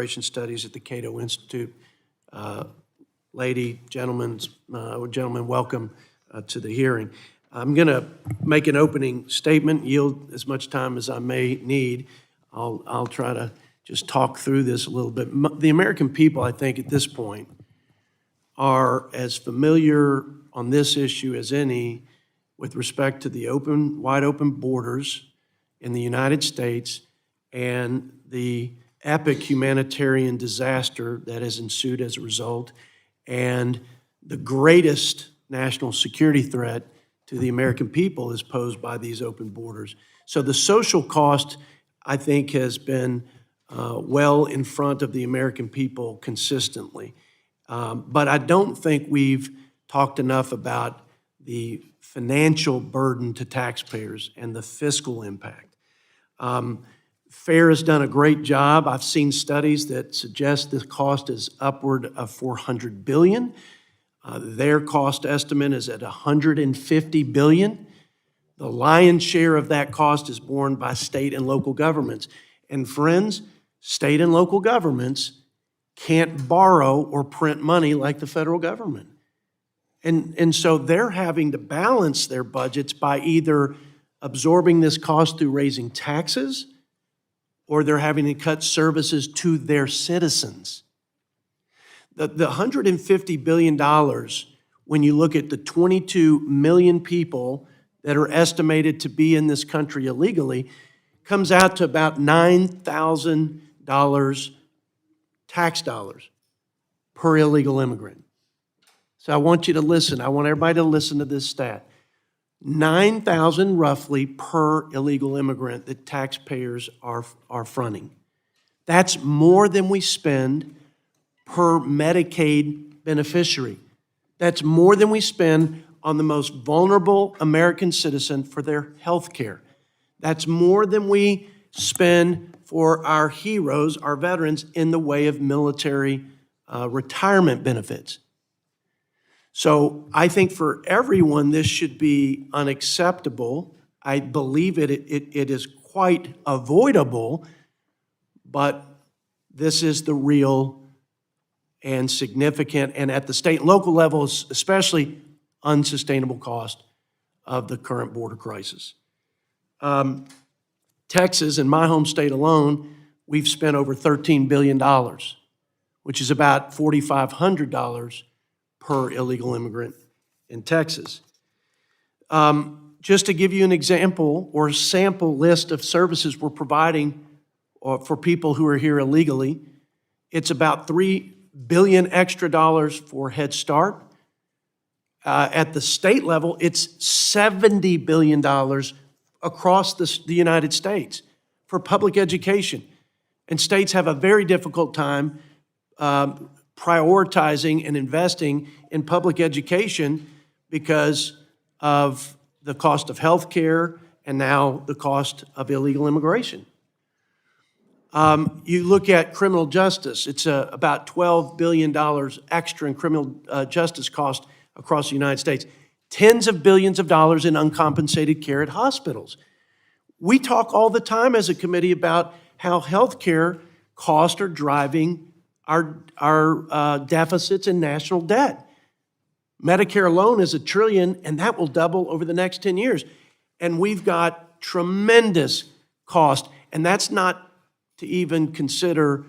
Studies at the Cato Institute. Gentlemen, welcome to the hearing. I'm going to make an opening statement, yield as much time as I may need. I'll try to just talk through this a little bit. The American people, I think, at this point, are as familiar on this issue as any with respect to the wide open borders in the United States and the epic humanitarian disaster that has ensued as a result, and the greatest national security threat to the American people is posed by these open borders. So the social cost, I think, has been well in front of the American people consistently. But I don't think we've talked enough about the financial burden to taxpayers and the fiscal impact. FAIR has done a great job. I've seen studies that suggest the cost is upward of $400 billion. Their cost estimate is at $150 billion. The lion's share of that cost is borne by state and local governments. And friends, state and local governments can't borrow or print money like the federal government. And so they're having to balance their budgets by either absorbing this cost through raising taxes, or they're having to cut services to their citizens. The $150 billion, when you look at the 22 million people that are estimated to be in this country illegally, comes out to about $9,000 tax dollars per illegal immigrant. So I want you to listen. I want everybody to listen to this stat. $9,000 roughly per illegal immigrant that taxpayers are fronting. That's more than we spend per Medicaid beneficiary. That's more than we spend on the most vulnerable American citizen for their health care. That's more than we spend for our heroes, our veterans, in the way of military retirement benefits. So I think for everyone, this should be unacceptable. I believe it is quite avoidable, but this is the real and significant, and at the state and local levels, especially unsustainable cost of the current border crisis. Texas, in my home state alone, we've spent over $13 billion, which is about $4,500 per illegal immigrant in Texas. Just to give you an example or sample list of services we're providing for people who are here illegally, it's about $3 billion extra dollars for Head Start. At the state level, it's $70 billion across the United States for public education. And states have a very difficult time prioritizing and investing in public education because of the cost of health care and now the cost of illegal immigration. You look at criminal justice, it's about $12 billion extra in criminal justice cost across the United States. Tens of billions of dollars in uncompensated care at hospitals. We talk all the time as a committee about how health care costs are driving our deficits and national debt. Medicare alone is $1 trillion, and that will double over the next 10 years. And we've got tremendous cost, and that's not to even consider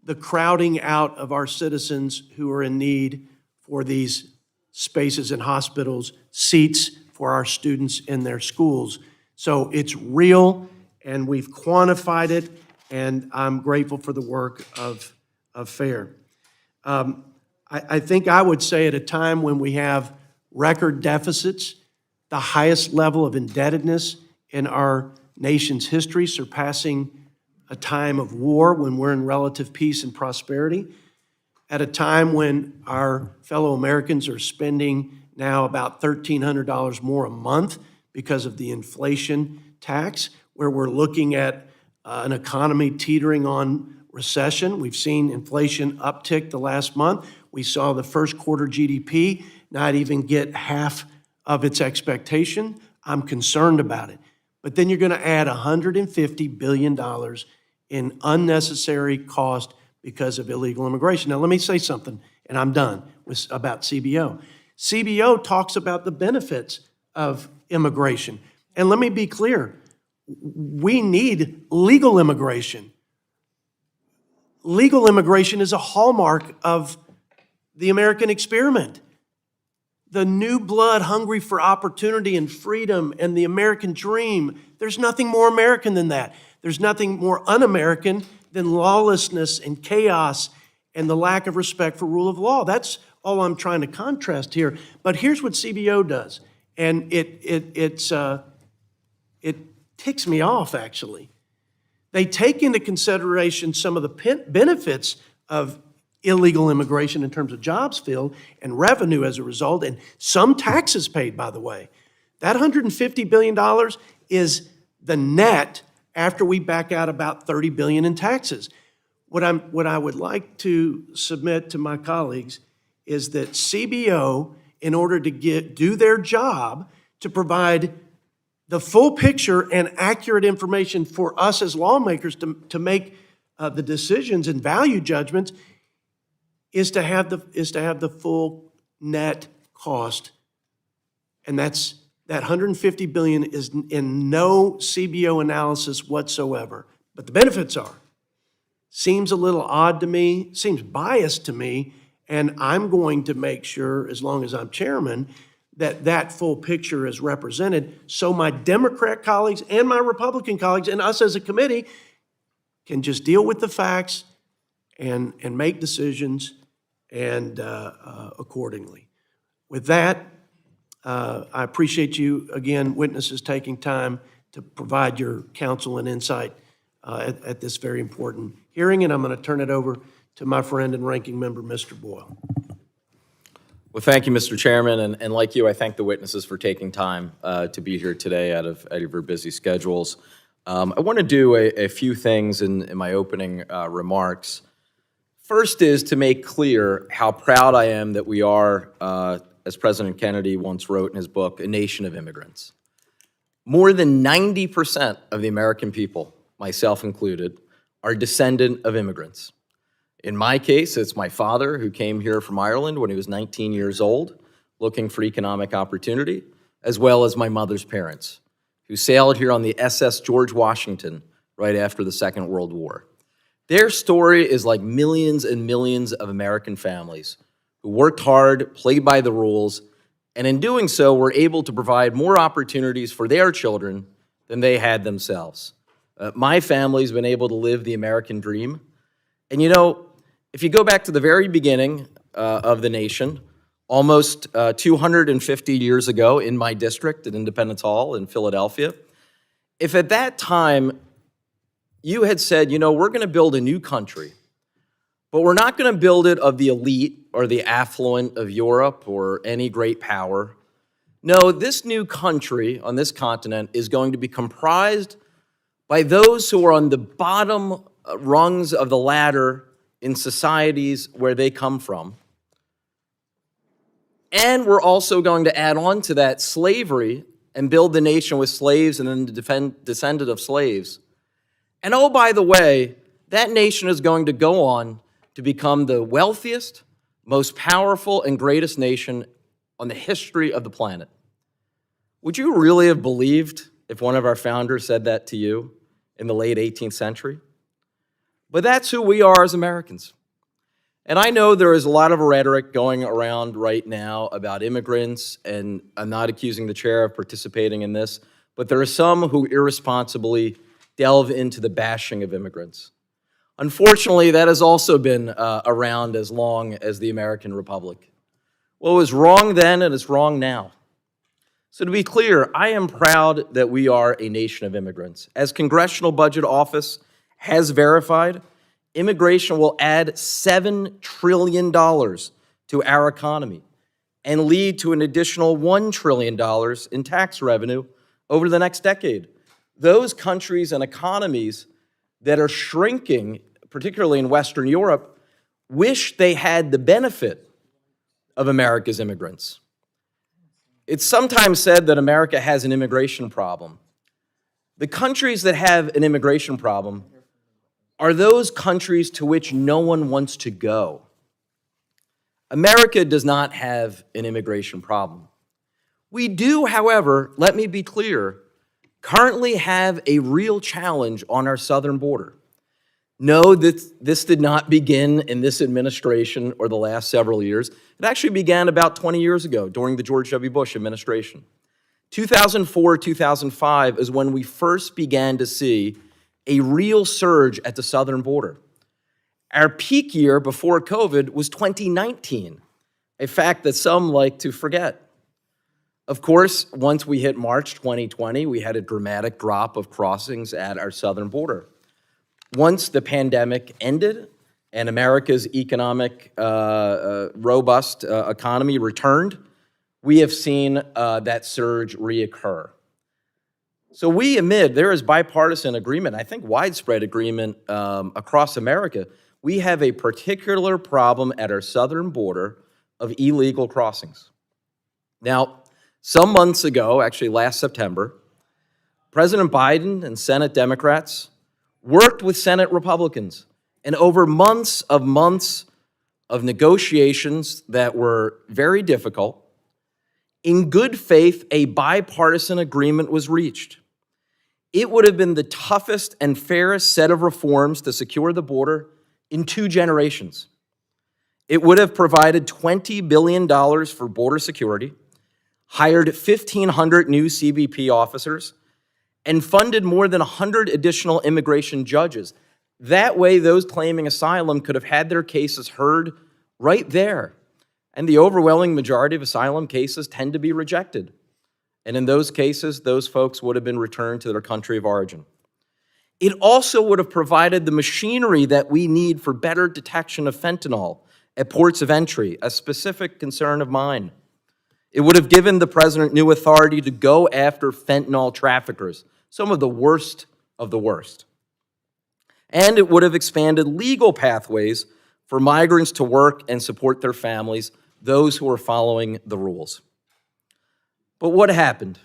the crowding out of our citizens who are in need for these spaces in hospitals, seats for our students in their schools. So it's real, and we've quantified it, and I'm grateful for the work of FAIR. I think I would say at a time when we have record deficits, the highest level of indebtedness in our nation's history, surpassing a time of war when we're in relative peace and prosperity, at a time when our fellow Americans are spending now about $1,300 more a month because of the inflation tax, where we're looking at an economy teetering on recession. We've seen inflation uptick the last month. We saw the first quarter GDP not even get half of its expectation. I'm concerned about it. But then you're going to add $150 billion in unnecessary cost because of illegal immigration. Now, let me say something, and I'm done about CBO. CBO talks about the benefits of immigration. And let me be clear, we need legal immigration. Legal immigration is a hallmark of the American experiment. The new blood hungry for opportunity and freedom and the American dream. There's nothing more American than that. There's nothing more un-American than lawlessness and chaos and the lack of respect for rule of law. That's all I'm trying to contrast here. But here's what CBO does, and it ticks me off, actually. They take into consideration some of the benefits of illegal immigration in terms of jobs filled and revenue as a result, and some taxes paid, by the way. That $150 billion is the net after we back out about $30 billion in taxes. What I would like to submit to my colleagues is that CBO, in order to do their job to provide the full picture and accurate information for us as lawmakers to make the decisions and value judgments, is to have the full net cost. And that $150 billion is in no CBO analysis whatsoever. But the benefits are. Seems a little odd to me, seems biased to me, and I'm going to make sure, as long as I'm chairman, that full picture is represented so my Democrat colleagues and my Republican colleagues and us as a committee can just deal with the facts and make decisions and accordingly. With that, I appreciate you, again, witnesses, taking time to provide your counsel and insight at this very important hearing, and I'm going to turn it over to my friend and ranking member, Mr. Boyle. Well, thank you, Mr. Chairman, and like you, I thank the witnesses for taking time to be here today out of your busy schedules. I want to do a few things in my opening remarks. First is to make clear how proud I am that we are, as President Kennedy once wrote in his book, a nation of immigrants. More than 90% of the American people, myself included, are descendant of immigrants. In my case, it's my father who came here from Ireland when he was 19 years old, looking for economic opportunity, as well as my mother's parents, who sailed here on the SS George Washington right after the Second World War. Their story is like millions and millions of American families who worked hard, played by the rules, and in doing so were able to provide more opportunities for their children than they had themselves. My family's been able to live the American dream. And you know, if you go back to the very beginning of the nation, almost 250 years ago in my district at Independence Hall in Philadelphia, if at that time you had said, you know, we're going to build a new country, but we're not going to build it of the elite or the affluent of Europe or any great power. No, this new country on this continent is going to be comprised by those who are on the bottom rungs of the ladder in societies where they come from. And we're also going to add on to that slavery and build the nation with slaves and then the descendant of slaves. And oh, by the way, that nation is going to go on to become the wealthiest, most powerful, and greatest nation on the history of the planet. Would you really have believed if one of our founders said that to you in the late 18th century? But that's who we are as Americans. And I know there is a lot of rhetoric going around right now about immigrants, and I'm not accusing the chair of participating in this, but there are some who irresponsibly delve into the bashing of immigrants. Unfortunately, that has also been around as long as the American Republic. Well, it was wrong then and it's wrong now. So to be clear, I am proud that we are a nation of immigrants. As Congressional Budget Office has verified, immigration will add $7 trillion to our economy and lead to an additional $1 trillion in tax revenue over the next decade. Those countries and economies that are shrinking, particularly in Western Europe, wish they had the benefit of America's immigrants. It's sometimes said that America has an immigration problem. The countries that have an immigration problem are those countries to which no one wants to go. America does not have an immigration problem. We do, however, let me be clear, currently have a real challenge on our southern border. No, this did not begin in this administration or the last several years. It actually began about 20 years ago during the George W. Bush administration. 2004, 2005 is when we first began to see a real surge at the southern border. Our peak year before COVID was 2019, a fact that some like to forget. Of course, once we hit March 2020, we had a dramatic drop of crossings at our southern border. Once the pandemic ended and America's economic, robust economy returned, we have seen that surge reoccur. So we admit there is bipartisan agreement, I think widespread agreement across America. We have a particular problem at our southern border of illegal crossings. Now, some months ago, actually last September, President Biden and Senate Democrats worked with Senate Republicans, and over months of negotiations that were very difficult, in good faith, a bipartisan agreement was reached. It would have been the toughest and fairest set of reforms to secure the border in 2 generations. It would have provided $20 billion for border security, hired 1,500 new CBP officers, and funded more than 100 additional immigration judges. That way, those claiming asylum could have had their cases heard right there. And the overwhelming majority of asylum cases tend to be rejected. And in those cases, those folks would have been returned to their country of origin. It also would have provided the machinery that we need for better detection of fentanyl at ports of entry, a specific concern of mine. It would have given the president new authority to go after fentanyl traffickers, some of the worst of the worst. And it would have expanded legal pathways for migrants to work and support their families, those who are following the rules. But what happened?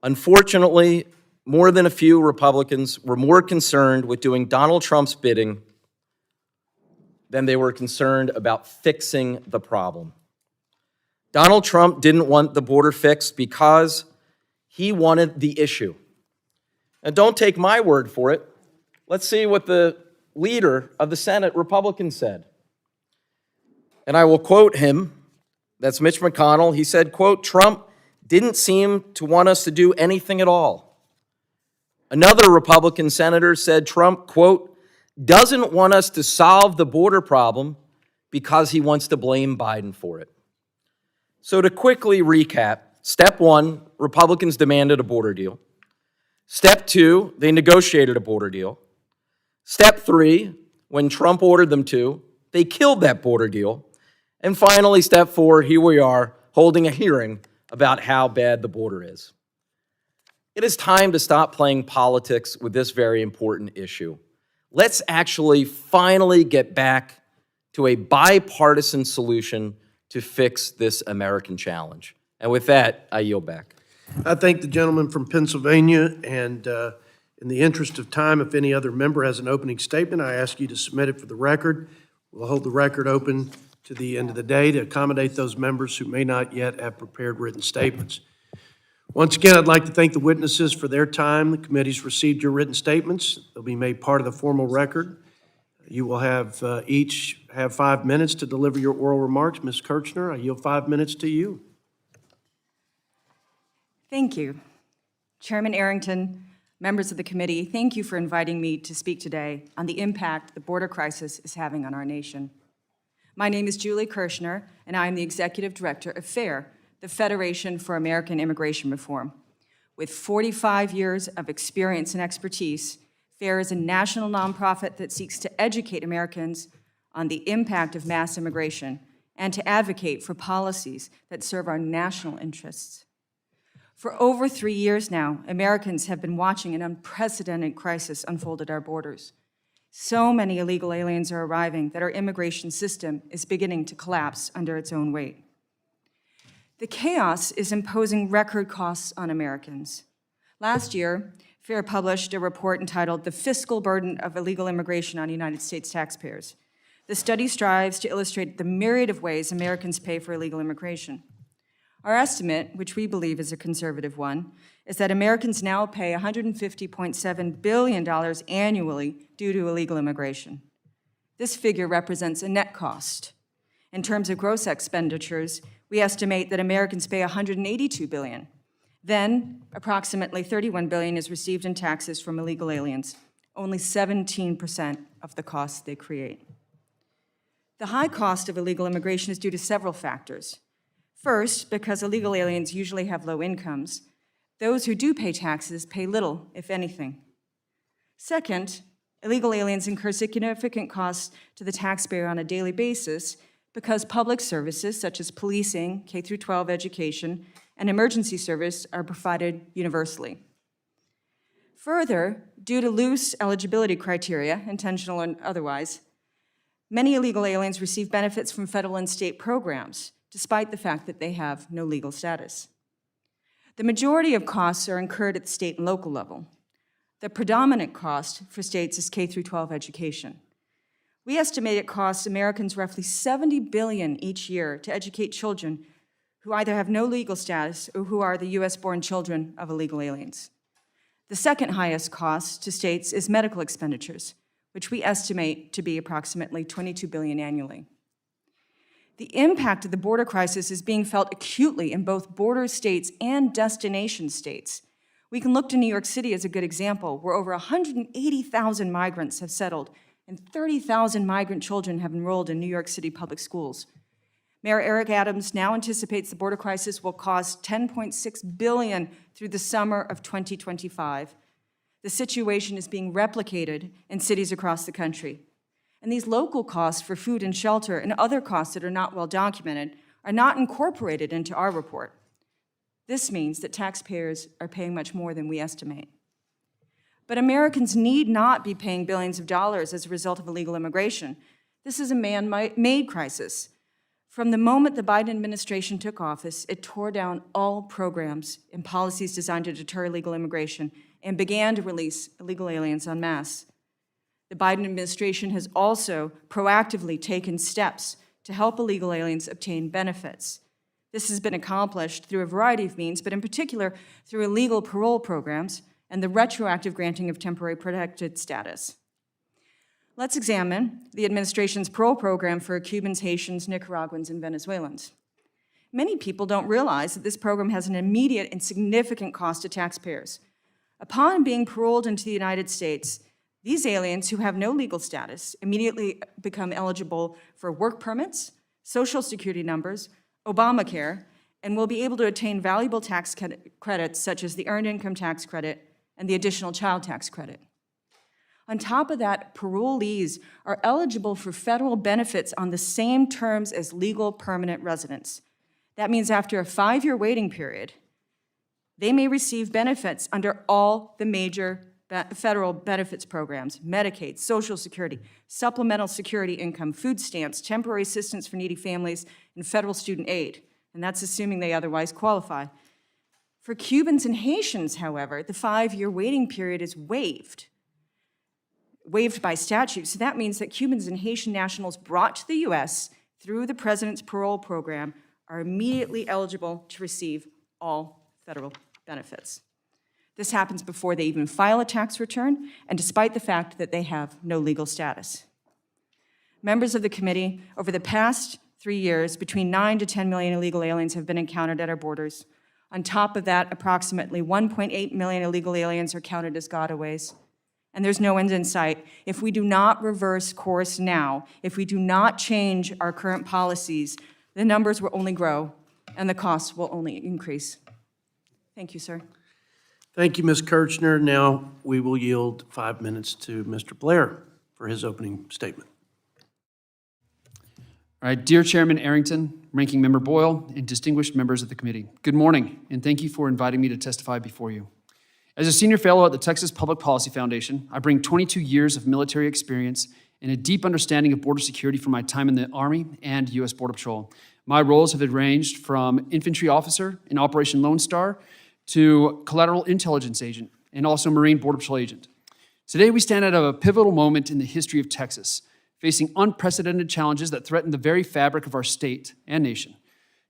Unfortunately, more than a few Republicans were more concerned with doing Donald Trump's bidding than they were concerned about fixing the problem. Donald Trump didn't want the border fixed because he wanted the issue. And don't take my word for it. Let's see what the leader of the Senate, Republican, said. And I will quote him. That's Mitch McConnell. He said, quote, "Trump didn't seem to want us to do anything at all." Another Republican senator said Trump, quote, "doesn't want us to solve the border problem because he wants to blame Biden for it." So to quickly recap, step 1, Republicans demanded a border deal. Step 2, they negotiated a border deal. Step 3, when Trump ordered them to, they killed that border deal. And finally, step 4, here we are holding a hearing about how bad the border is. It is time to stop playing politics with this very important issue. Let's actually finally get back to a bipartisan solution to fix this American challenge. And with that, I yield back. I thank the gentleman from Pennsylvania, and in the interest of time, if any other member has an opening statement, I ask you to submit it for the record. We'll hold the record open to the end of the day to accommodate those members who may not yet have prepared written statements. Once again, I'd like to thank the witnesses for their time. The committee's received your written statements. They'll be made part of the formal record. You will have each have 5 minutes to deliver your oral remarks. Ms. Kirchner, I yield 5 minutes to you. Thank you. Chairman Arrington, members of the committee, thank you for inviting me to speak today on the impact the border crisis is having on our nation. My name is Julie Kirchner, and I am the Executive Director of FAIR, the Federation for American Immigration Reform. With 45 years of experience and expertise, FAIR is a national nonprofit that seeks to educate Americans on the impact of mass immigration and to advocate for policies that serve our national interests. For over 3 years now, Americans have been watching an unprecedented crisis unfold at our borders. So many illegal aliens are arriving that our immigration system is beginning to collapse under its own weight. The chaos is imposing record costs on Americans. Last year, FAIR published a report entitled The Fiscal Burden of Illegal Immigration on United States Taxpayers. The study strives to illustrate the myriad of ways Americans pay for illegal immigration. Our estimate, which we believe is a conservative one, is that Americans now pay $150.7 billion annually due to illegal immigration. This figure represents a net cost. In terms of gross expenditures, we estimate that Americans pay $182 billion. Then, approximately $31 billion is received in taxes from illegal aliens, only 17% of the costs they create. The high cost of illegal immigration is due to several factors. First, because illegal aliens usually have low incomes, those who do pay taxes pay little, if anything. Second, illegal aliens incur significant costs to the taxpayer on a daily basis because public services such as policing, K-12 education, and emergency service are provided universally. Further, due to loose eligibility criteria, intentional and otherwise, many illegal aliens receive benefits from federal and state programs, despite the fact that they have no legal status. The majority of costs are incurred at the state and local level. The predominant cost for states is K-12 education. We estimate it costs Americans roughly $70 billion each year to educate children who either have no legal status or who are the U.S.-born children of illegal aliens. The second highest cost to states is medical expenditures, which we estimate to be approximately $22 billion annually. The impact of the border crisis is being felt acutely in both border states and destination states. We can look to New York City as a good example, where over 180,000 migrants have settled and 30,000 migrant children have enrolled in New York City public schools. Mayor Eric Adams now anticipates the border crisis will cost $10.6 billion through the summer of 2025. The situation is being replicated in cities across the country. And these local costs for food and shelter and other costs that are not well documented are not incorporated into our report. This means that taxpayers are paying much more than we estimate. But Americans need not be paying billions of dollars as a result of illegal immigration. This is a man-made crisis. From the moment the Biden administration took office, it tore down all programs and policies designed to deter illegal immigration and began to release illegal aliens en masse. The Biden administration has also proactively taken steps to help illegal aliens obtain benefits. This has been accomplished through a variety of means, but in particular through illegal parole programs and the retroactive granting of temporary protected status. Let's examine the administration's parole program for Cubans, Haitians, Nicaraguans, and Venezuelans. Many people don't realize that this program has an immediate and significant cost to taxpayers. Upon being paroled into the United States, these aliens who have no legal status immediately become eligible for work permits, Social Security numbers, Obamacare, and will be able to attain valuable tax credits such as the Earned Income Tax Credit and the Additional Child Tax Credit. On top of that, parolees are eligible for federal benefits on the same terms as legal permanent residents. That means after a 5-year waiting period, they may receive benefits under all the major federal benefits programs: Medicaid, Social Security, supplemental security income, food stamps, temporary assistance for needy families, and federal student aid. And that's assuming they otherwise qualify. For Cubans and Haitians, however, the 5-year waiting period is waived by statute. So that means that Cubans and Haitian nationals brought to the U.S. through the president's parole program are immediately eligible to receive all federal benefits. This happens before they even file a tax return, and despite the fact that they have no legal status. Members of the committee, over the past 3 years, between 9 to 10 million illegal aliens have been encountered at our borders. On top of that, approximately 1.8 million illegal aliens are counted as gotaways. And there's no end in sight. If we do not reverse course now, if we do not change our current policies, the numbers will only grow and the costs will only increase. Thank you, sir. Thank you, Ms. Kirchner. Now we will yield 5 minutes to Mr. Blair for his opening statement. All right, dear Chairman Arrington, Ranking Member Boyle, and distinguished members of the committee, good morning, and thank you for inviting me to testify before you. As a senior fellow at the Texas Public Policy Foundation, I bring 22 years of military experience and a deep understanding of border security from my time in the Army and U.S. Border Patrol. My roles have ranged from infantry officer in Operation Lone Star to collateral intelligence agent and also Marine Border Patrol agent. Today, we stand at a pivotal moment in the history of Texas, facing unprecedented challenges that threaten the very fabric of our state and nation.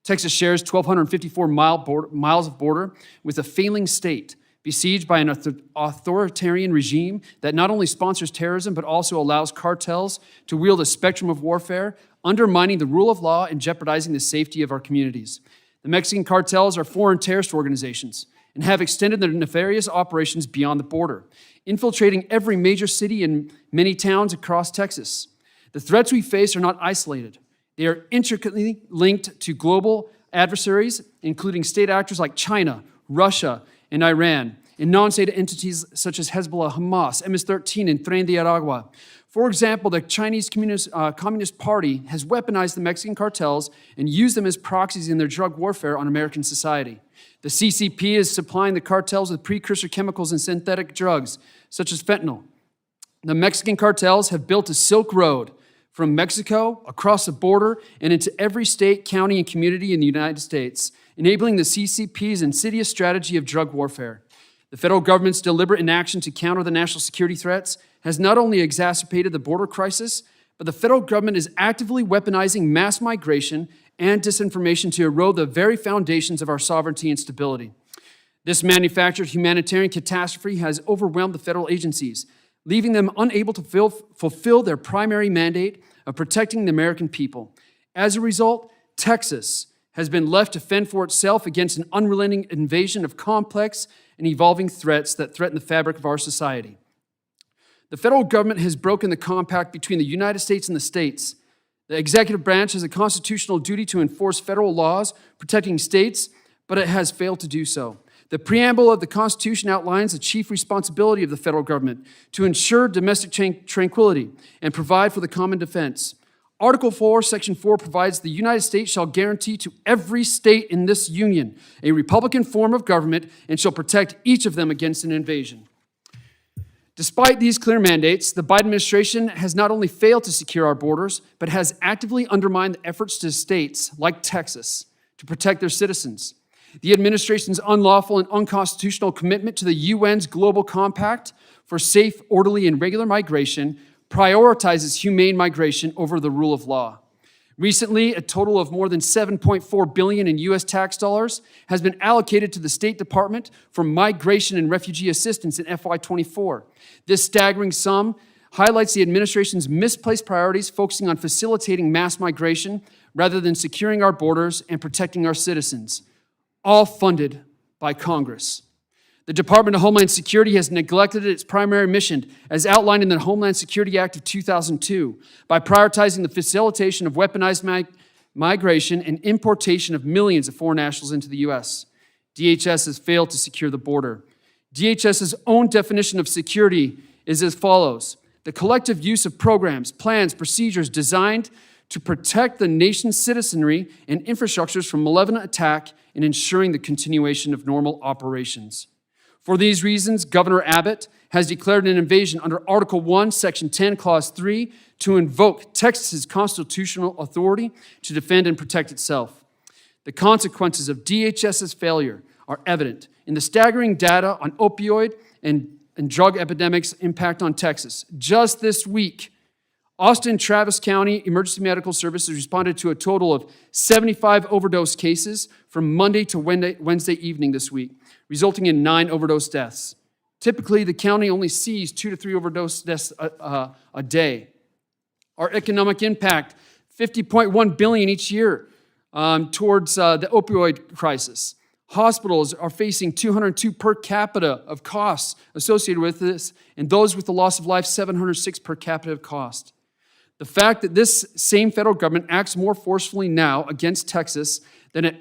Texas shares 1,254 miles of border with a failing state, besieged by an authoritarian regime that not only sponsors terrorism, but also allows cartels to wield a spectrum of warfare, undermining the rule of law and jeopardizing the safety of our communities. The Mexican cartels are foreign terrorist organizations and have extended their nefarious operations beyond the border, infiltrating every major city and many towns across Texas. The threats we face are not isolated. They are intricately linked to global adversaries, including state actors like China, Russia, and Iran, and non-state entities such as Hezbollah, Hamas, MS-13, and Tren de Aragua. For example, the Chinese Communist Party has weaponized the Mexican cartels and used them as proxies in their drug warfare on American society. The CCP is supplying the cartels with precursor chemicals and synthetic drugs, such as fentanyl. The Mexican cartels have built a Silk Road from Mexico across the border and into every state, county, and community in the United States, enabling the CCP's insidious strategy of drug warfare. The federal government's deliberate inaction to counter the national security threats has not only exacerbated the border crisis, but the federal government is actively weaponizing mass migration and disinformation to erode the very foundations of our sovereignty and stability. This manufactured humanitarian catastrophe has overwhelmed the federal agencies, leaving them unable to fulfill their primary mandate of protecting the American people. As a result, Texas has been left to fend for itself against an unrelenting invasion of complex and evolving threats that threaten the fabric of our society. The federal government has broken the compact between the United States and the states. The executive branch has a constitutional duty to enforce federal laws protecting states, but it has failed to do so. The preamble of the Constitution outlines the chief responsibility of the federal government to ensure domestic tranquility and provide for the common defense. Article 4, Section 4 provides the United States shall guarantee to every state in this union a republican form of government and shall protect each of them against an invasion. Despite these clear mandates, the Biden administration has not only failed to secure our borders, but has actively undermined the efforts to states like Texas to protect their citizens. The administration's unlawful and unconstitutional commitment to the UN's Global Compact for safe, orderly, and regular migration prioritizes humane migration over the rule of law. Recently, a total of more than $7.4 billion in U.S. tax dollars has been allocated to the State Department for migration and refugee assistance in FY24. This staggering sum highlights the administration's misplaced priorities, focusing on facilitating mass migration rather than securing our borders and protecting our citizens, all funded by Congress. The Department of Homeland Security has neglected its primary mission, as outlined in the Homeland Security Act of 2002, by prioritizing the facilitation of weaponized migration and importation of millions of foreign nationals into the U.S. DHS has failed to secure the border. DHS's own definition of security is as follows: the collective use of programs, plans, procedures designed to protect the nation's citizenry and infrastructures from malevolent attack and ensuring the continuation of normal operations. For these reasons, Governor Abbott has declared an invasion under Article 1, Section 10, Clause 3, to invoke Texas's constitutional authority to defend and protect itself. The consequences of DHS's failure are evident in the staggering data on opioid and drug epidemics' impact on Texas. Just this week, Austin Travis County Emergency Medical Services responded to a total of 75 overdose cases from Monday to Wednesday evening this week, resulting in 9 overdose deaths. Typically, the county only sees 2 to 3 overdose deaths a day. Our economic impact, $50.1 billion each year towards the opioid crisis. Hospitals are facing $202 per capita of costs associated with this, and those with the loss of life, $706 per capita of cost. The fact that this same federal government acts more forcefully now against Texas than it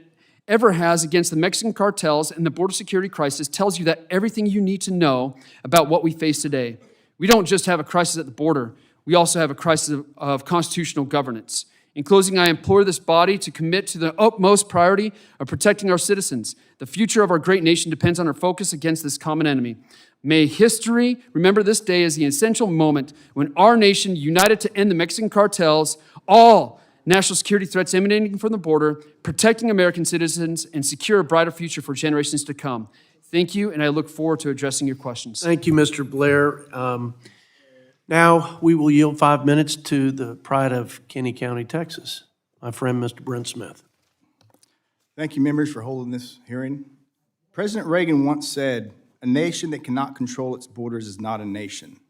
ever has against the Mexican cartels and the border security crisis tells you that everything you need to know about what we face today. We don't just have a crisis at the border, we also have a crisis of constitutional governance. In closing, I implore this body to commit to the utmost priority of protecting our citizens. The future of our great nation depends on our focus against this common enemy. May history remember this day as the essential moment when our nation united to end the Mexican cartels, all national security threats emanating from the border, protecting American citizens, and secure a brighter future for generations to come. Thank you, and I look forward to addressing your questions. Thank you, Mr. Blair. Now, we will yield 5 minutes to the pride of Kinney County, Texas, my friend, Mr. Brent Smith. Thank you, members, for holding this hearing. President Reagan once said, "A nation that cannot control its borders is not a nation."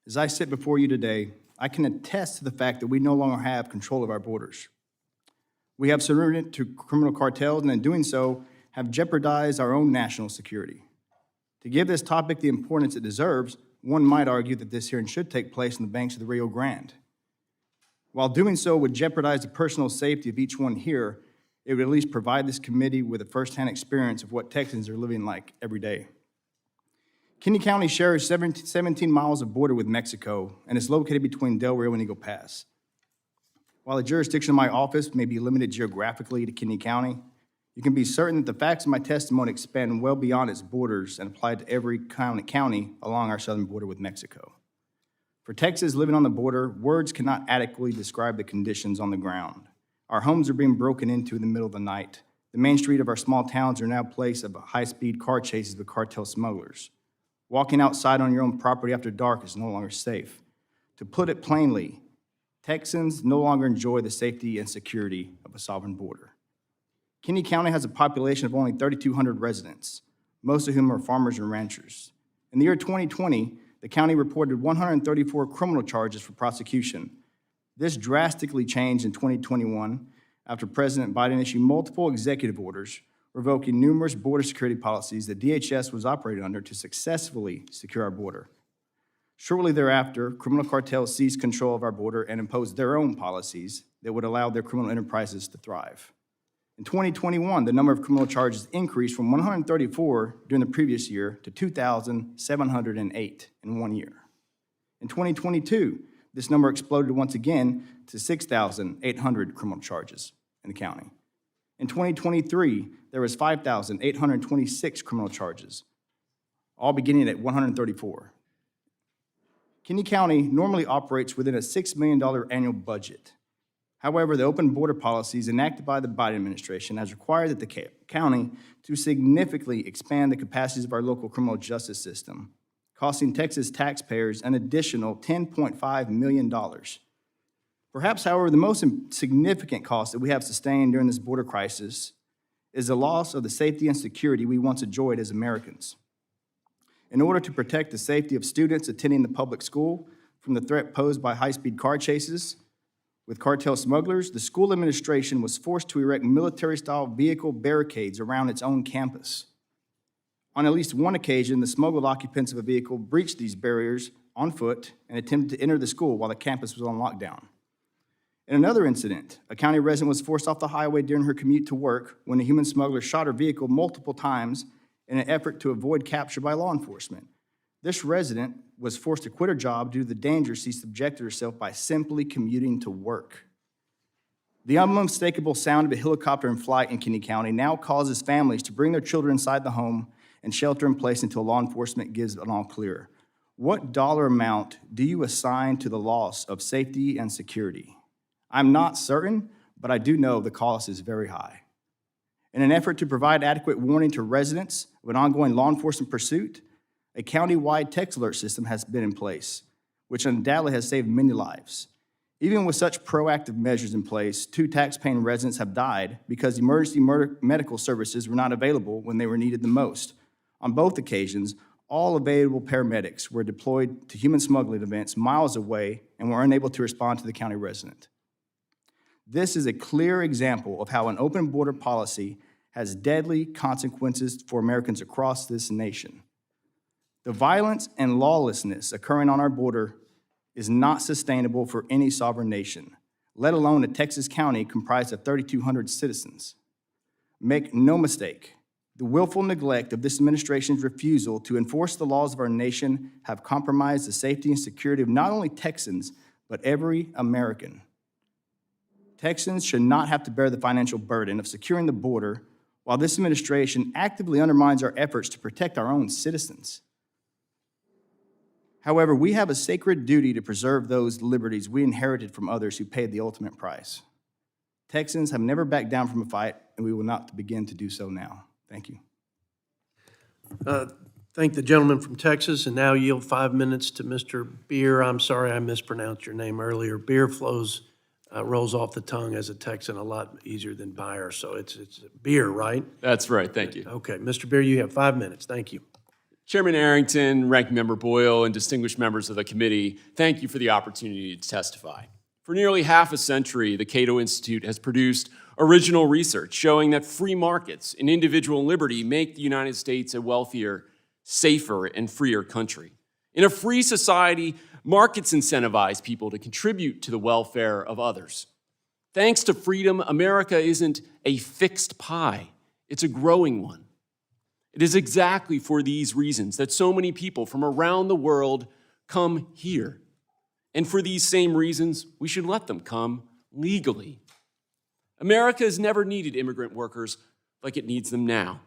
As I sit before you today, I can attest to the fact that we no longer have control of our borders. We have surrendered to criminal cartels, and in doing so, have jeopardized our own national security. To give this topic the importance it deserves, one might argue that this hearing should take place on the banks of the Rio Grande. While doing so would jeopardize the personal safety of each one here, it would at least provide this committee with a firsthand experience of what Texans are living like every day. Kinney County shares 17 miles of border with Mexico and is located between Del Rio and Eagle Pass. While the jurisdiction of my office may be limited geographically to Kinney County, you can be certain that the facts of my testimony expand well beyond its borders and apply to every county along our southern border with Mexico. For Texans living on the border, words cannot adequately describe the conditions on the ground. Our homes are being broken into in the middle of the night. The main street of our small towns are now a place of high-speed car chases with cartel smugglers. Walking outside on your own property after dark is no longer safe. To put it plainly, Texans no longer enjoy the safety and security of a sovereign border. Kinney County has a population of only 3,200 residents, most of whom are farmers and ranchers. In the year 2020, the county reported 134 criminal charges for prosecution. This drastically changed in 2021 after President Biden issued multiple executive orders revoking numerous border security policies that DHS was operating under to successfully secure our border. Shortly thereafter, criminal cartels seized control of our border and imposed their own policies that would allow their criminal enterprises to thrive. In 2021, the number of criminal charges increased from 134 during the previous year to 2,708 in 1 year. In 2022, this number exploded once again to 6,800 criminal charges in the county. In 2023, there was 5,826 criminal charges, all beginning at 134. Kinney County normally operates within a $6 million annual budget. However, the open border policies enacted by the Biden administration has required that the county to significantly expand the capacities of our local criminal justice system, costing Texas taxpayers an additional $10.5 million. Perhaps, however, the most significant cost that we have sustained during this border crisis is the loss of the safety and security we once enjoyed as Americans. In order to protect the safety of students attending the public school from the threat posed by high-speed car chases with cartel smugglers, the school administration was forced to erect military-style vehicle barricades around its own campus. On at least one occasion, the smuggled occupants of a vehicle breached these barriers on foot and attempted to enter the school while the campus was on lockdown. In another incident, a county resident was forced off the highway during her commute to work when a human smuggler shot her vehicle multiple times in an effort to avoid capture by law enforcement. This resident was forced to quit her job due to the danger she subjected herself by simply commuting to work. The unmistakable sound of a helicopter in flight in Kinney County now causes families to bring their children inside the home and shelter in place until law enforcement gives an all clear. What dollar amount do you assign to the loss of safety and security? I'm not certain, but I do know the cost is very high. In an effort to provide adequate warning to residents of an ongoing law enforcement pursuit, a county-wide text alert system has been in place, which undoubtedly has saved many lives. Even with such proactive measures in place, 2 tax-paying residents have died because emergency medical services were not available when they were needed the most. On both occasions, all available paramedics were deployed to human smuggling events miles away and were unable to respond to the county resident. This is a clear example of how an open border policy has deadly consequences for Americans across this nation. The violence and lawlessness occurring on our border is not sustainable for any sovereign nation, let alone a Texas county comprised of 3,200 citizens. Make no mistake, the willful neglect of this administration's refusal to enforce the laws of our nation have compromised the safety and security of not only Texans, but every American. Texans should not have to bear the financial burden of securing the border while this administration actively undermines our efforts to protect our own citizens. However, we have a sacred duty to preserve those liberties we inherited from others who paid the ultimate price. Texans have never backed down from a fight, and we will not begin to do so now. Thank you. Thank the gentleman from Texas, and now yield 5 minutes to Mr. Beer. I'm sorry I mispronounced your name earlier. Beer rolls off the tongue as a Texan a lot easier than Beyer, so it's Beer, right? That's right, thank you. Okay, Mr. Beer, you have 5 minutes. Thank you. Chairman Arrington, Ranking Member Boyle, and distinguished members of the committee, thank you for the opportunity to testify. For nearly half a century, the Cato Institute has produced original research showing that free markets and individual liberty make the United States a wealthier, safer, and freer country. In a free society, markets incentivize people to contribute to the welfare of others. Thanks to freedom, America isn't a fixed pie, it's a growing one. It is exactly for these reasons that so many people from around the world come here. And for these same reasons, we should let them come legally. America has never needed immigrant workers like it needs them now.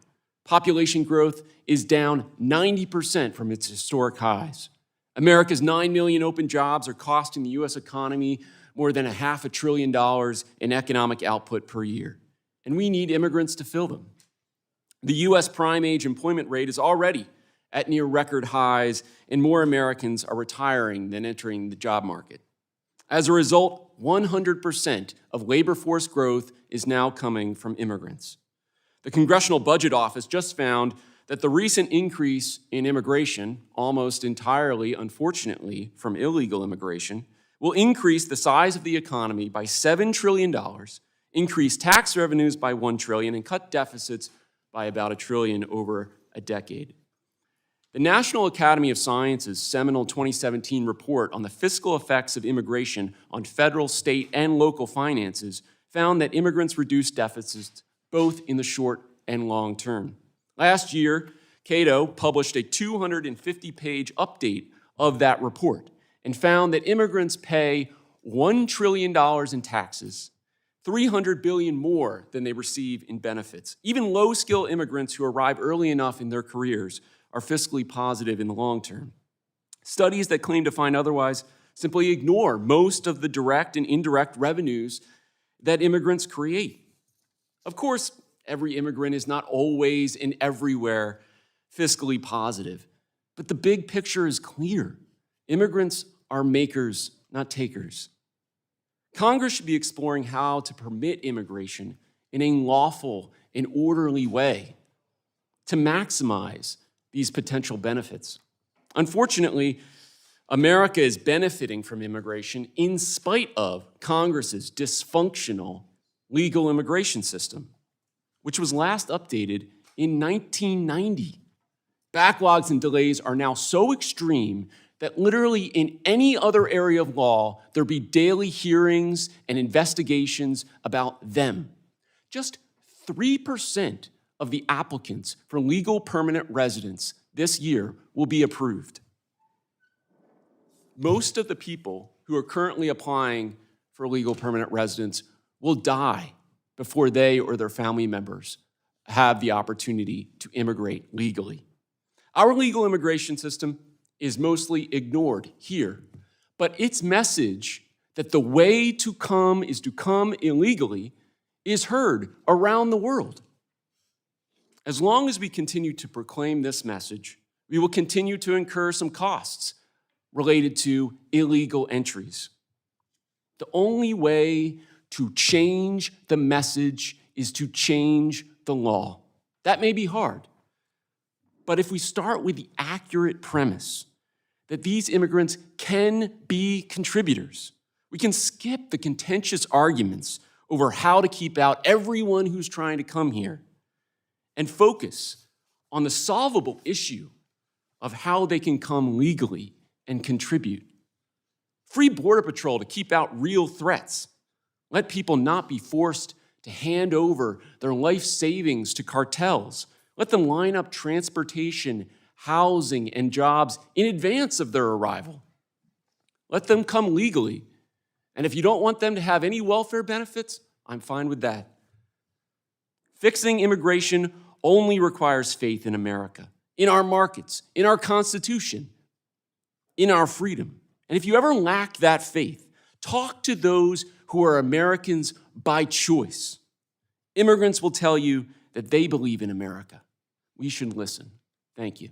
Population growth is down 90% from its historic highs. America's 9 million open jobs are costing the U.S. economy more than $500 billion in economic output per year. And we need immigrants to fill them. The U.S. prime age employment rate is already at near record highs, and more Americans are retiring than entering the job market. As a result, 100% of labor force growth is now coming from immigrants. The Congressional Budget Office just found that the recent increase in immigration, almost entirely, unfortunately, from illegal immigration, will increase the size of the economy by $7 trillion, increase tax revenues by $1 trillion, and cut deficits by about $1 trillion over a decade. The National Academy of Sciences' seminal 2017 report on the fiscal effects of immigration on federal, state, and local finances found that immigrants reduce deficits both in the short and long term. Last year, Cato published a 250-page update of that report and found that immigrants pay $1 trillion in taxes, $300 billion more than they receive in benefits. Even low-skill immigrants who arrive early enough in their careers are fiscally positive in the long term. Studies that claim to find otherwise simply ignore most of the direct and indirect revenues that immigrants create. Of course, every immigrant is not always and everywhere fiscally positive, but the big picture is clear. Immigrants are makers, not takers. Congress should be exploring how to permit immigration in a lawful and orderly way to maximize these potential benefits. Unfortunately, America is benefiting from immigration in spite of Congress's dysfunctional legal immigration system, which was last updated in 1990. Backlogs and delays are now so extreme that literally in any other area of law, there'd be daily hearings and investigations about them. Just 3% of the applicants for legal permanent residence this year will be approved. Most of the people who are currently applying for legal permanent residence will die before they or their family members have the opportunity to immigrate legally. Our legal immigration system is mostly ignored here, but its message that the way to come is to come illegally is heard around the world. As long as we continue to proclaim this message, we will continue to incur some costs related to illegal entries. The only way to change the message is to change the law. That may be hard, but if we start with the accurate premise that these immigrants can be contributors, we can skip the contentious arguments over how to keep out everyone who's trying to come here and focus on the solvable issue of how they can come legally and contribute. Free Border Patrol to keep out real threats. Let people not be forced to hand over their life savings to cartels. Let them line up transportation, housing, and jobs in advance of their arrival. Let them come legally. And if you don't want them to have any welfare benefits, I'm fine with that. Fixing immigration only requires faith in America, in our markets, in our Constitution, in our freedom. And if you ever lack that faith, talk to those who are Americans by choice. Immigrants will tell you that they believe in America. We should listen. Thank you.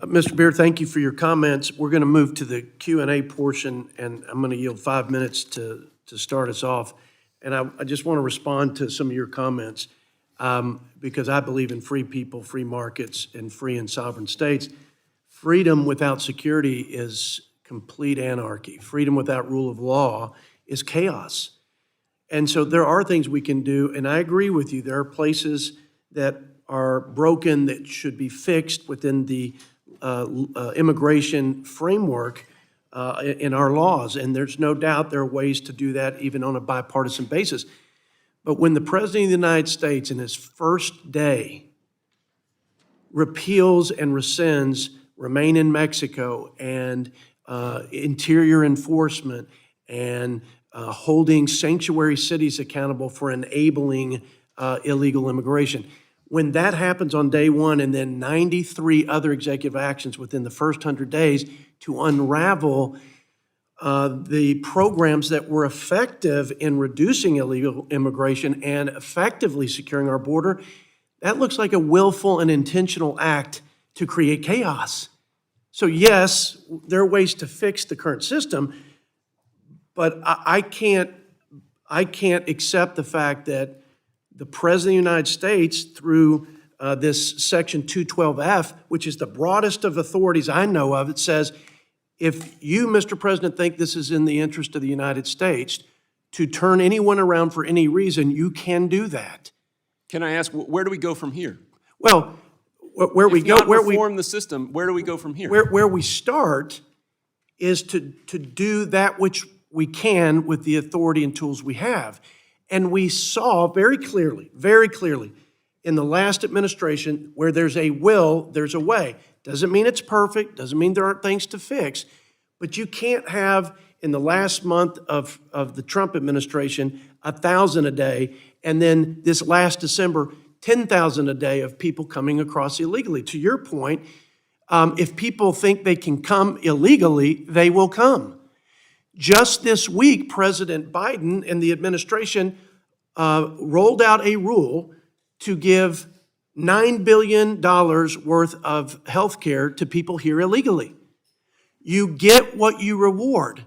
Mr. Beard, thank you for your comments. We're going to move to the Q&A portion, and I'm going to yield 5 minutes to start us off. And I just want to respond to some of your comments because I believe in free people, free markets, and free and sovereign states. Freedom without security is complete anarchy. Freedom without rule of law is chaos. And so there are things we can do, and I agree with you. There are places that are broken that should be fixed within the immigration framework in our laws, and there's no doubt there are ways to do that even on a bipartisan basis. But when the President of the United States in his first day repeals and rescinds Remain in Mexico and interior enforcement and holding sanctuary cities accountable for enabling illegal immigration, when that happens on day one and then 93 other executive actions within the first 100 days to unravel the programs that were effective in reducing illegal immigration and effectively securing our border, that looks like a willful and intentional act to create chaos. So yes, there are ways to fix the current system, but I can't accept the fact that the President of the United States, through this Section 212F, which is the broadest of authorities I know of, it says, if you, Mr. President, think this is in the interest of the United States to turn anyone around for any reason, you can do that. Can I ask, where do we go from here? Well, where we If go, not where we reform the system, where do we go from here? where we start is to do that which we can with the authority and tools we have. And we saw very clearly in the last administration, where there's a will, there's a way. Doesn't mean it's perfect, doesn't mean there aren't things to fix, but you can't have, in the last month of the Trump administration, 1,000 a day, and then this last December, 10,000 a day of people coming across illegally. To your point, if people think they can come illegally, they will come. Just this week, President Biden and the administration rolled out a rule to give $9 billion worth of health care to people here illegally. You get what you reward.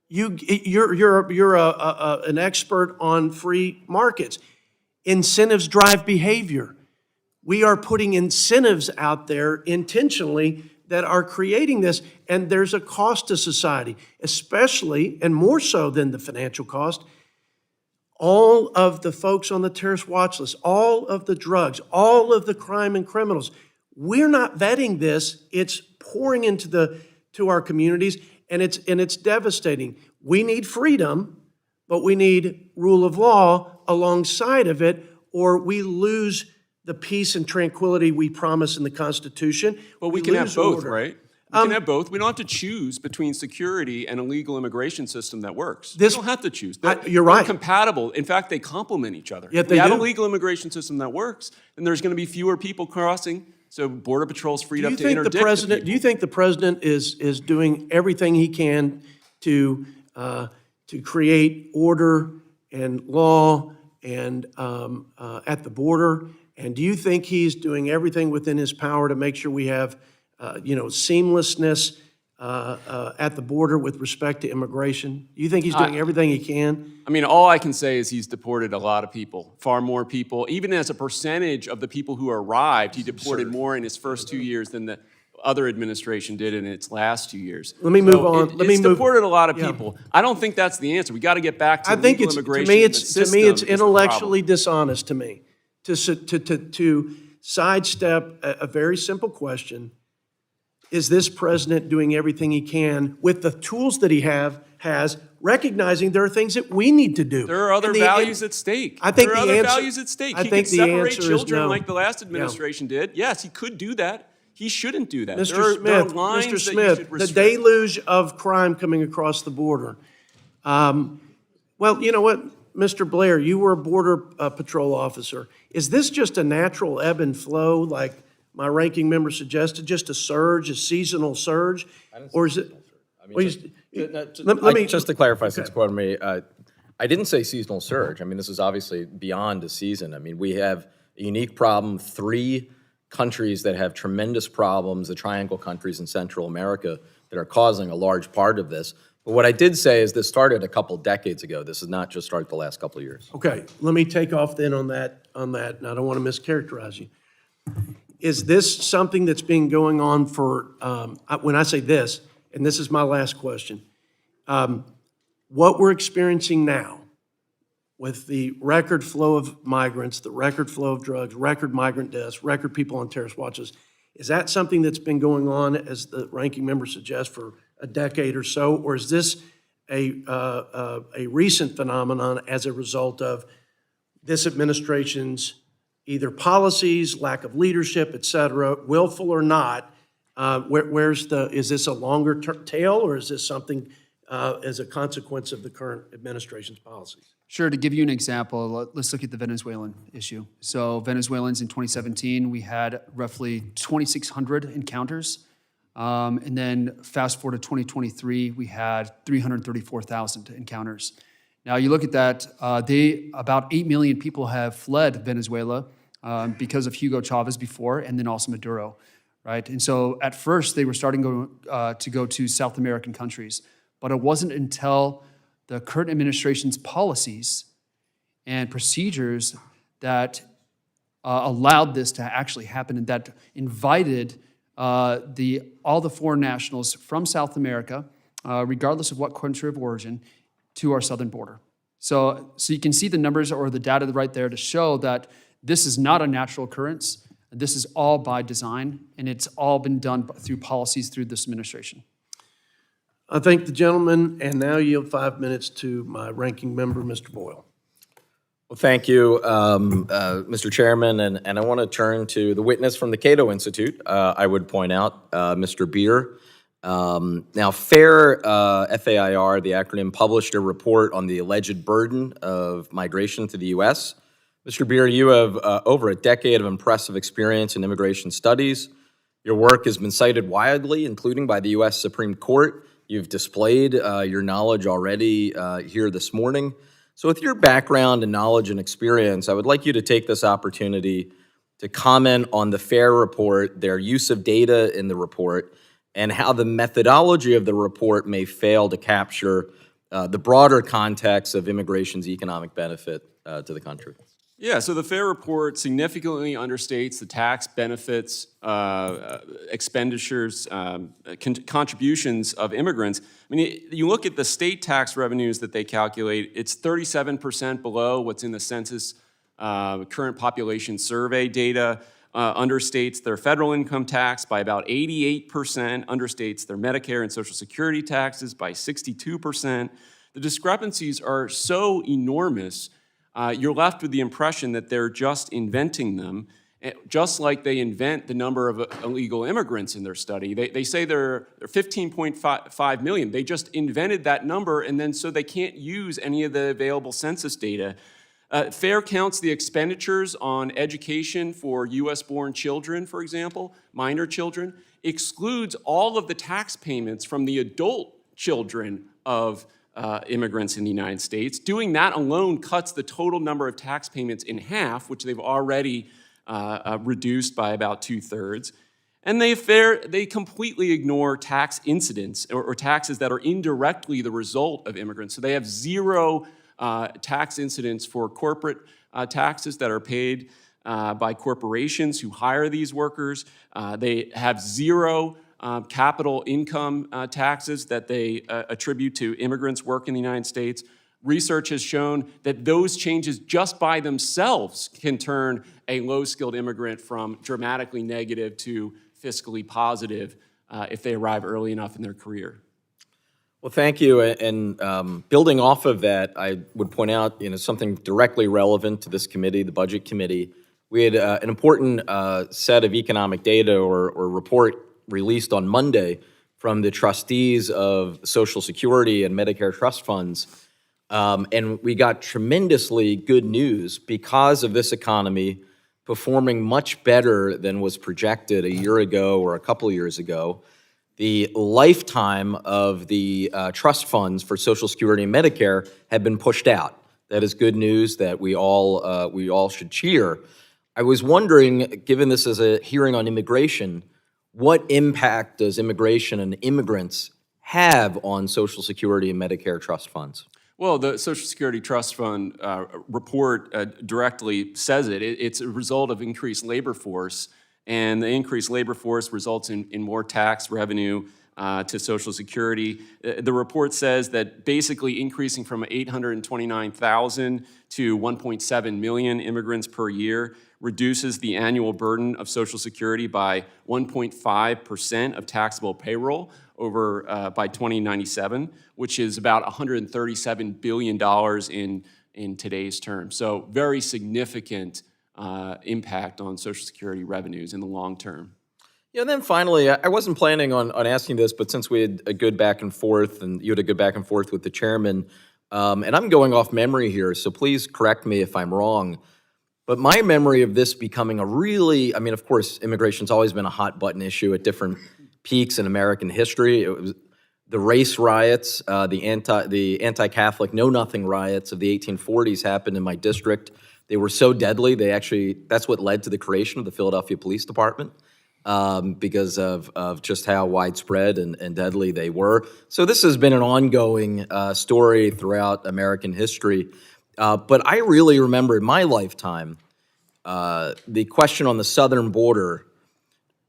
You're an expert on free markets. Incentives drive behavior. We are putting incentives out there intentionally that are creating this, and there's a cost to society, especially, and more so than the financial cost, all of the folks on the terrorist watch list, all of the drugs, all of the crime and criminals. We're not vetting this. It's pouring into our communities, and it's devastating. We need freedom, but we need rule of law alongside of it, or we lose the peace and tranquility we promise in the Constitution. But we can have lose both, order. right? We can have both. We don't have to choose between security and a legal immigration system that works. We don't have to choose. You're right. They're compatible. In fact, they complement each other. Yeah, If we they have a do. legal immigration system that works, then there's going to be fewer people crossing, so Border Patrol's freed Do up you to think interdict the president? people. Do you think the president is doing everything he can to create order and law and at the border? And do you think he's doing everything within his power to make sure we have seamlessness at the border with respect to immigration? Do you think he's doing everything he can? I mean, all I can say is he's deported a lot of people, far more people. Even as a percentage of the people who arrived, he deported more in his first 2 years than the other administration did in its last 2 years. Let me move on. It's deported a lot of people. I don't think that's the answer. We got to get back to I think legal it's immigration. to me and the it's system is the intellectually problem. dishonest to me to sidestep a very simple question. Is this president doing everything he can with the tools that he has, recognizing there are things that we need to do? There are other And values at stake. I think there are the other answer- values at stake. I He think could the separate answer is children no. like the last administration did. Yes, he could do that. He shouldn't do that. There are lines that you should the restrict. deluge of crime coming across the border. Well, you know what, Mr. Blair, you were a Border Patrol officer. Is this just a natural ebb and flow, like my ranking member suggested, just a surge, a seasonal surge? Or is it? well, let me Just to clarify, since quoting me, I didn't say seasonal surge. I mean, this is obviously beyond a season. I mean, we have a unique problem, 3 countries that have tremendous problems, the triangle countries in Central America, that are causing a large part of this. But what I did say is this started a couple decades ago. This has not just started the last couple of years. Okay, let me take off then on that, and I don't want to mischaracterize you. Is this something that's been going on for, when I say this, and this is my last question, what we're experiencing now with the record flow of migrants, the record flow of drugs, record migrant deaths, record people on terrorist watches, is that something that's been going on, as the ranking member suggests, for a decade or so, or is this a recent phenomenon as a result of this administration's either policies, lack of leadership, et cetera, willful or not? Is this a longer tail, or is this something as a consequence of the current administration's policies? Sure, to give you an example, let's look at the Venezuelan issue. So Venezuelans in 2017, we had roughly 2,600 encounters. And then fast forward to 2023, we had 334,000 encounters. Now you look at that, about 8 million people have fled Venezuela because of Hugo Chavez before, and then also Maduro, right? And so at first they were starting to go to South American countries, but it wasn't until the current administration's policies and procedures that allowed this to actually happen, and that invited all the foreign nationals from South America, regardless of what country of origin, to our southern border. So you can see the numbers or the data right there to show that this is not a natural occurrence. This is all by design, and it's all been done through policies through this administration. I thank the gentleman, and now yield 5 minutes to my ranking member, Mr. Boyle. Well, thank you, Mr. Chairman, and I want to turn to the witness from the Cato Institute. I would point out, Mr. Beer. Now, FAIR, F-A-I-R, the acronym, published a report on the alleged burden of migration to the U.S. Mr. Beer, you have over a decade of impressive experience in immigration studies. Your work has been cited widely, including by the U.S. Supreme Court. You've displayed your knowledge already here this morning. So with your background and knowledge and experience, I would like you to take this opportunity to comment on the FAIR report, their use of data in the report, and how the methodology of the report may fail to capture the broader context of immigration's economic benefit to the country. Yeah, so the FAIR report significantly understates the tax benefits, expenditures, contributions of immigrants. I mean, you look at the state tax revenues that they calculate, it's 37% below what's in the census current population survey data, understates their federal income tax by about 88%, understates their Medicare and Social Security taxes by 62%. The discrepancies are so enormous, you're left with the impression that they're just inventing them, just like they invent the number of illegal immigrants in their study. They say they're 15.5 million. They just invented that number, and then so they can't use any of the available census data. FAIR counts the expenditures on education for U.S.-born children, for example, minor children, excludes all of the tax payments from the adult children of immigrants in the United States. Doing that alone cuts the total number of tax payments in half, which they've already reduced by about 2/3. And they completely ignore tax incidents or taxes that are indirectly the result of immigrants. So they have zero tax incidents for corporate taxes that are paid by corporations who hire these workers. They have zero capital income taxes that they attribute to immigrants' work in the United States. Research has shown that those changes just by themselves can turn a low-skilled immigrant from dramatically negative to fiscally positive if they arrive early enough in their career. Well, thank you. And building off of that, I would point out, something directly relevant to this committee, the Budget Committee. We had an important set of economic data or report released on Monday from the trustees of Social Security and Medicare trust funds. And we got tremendously good news because of this economy performing much better than was projected a year ago or a couple of years ago. The lifetime of the trust funds for Social Security and Medicare have been pushed out. That is good news that we all should cheer. I was wondering, given this as a hearing on immigration, what impact does immigration and immigrants have on Social Security and Medicare trust funds? Well, the Social Security Trust Fund report directly says it. It's a result of increased labor force, and the increased labor force results in more tax revenue to Social Security. The report says that basically increasing from 829,000 to 1.7 million immigrants per year reduces the annual burden of Social Security by 1.5% of taxable payroll over by 2097, which is about $137 billion in today's terms. So very significant impact on Social Security revenues in the long term. Yeah, and then finally, I wasn't planning on asking this, but since we had a good back and forth, and you had a good back and forth with the chairman, and I'm going off memory here, so please correct me if I'm wrong, but my memory of this becoming a really, I mean, of course, immigration's always been a hot button issue at different peaks in American history. It was the race riots, the anti-Catholic Know-Nothing riots of the 1840s happened in my district. They were so deadly, that's what led to the creation of the Philadelphia Police Department. Because of just how widespread and deadly they were. So this has been an ongoing story throughout American history. But I really remember in my lifetime the question on the southern border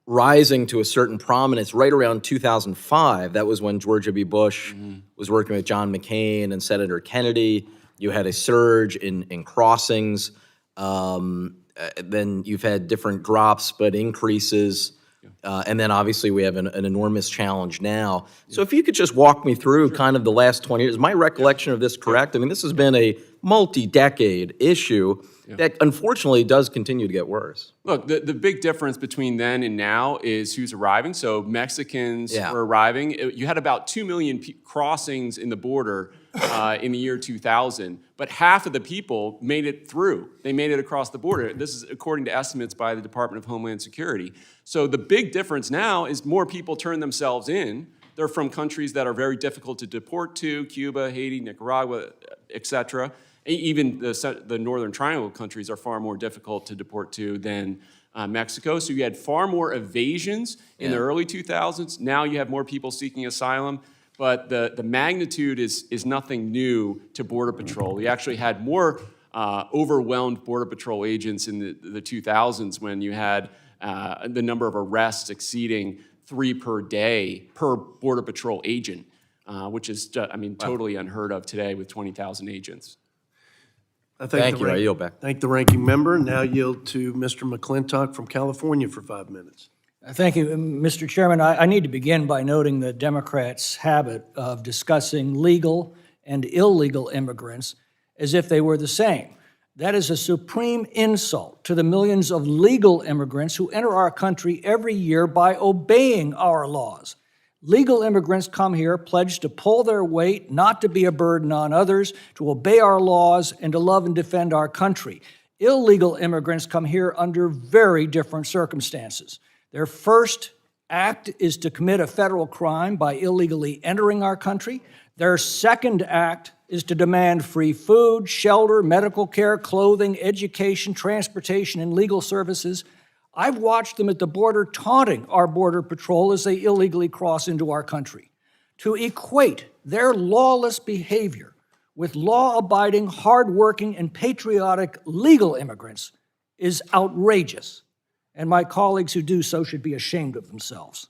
rising to a certain prominence right around 2005. That was when George W. Bush was working with John McCain and Senator Kennedy. You had a surge in crossings. Then you've had different drops, but increases. And then obviously we have an enormous challenge now. So if you could just walk me through kind of the last 20 years, is my recollection of this correct? I mean, this has been a multi-decade issue that unfortunately does continue to get worse. Look, the big difference between then and now is who's arriving. So Mexicans were arriving. You had about 2 million crossings in the border in the year 2000, but half of the people made it through. They made it across the border. This is according to estimates by the Department of Homeland Security. So the big difference now is more people turn themselves in. They're from countries that are very difficult to deport to, Cuba, Haiti, Nicaragua, et cetera. Even the Northern Triangle countries are far more difficult to deport to than Mexico. So you had far more evasions in the early 2000s. Now you have more people seeking asylum. But the magnitude is nothing new to Border Patrol. We actually had more overwhelmed Border Patrol agents in the 2000s when you had the number of arrests exceeding 3 per day per Border Patrol agent, which is, totally unheard of today with 20,000 agents. Thank you. I yield back. Thank the ranking member. Now yield to Mr. McClintock from California for 5 minutes. Thank you, Mr. Chairman. I need to begin by noting the Democrats' habit of discussing legal and illegal immigrants as if they were the same. That is a supreme insult to the millions of legal immigrants who enter our country every year by obeying our laws. Legal immigrants come here pledged to pull their weight, not to be a burden on others, to obey our laws, and to love and defend our country. Illegal immigrants come here under very different circumstances. Their first act is to commit a federal crime by illegally entering our country. Their second act is to demand free food, shelter, medical care, clothing, education, transportation, and legal services. I've watched them at the border taunting our Border Patrol as they illegally cross into our country. To equate their lawless behavior with law-abiding, hard-working, and patriotic legal immigrants is outrageous, and my colleagues who do so should be ashamed of themselves.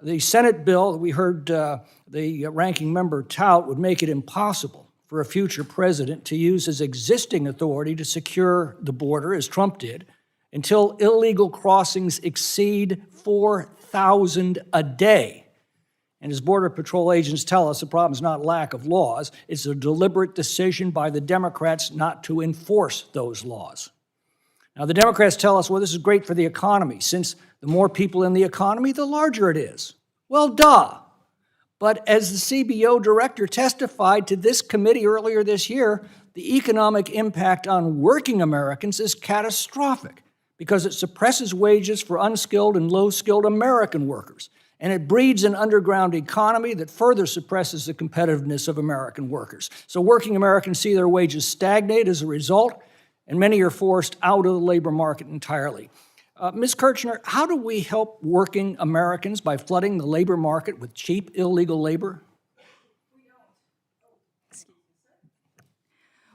The Senate bill that we heard the ranking member tout would make it impossible for a future president to use his existing authority to secure the border, as Trump did, until illegal crossings exceed 4,000 a day. And as Border Patrol agents tell us, the problem is not lack of laws, it's a deliberate decision by the Democrats not to enforce those laws. Now, the Democrats tell us, well, this is great for the economy, since the more people in the economy, the larger it is. Well, duh. But as the CBO director testified to this committee earlier this year, the economic impact on working Americans is catastrophic because it suppresses wages for unskilled and low-skilled American workers, and it breeds an underground economy that further suppresses the competitiveness of American workers. So working Americans see their wages stagnate as a result, and many are forced out of the labor market entirely. Ms. Kirchner, how do we help working Americans by flooding the labor market with cheap, illegal labor?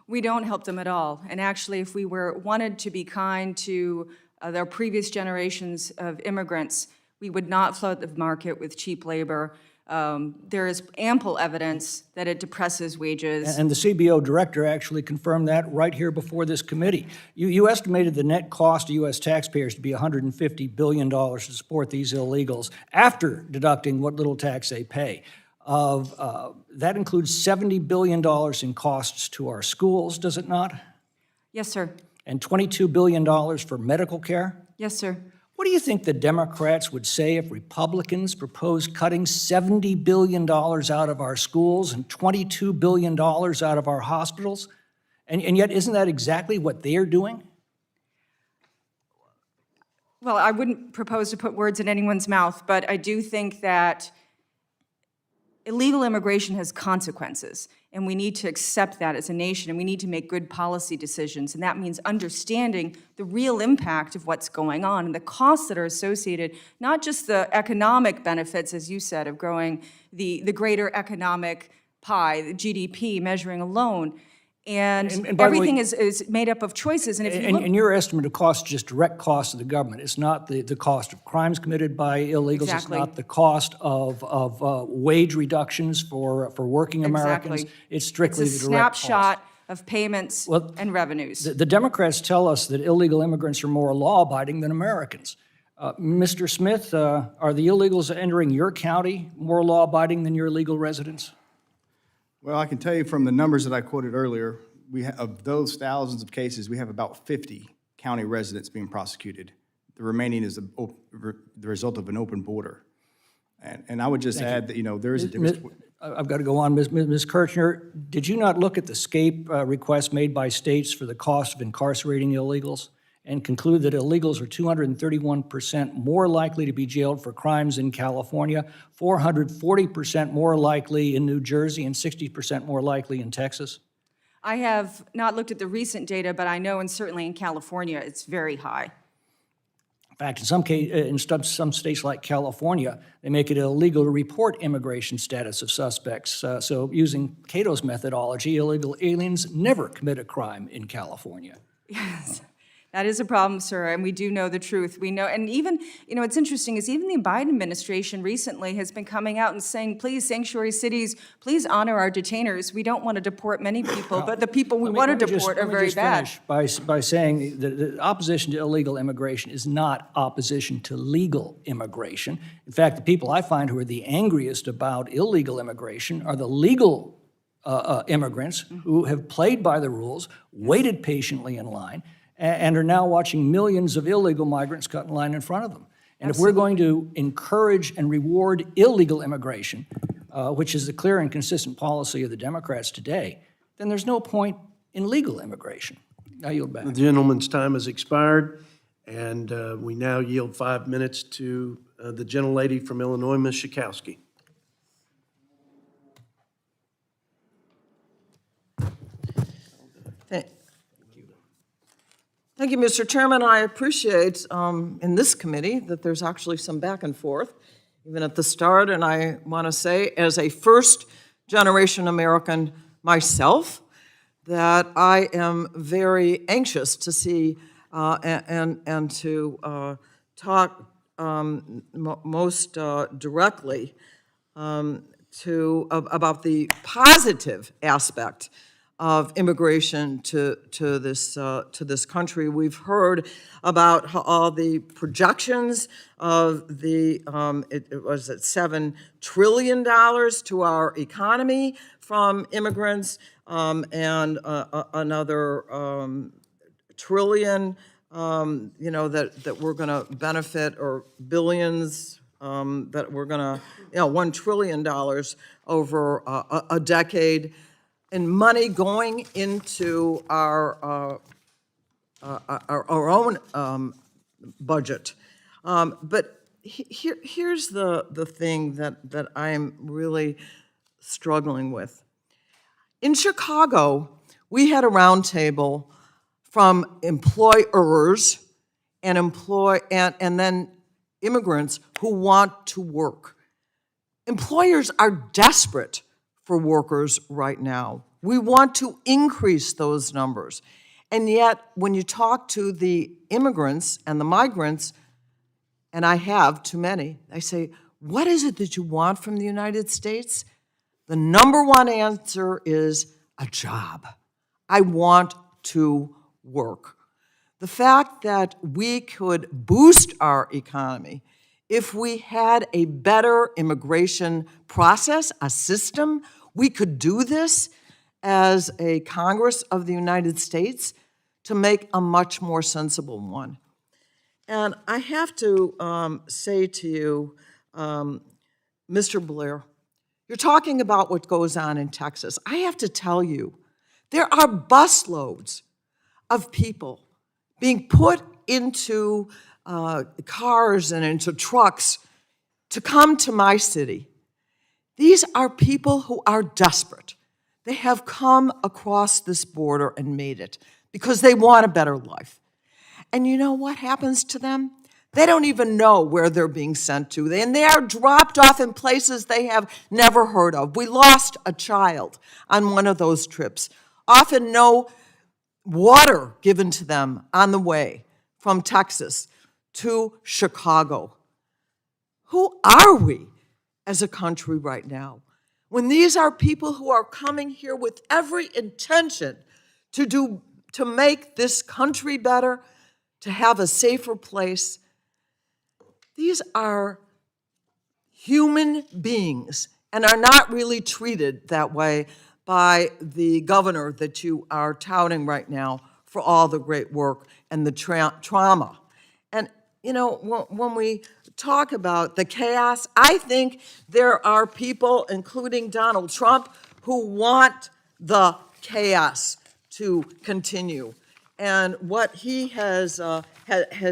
We don't help them at all. And actually, if we wanted to be kind to their previous generations of immigrants, we would not flood the market with cheap labor. There is ample evidence that it depresses wages. And the CBO director actually confirmed that right here before this committee. You estimated the net cost to U.S. taxpayers to be $150 billion to support these illegals after deducting what little tax they pay. That includes $70 billion in costs to our schools, does it not? Yes, sir. And $22 billion for medical care? Yes, sir. What do you think the Democrats would say if Republicans proposed cutting $70 billion out of our schools and $22 billion out of our hospitals? And yet, isn't that exactly what they're doing? Well, I wouldn't propose to put words in anyone's mouth, but I do think that illegal immigration has consequences, and we need to accept that as a nation, and we need to make good policy decisions, and that means understanding the real impact of what's going on and the costs that are associated, not just the economic benefits, as you said, of growing the greater economic pie, the GDP measuring alone, and by the way, everything is made up of choices, and if you look... And your estimate of cost is just direct costs of the government. It's not the cost of crimes committed by illegals. Exactly. It's not the cost of wage reductions for working Americans. Exactly. It's strictly It's a the direct snapshot cost. of payments and revenues. The Democrats tell us that illegal immigrants are more law-abiding than Americans. Mr. Smith, are the illegals entering your county more law-abiding than your legal residents? Well, I can tell you from the numbers that I quoted earlier, of those thousands of cases, we have about 50 county residents being prosecuted. The remaining is the result of an open border. And I would just add that, there is a difference. I've got to go on. Ms. Kirchner, did you not look at the SCAPE requests made by states for the cost of incarcerating illegals and conclude that illegals are 231% more likely to be jailed for crimes in California, 440% more likely in New Jersey, and 60% more likely in Texas? I have not looked at the recent data, but I know, and certainly in California, it's very high. In fact, in some states like California, they make it illegal to report immigration status of suspects. So using Cato's methodology, illegal aliens never commit a crime in California. Yes. That is a problem, sir, and we do know the truth. We know, and even, what's interesting is even the Biden administration recently has been coming out and saying, please, sanctuary cities, please honor our detainers. We don't want to deport many people, but the people we want to deport are very bad. By saying that the opposition to illegal immigration is not opposition to legal immigration. In fact, the people I find who are the angriest about illegal immigration are the legal immigrants who have played by the rules, waited patiently in line, and are now watching millions of illegal migrants cut in line in front of them. And if we're going to encourage and reward illegal immigration, which is the clear and consistent policy of the Democrats today, then there's no point in legal immigration. I yield back. The gentleman's time has expired, and we now yield 5 minutes to the gentlelady from Illinois, Ms. Schakowsky. Thank you, Mr. Chairman. I appreciate in this committee that there's actually some back and forth, even at the start. And I want to say, as a first-generation American myself, that I am very anxious to see and to talk most directly about the positive aspect of immigration to this country. We've heard about all the projections of the it was at $7 trillion to our economy from immigrants, and another trillion, that we're going to benefit, or billions that we're going to, $1 trillion over a decade. And money going into our own budget. But here's the thing that I'm really struggling with. In Chicago, we had a roundtable from employers and then immigrants who want to work. Employers are desperate for workers right now. We want to increase those numbers. And yet, when you talk to the immigrants and the migrants, and I have too many, I say, what is it that you want from the United States? The number one answer is a job. I want to work. The fact that we could boost our economy if we had a better immigration process, a system, we could do this as a Congress of the United States to make a much more sensible one. And I have to say to you, Mr. Blair, you're talking about what goes on in Texas. I have to tell you, there are busloads of people being put into cars and into trucks to come to my city. These are people who are desperate. They have come across this border and made it because they want a better life. And you know what happens to them? They don't even know where they're being sent to, and they are dropped off in places they have never heard of. We lost a child on one of those trips. Often no water given to them on the way from Texas to Chicago. Who are we as a country right now? When these are people who are coming here with every intention to make this country better, to have a safer place. These are human beings and are not really treated that way by the governor that you are touting right now for all the great work and the trauma. And, you know, when we talk about the chaos, I think there are people, including Donald Trump, who want the chaos to continue. And what he has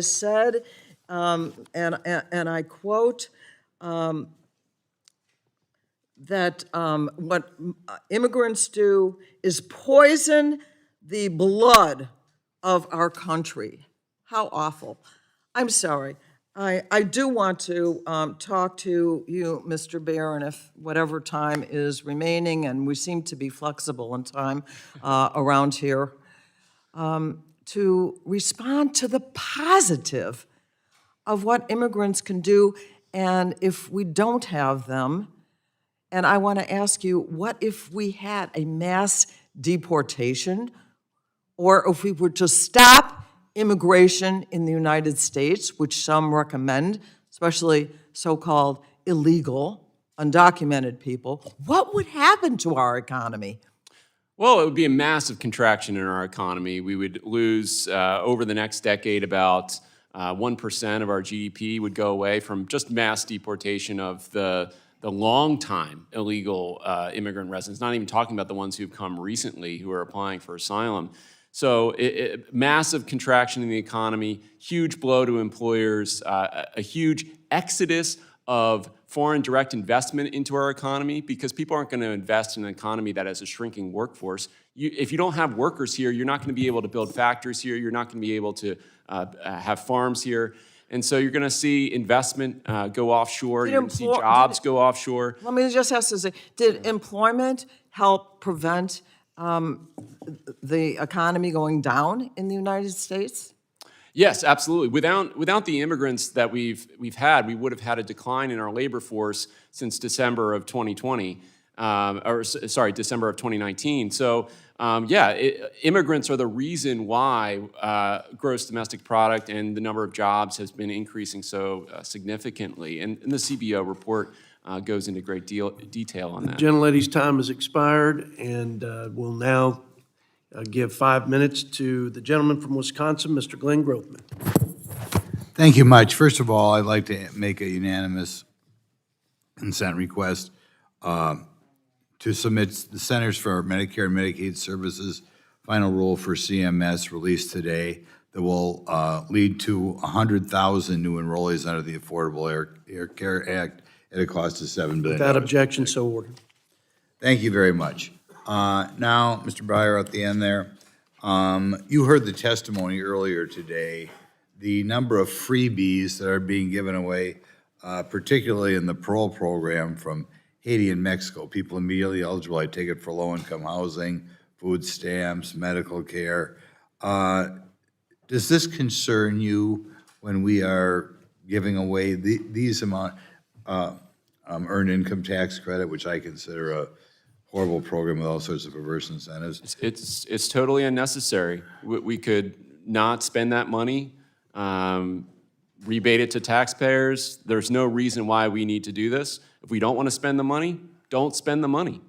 said, and I quote, that what immigrants do is poison the blood of our country. How awful. I'm sorry. I do want to talk to you, Mr. Barron, if whatever time is remaining, and we seem to be flexible in time around here, to respond to the positive of what immigrants can do, and if we don't have them, and I want to ask you, what if we had a mass deportation, or if we were to stop immigration in the United States, which some recommend, especially so-called illegal, undocumented people, what would happen to our economy? Well, it would be a massive contraction in our economy. We would lose, over the next decade, about 1% of our GDP would go away from just mass deportation of the long-time illegal immigrant residents, not even talking about the ones who've come recently who are applying for asylum. So massive contraction in the economy, huge blow to employers, a huge exodus of foreign direct investment into our economy, because people aren't going to invest in an economy that has a shrinking workforce. If you don't have workers here, you're not going to be able to build factories here, you're not going to be able to have farms here. And so you're going to see investment go offshore, you're going to see jobs go offshore. Let me just ask this, did employment help prevent the economy going down in the United States? Yes, absolutely. Without the immigrants that we've had, we would have had a decline in our labor force since December of 2020, December of 2019. So, immigrants are the reason why gross domestic product and the number of jobs has been increasing so significantly. And the CBO report goes into great detail on that. Gentlelady's time has expired, and we'll now give 5 minutes to the gentleman from Wisconsin, Mr. Glenn Grothman. Thank you much. First of all, I'd like to make a unanimous consent request to submit the Centers for Medicare and Medicaid Services final rule for CMS released today that will lead to 100,000 new enrollees under the Affordable Care Act at a cost of $7 billion. Without objection, so ordered. Thank you very much. Now, Mr. Breyer, at the end there, You heard the testimony earlier today, the number of freebies that are being given away, particularly in the parole program from Haiti and Mexico. People immediately eligible, I take it, for low-income housing, food stamps, medical care. Does this concern you when we are giving away these amount, earned income tax credit, which I consider a horrible program with all sorts of perverse incentives? It's totally unnecessary. We could not spend that money, rebate it to taxpayers. There's no reason why we need to do this. If we don't want to spend the money, don't spend the money.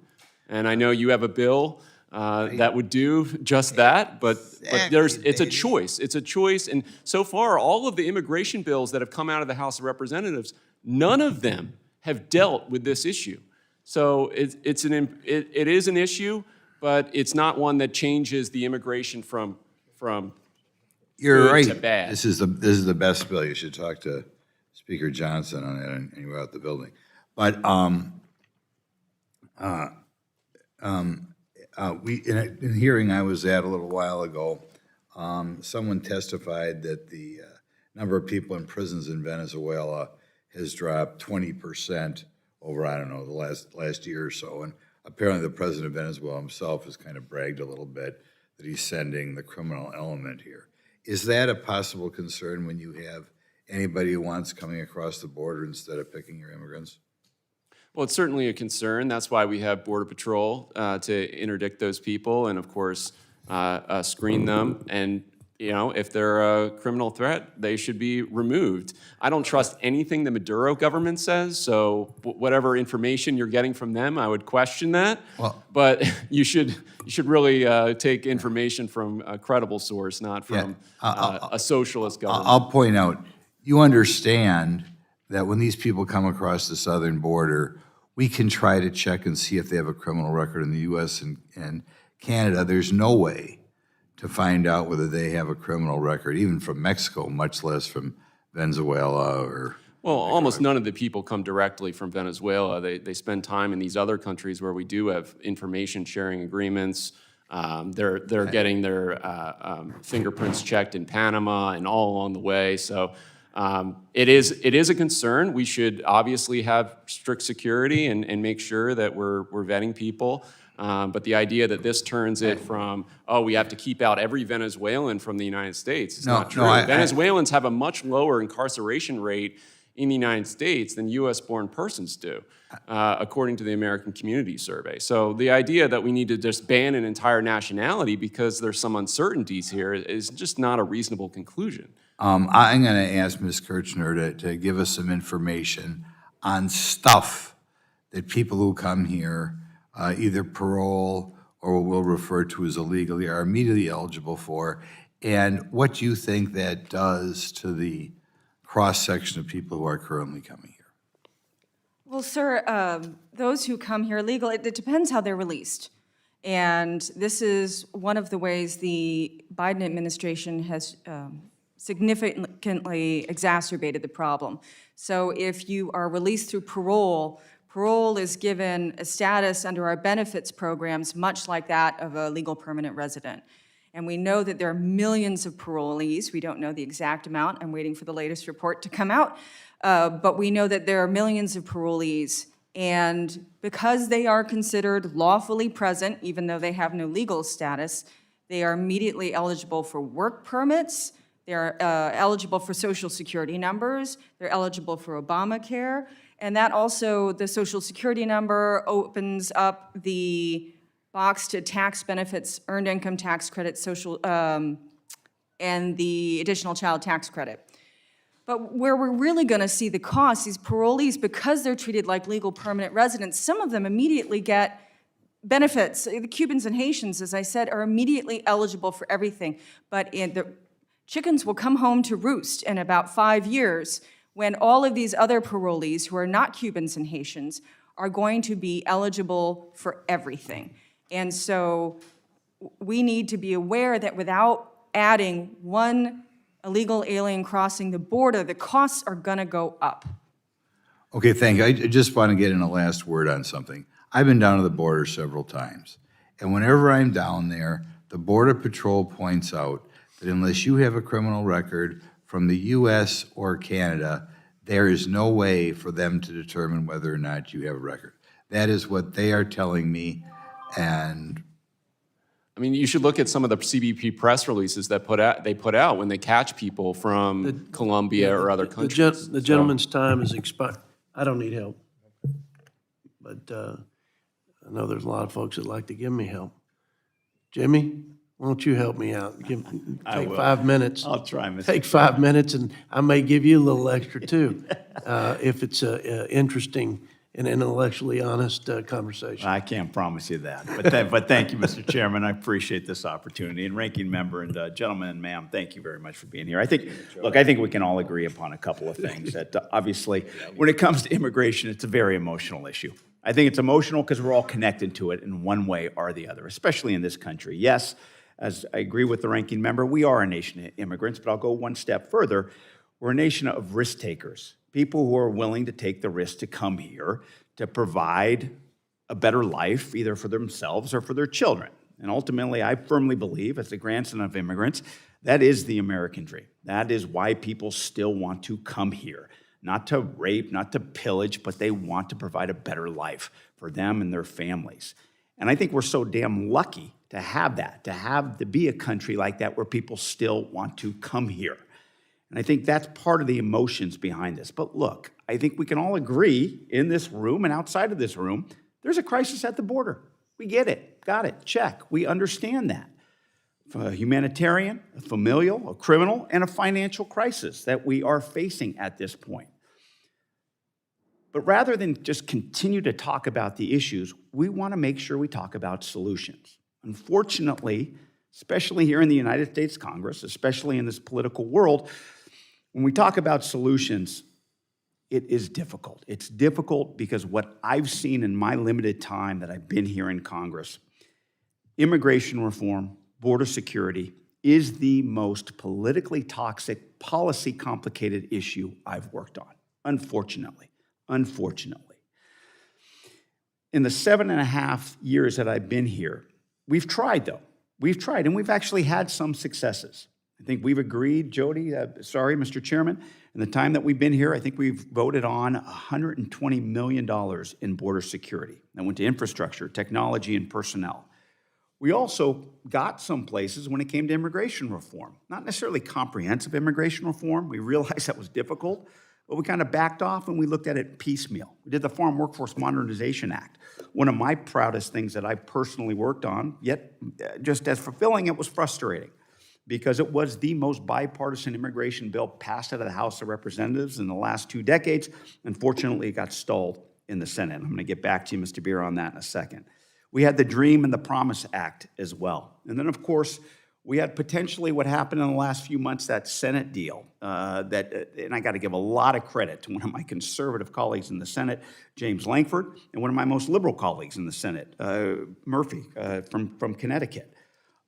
And I know you have a bill that would do just that, but it's a choice. It's a choice. And so far, all of the immigration bills that have come out of the House of Representatives, none of them have dealt with this issue. So it is an issue, but it's not one that changes the immigration from You're good right. to bad. This is the best bill. You should talk to Speaker Johnson on that and you out the building. But in a hearing I was at a little while ago, someone testified that the number of people in prisons in Venezuela has dropped 20% over, I don't know, the last year or so. And apparently the president of Venezuela himself has kind of bragged a little bit that he's sending the criminal element here. Is that a possible concern when you have anybody who wants coming across the border instead of picking your immigrants? Well, it's certainly a concern. That's why we have Border Patrol to interdict those people and, of course, screen them. And, you know, if they're a criminal threat, they should be removed. I don't trust anything the Maduro government says, so whatever information you're getting from them, I would question that. Well, but you should really take information from a credible source, not from a socialist government. I'll point out, you understand that when these people come across the southern border, we can try to check and see if they have a criminal record in the U.S. and Canada. There's no way to find out whether they have a criminal record, even from Mexico, much less from Venezuela or... Well, almost none of the people come directly from Venezuela. They spend time in these other countries where we do have information sharing agreements. They're getting their fingerprints checked in Panama and all along the way. So it is a concern. We should obviously have strict security and make sure that we're vetting people. But the idea that this turns it from, oh, we have to keep out every Venezuelan from the United States is not true. Venezuelans have a much lower incarceration rate in the United States than U.S.-born persons do, according to the American Community Survey. So the idea that we need to just ban an entire nationality because there's some uncertainties here is just not a reasonable conclusion. I'm going to ask Ms. Kirchner to give us some information on stuff that people who come here, either parole or what we'll refer to as illegally, are immediately eligible for, and what you think that does to the cross-section of people who are currently coming here. Well, sir, those who come here legally, it depends how they're released. And this is one of the ways the Biden administration has significantly exacerbated the problem. So if you are released through parole, parole is given a status under our benefits programs, much like that of a legal permanent resident. And we know that there are millions of parolees. We don't know the exact amount. I'm waiting for the latest report to come out. But we know that there are millions of parolees. And because they are considered lawfully present, even though they have no legal status, they are immediately eligible for work permits. They're eligible for Social Security numbers. They're eligible for Obamacare. And that also, the Social Security number opens up the box to tax benefits, earned income tax credit, social, and the additional child tax credit. But where we're really going to see the cost, these parolees, because they're treated like legal permanent residents, some of them immediately get benefits. The Cubans and Haitians, as I said, are immediately eligible for everything. But the chickens will come home to roost in about 5 years when all of these other parolees who are not Cubans and Haitians are going to be eligible for everything. And so we need to be aware that without adding one illegal alien crossing the border, the costs are going to go up. Okay, thank you. I just want to get in a last word on something. I've been down to the border several times, and whenever I'm down there, the Border Patrol points out that unless you have a criminal record from the U.S. or Canada, there is no way for them to determine whether or not you have a record. That is what they are telling me, and I mean, you should look at some of the CBP press releases that they put out when they catch people from Colombia or other countries. The gentleman's time has expired. I don't need help. But I know there's a lot of folks that like to give me help. Jimmy, why don't you help me out? Take 5 minutes. I'll try, Mr. Take 5 minutes, and I may give you a little extra too, if it's a interesting and intellectually honest conversation. I can't promise you that, but thank you, Mr. Chairman. I appreciate this opportunity. And ranking member and gentlemen and ma'am, thank you very much for being here. I think we can all agree upon a couple of things. That obviously, when it comes to immigration, it's a very emotional issue. I think it's emotional because we're all connected to it in one way or the other, especially in this country. Yes, as I agree with the ranking member, we are a nation of immigrants, but I'll go one step further. We're a nation of risk takers, people who are willing to take the risk to come here to provide a better life, either for themselves or for their children. And ultimately, I firmly believe, as the grandson of immigrants, that is the American dream. That is why people still want to come here. Not to rape, not to pillage, but they want to provide a better life for them and their families. And I think we're so damn lucky to have that, to be a country like that where people still want to come here. And I think that's part of the emotions behind this. But look, I think we can all agree in this room and outside of this room, there's a crisis at the border. We get it, got it, check. We understand that. A humanitarian, a familial, a criminal, and a financial crisis that we are facing at this point. But rather than just continue to talk about the issues, we want to make sure we talk about solutions. Unfortunately, especially here in the United States Congress, especially in this political world, when we talk about solutions, it is difficult. It's difficult because what I've seen in my limited time that I've been here in Congress, immigration reform, border security is the most politically toxic, policy complicated issue I've worked on, unfortunately. In the 7.5 years that I've been here, we've tried though. We've tried, and we've actually had some successes. I think we've agreed, Mr. Chairman, in the time that we've been here, I think we've voted on $120 million in border security. That went to infrastructure, technology, and personnel. We also got some places when it came to immigration reform. Not necessarily comprehensive immigration reform. We realized that was difficult, but we kind of backed off and we looked at it piecemeal. We did the Farm Workforce Modernization Act. One of my proudest things that I personally worked on, yet just as fulfilling, it was frustrating because it was the most bipartisan immigration bill passed out of the House of Representatives in the last 2 decades. Unfortunately, it got stalled in the Senate. I'm going to get back to you, Mr. Beer, on that in a second. We had the DREAM and the Promise Act as well. And then, of course, we had potentially what happened in the last few months, that Senate deal, and I got to give a lot of credit to one of my conservative colleagues in the Senate, James Lankford, and one of my most liberal colleagues in the Senate, Murphy from Connecticut.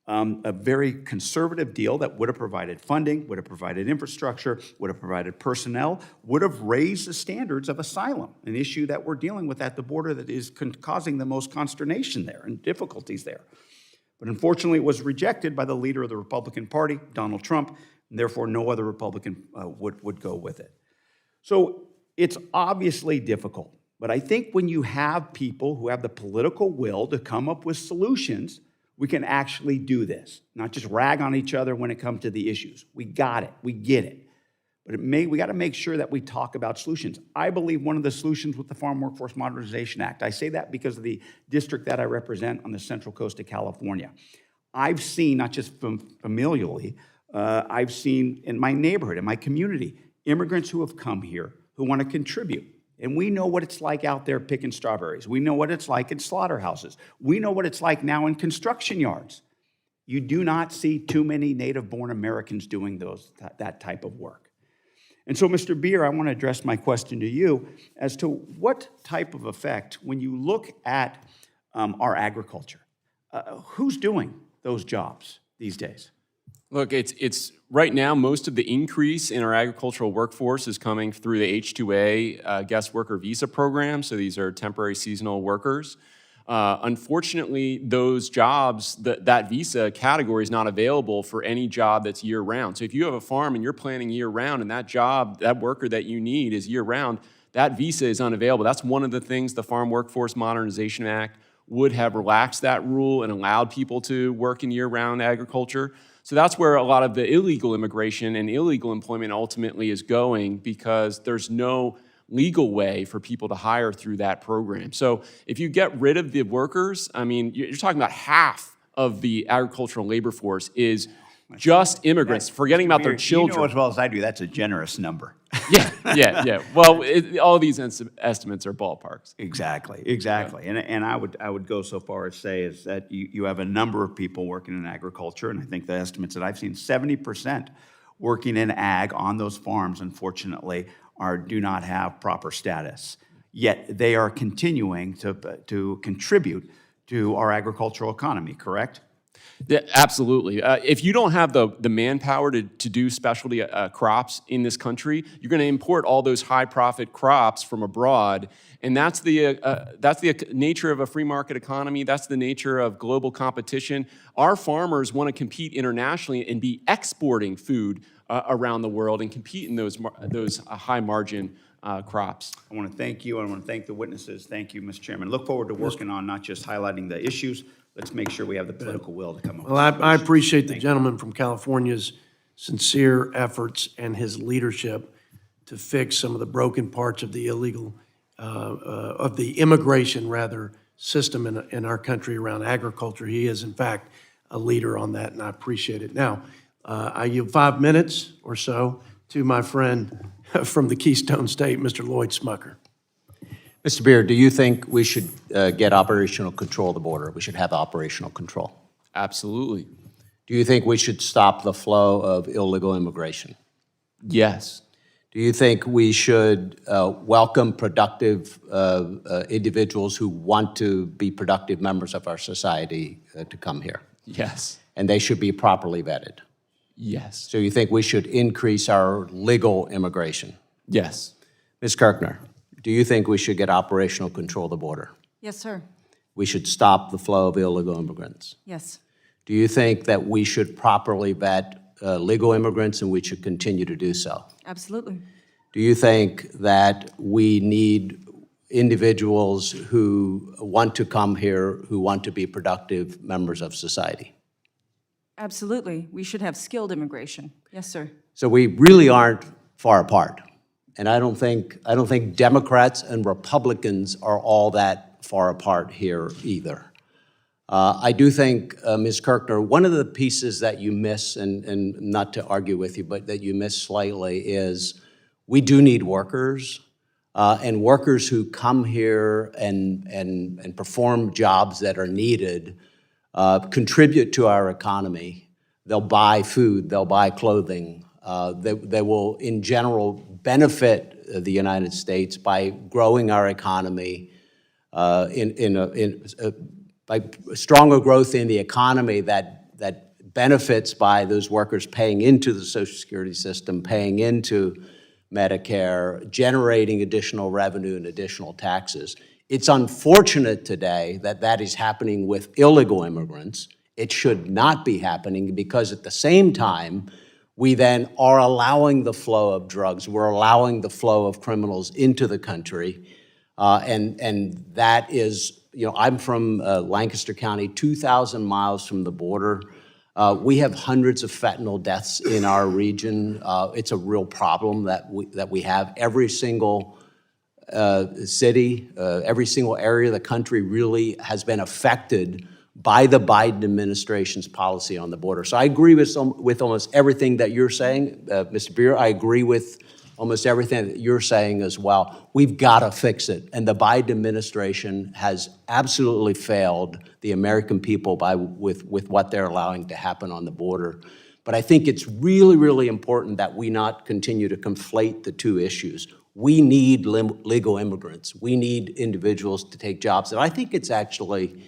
A very conservative deal that would have provided funding, would have provided infrastructure, would have provided personnel, would have raised the standards of asylum, an issue that we're dealing with at the border that is causing the most consternation there and difficulties there. But unfortunately, it was rejected by the leader of the Republican Party, Donald Trump, and therefore no other Republican would go with it. So it's obviously difficult, but I think when you have people who have the political will to come up with solutions, we can actually do this, not just rag on each other when it comes to the issues. We got it, we get it. But we got to make sure that we talk about solutions. I believe one of the solutions with the Farm Workforce Modernization Act, I say that because of the district that I represent on the Central Coast of California. I've seen, not just familially, I've seen in my neighborhood, in my community, immigrants who have come here who want to contribute. And we know what it's like out there picking strawberries. We know what it's like in slaughterhouses. We know what it's like now in construction yards. You do not see too many native-born Americans doing that type of work. And so, Mr. Beer, I want to address my question to you as to what type of effect, when you look at our agriculture, who's doing those jobs these days? Look, it's right now, most of the increase in our agricultural workforce is coming through the H-2A guest worker visa program. So these are temporary seasonal workers. Unfortunately, those jobs, that visa category is not available for any job that's year-round. So if you have a farm and you're planting year-round and that job, that worker that you need is year-round, that visa is unavailable. That's one of the things the Farm Workforce Modernization Act would have relaxed that rule and allowed people to work in year-round agriculture. So that's where a lot of the illegal immigration and illegal employment ultimately is going, because there's no legal way for people to hire through that program. So if you get rid of the workers, I mean, you're talking about half of the agricultural labor force is just immigrants, forgetting about their children. You know as well as I do, that's a generous number. Yeah. Well, all these estimates are ballparks. Exactly. And I would go so far as say is that you have a number of people working in agriculture, and I think the estimates that I've seen, 70% working in ag on those farms, unfortunately, do not have proper status. Yet they are continuing to contribute to our agricultural economy, correct? Yeah, absolutely. If you don't have the manpower to do specialty crops in this country, you're going to import all those high-profit crops from abroad, and that's the nature of a free market economy. That's the nature of global competition. Our farmers want to compete internationally and be exporting food around the world and compete in those high-margin crops. I want to thank you. I want to thank the witnesses. Thank you, Mr. Chairman. Look forward to working on not just highlighting the issues. Let's make sure we have the political will to come up with Well, I solutions. appreciate the gentleman from California's sincere efforts and his leadership to fix some of the broken parts of the of the immigration, rather, system in our country around agriculture. He is, in fact, a leader on that, and I appreciate it. Now, I yield 5 minutes or so to my friend from the Keystone State, Mr. Lloyd Smucker. Mr. Beard, do you think we should get operational control of the border? We should have operational control. Absolutely. Do you think we should stop the flow of illegal immigration? Yes. Do you think we should welcome productive individuals who want to be productive members of our society to come here? Yes. And they should be properly vetted? Yes. So you think we should increase our legal immigration? Yes. Ms. Kirkner, do you think we should get operational control of the border? Yes, sir. We should stop the flow of illegal immigrants? Yes. Do you think that we should properly vet legal immigrants and we should continue to do so? Absolutely. Do you think that we need individuals who want to come here, who want to be productive members of society? Absolutely. We should have skilled immigration. Yes, sir. So we really aren't far apart. And I don't think Democrats and Republicans are all that far apart here either. I do think, Ms. Kirkner, one of the pieces that you miss, and not to argue with you, but that you miss slightly, is we do need workers, and workers who come here and perform jobs that are needed contribute to our economy. They'll buy food, they'll buy clothing. They will, in general, benefit the United States by growing our economy, by stronger growth in the economy that benefits by those workers paying into the Social Security system, paying into Medicare, generating additional revenue and additional taxes. It's unfortunate today that that is happening with illegal immigrants. It should not be happening, because at the same time, we then are allowing the flow of drugs. We're allowing the flow of criminals into the country. And that is, I'm from Lancaster County, 2,000 miles from the border. We have hundreds of fentanyl deaths in our region. It's a real problem that we have. Every single city, every single area of the country really has been affected by the Biden administration's policy on the border. So I agree with almost everything that you're saying, Mr. Beer. I agree with almost everything that you're saying as well. We've got to fix it. And the Biden administration has absolutely failed the American people with what they're allowing to happen on the border. But I think it's really, really important that we not continue to conflate the two issues. We need legal immigrants. We need individuals to take jobs. And I think it's actually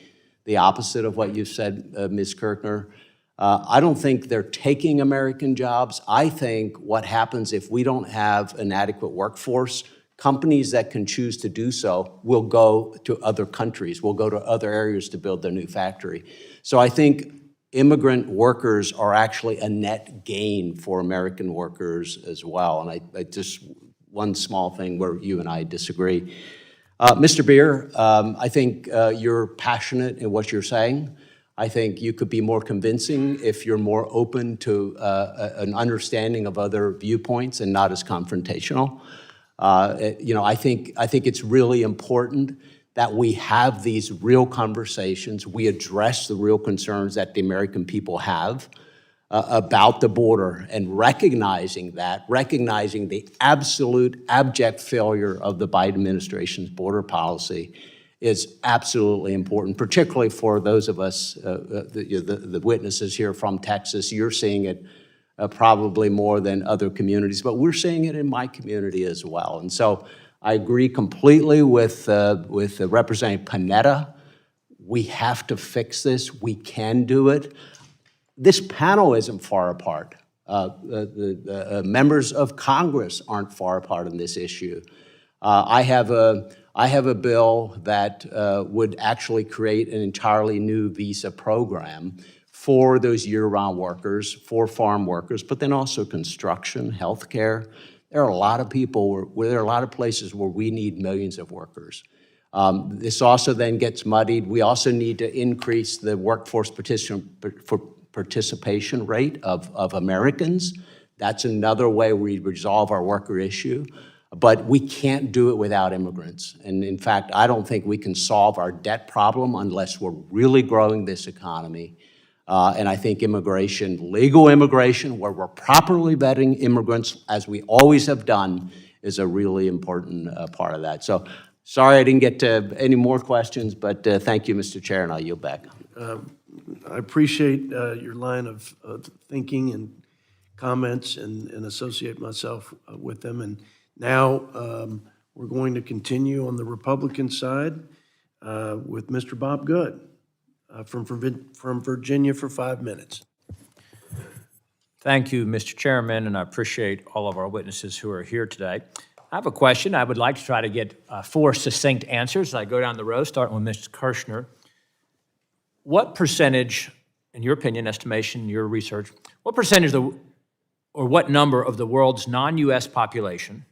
the opposite of what you said, Ms. Kirkner. I don't think they're taking American jobs. I think what happens if we don't have an adequate workforce, Companies that can choose to do so will go to other countries, will go to other areas to build their new factory. So I think immigrant workers are actually a net gain for American workers as well. And I just, one small thing where you and I disagree. Mr. Beer, I think you're passionate in what you're saying. I think you could be more convincing if you're more open to an understanding of other viewpoints and not as confrontational. I think it's really important that we have these real conversations, we address the real concerns that the American people have about the border, and recognizing the absolute abject failure of the Biden administration's border policy is absolutely important, particularly for those of us, the witnesses here from Texas. You're seeing it probably more than other communities, but we're seeing it in my community as well. And so I agree completely with Representative Panetta. We have to fix this. We can do it. This panel isn't far apart. The members of Congress aren't far apart on this issue. I have a bill that would actually create an entirely new visa program for those year-round workers, for farm workers, but then also construction, healthcare. There are a lot of people, there are a lot of places where we need millions of workers. This also then gets muddied. We also need to increase the workforce participation rate of Americans. That's another way we resolve our worker issue. But we can't do it without immigrants. And in fact, I don't think we can solve our debt problem unless we're really growing this economy. And I think immigration, legal immigration, where we're properly vetting immigrants, as we always have done, is a really important part of that. So sorry I didn't get to any more questions, but thank you, Mr. Chair, and I'll yield back. I appreciate your line of thinking and comments and associate myself with them. And now we're going to continue on the Republican side with Mr. Bob Good from Virginia for 5 minutes. Thank you, Mr. Chairman, and I appreciate all of our witnesses who are here today. I have a question. I would like to try to get 4 succinct answers as I go down the row, starting with Mr. Kirshner. What percentage, in your opinion, estimation, your research, what percentage or what number of the world's non-U.S. population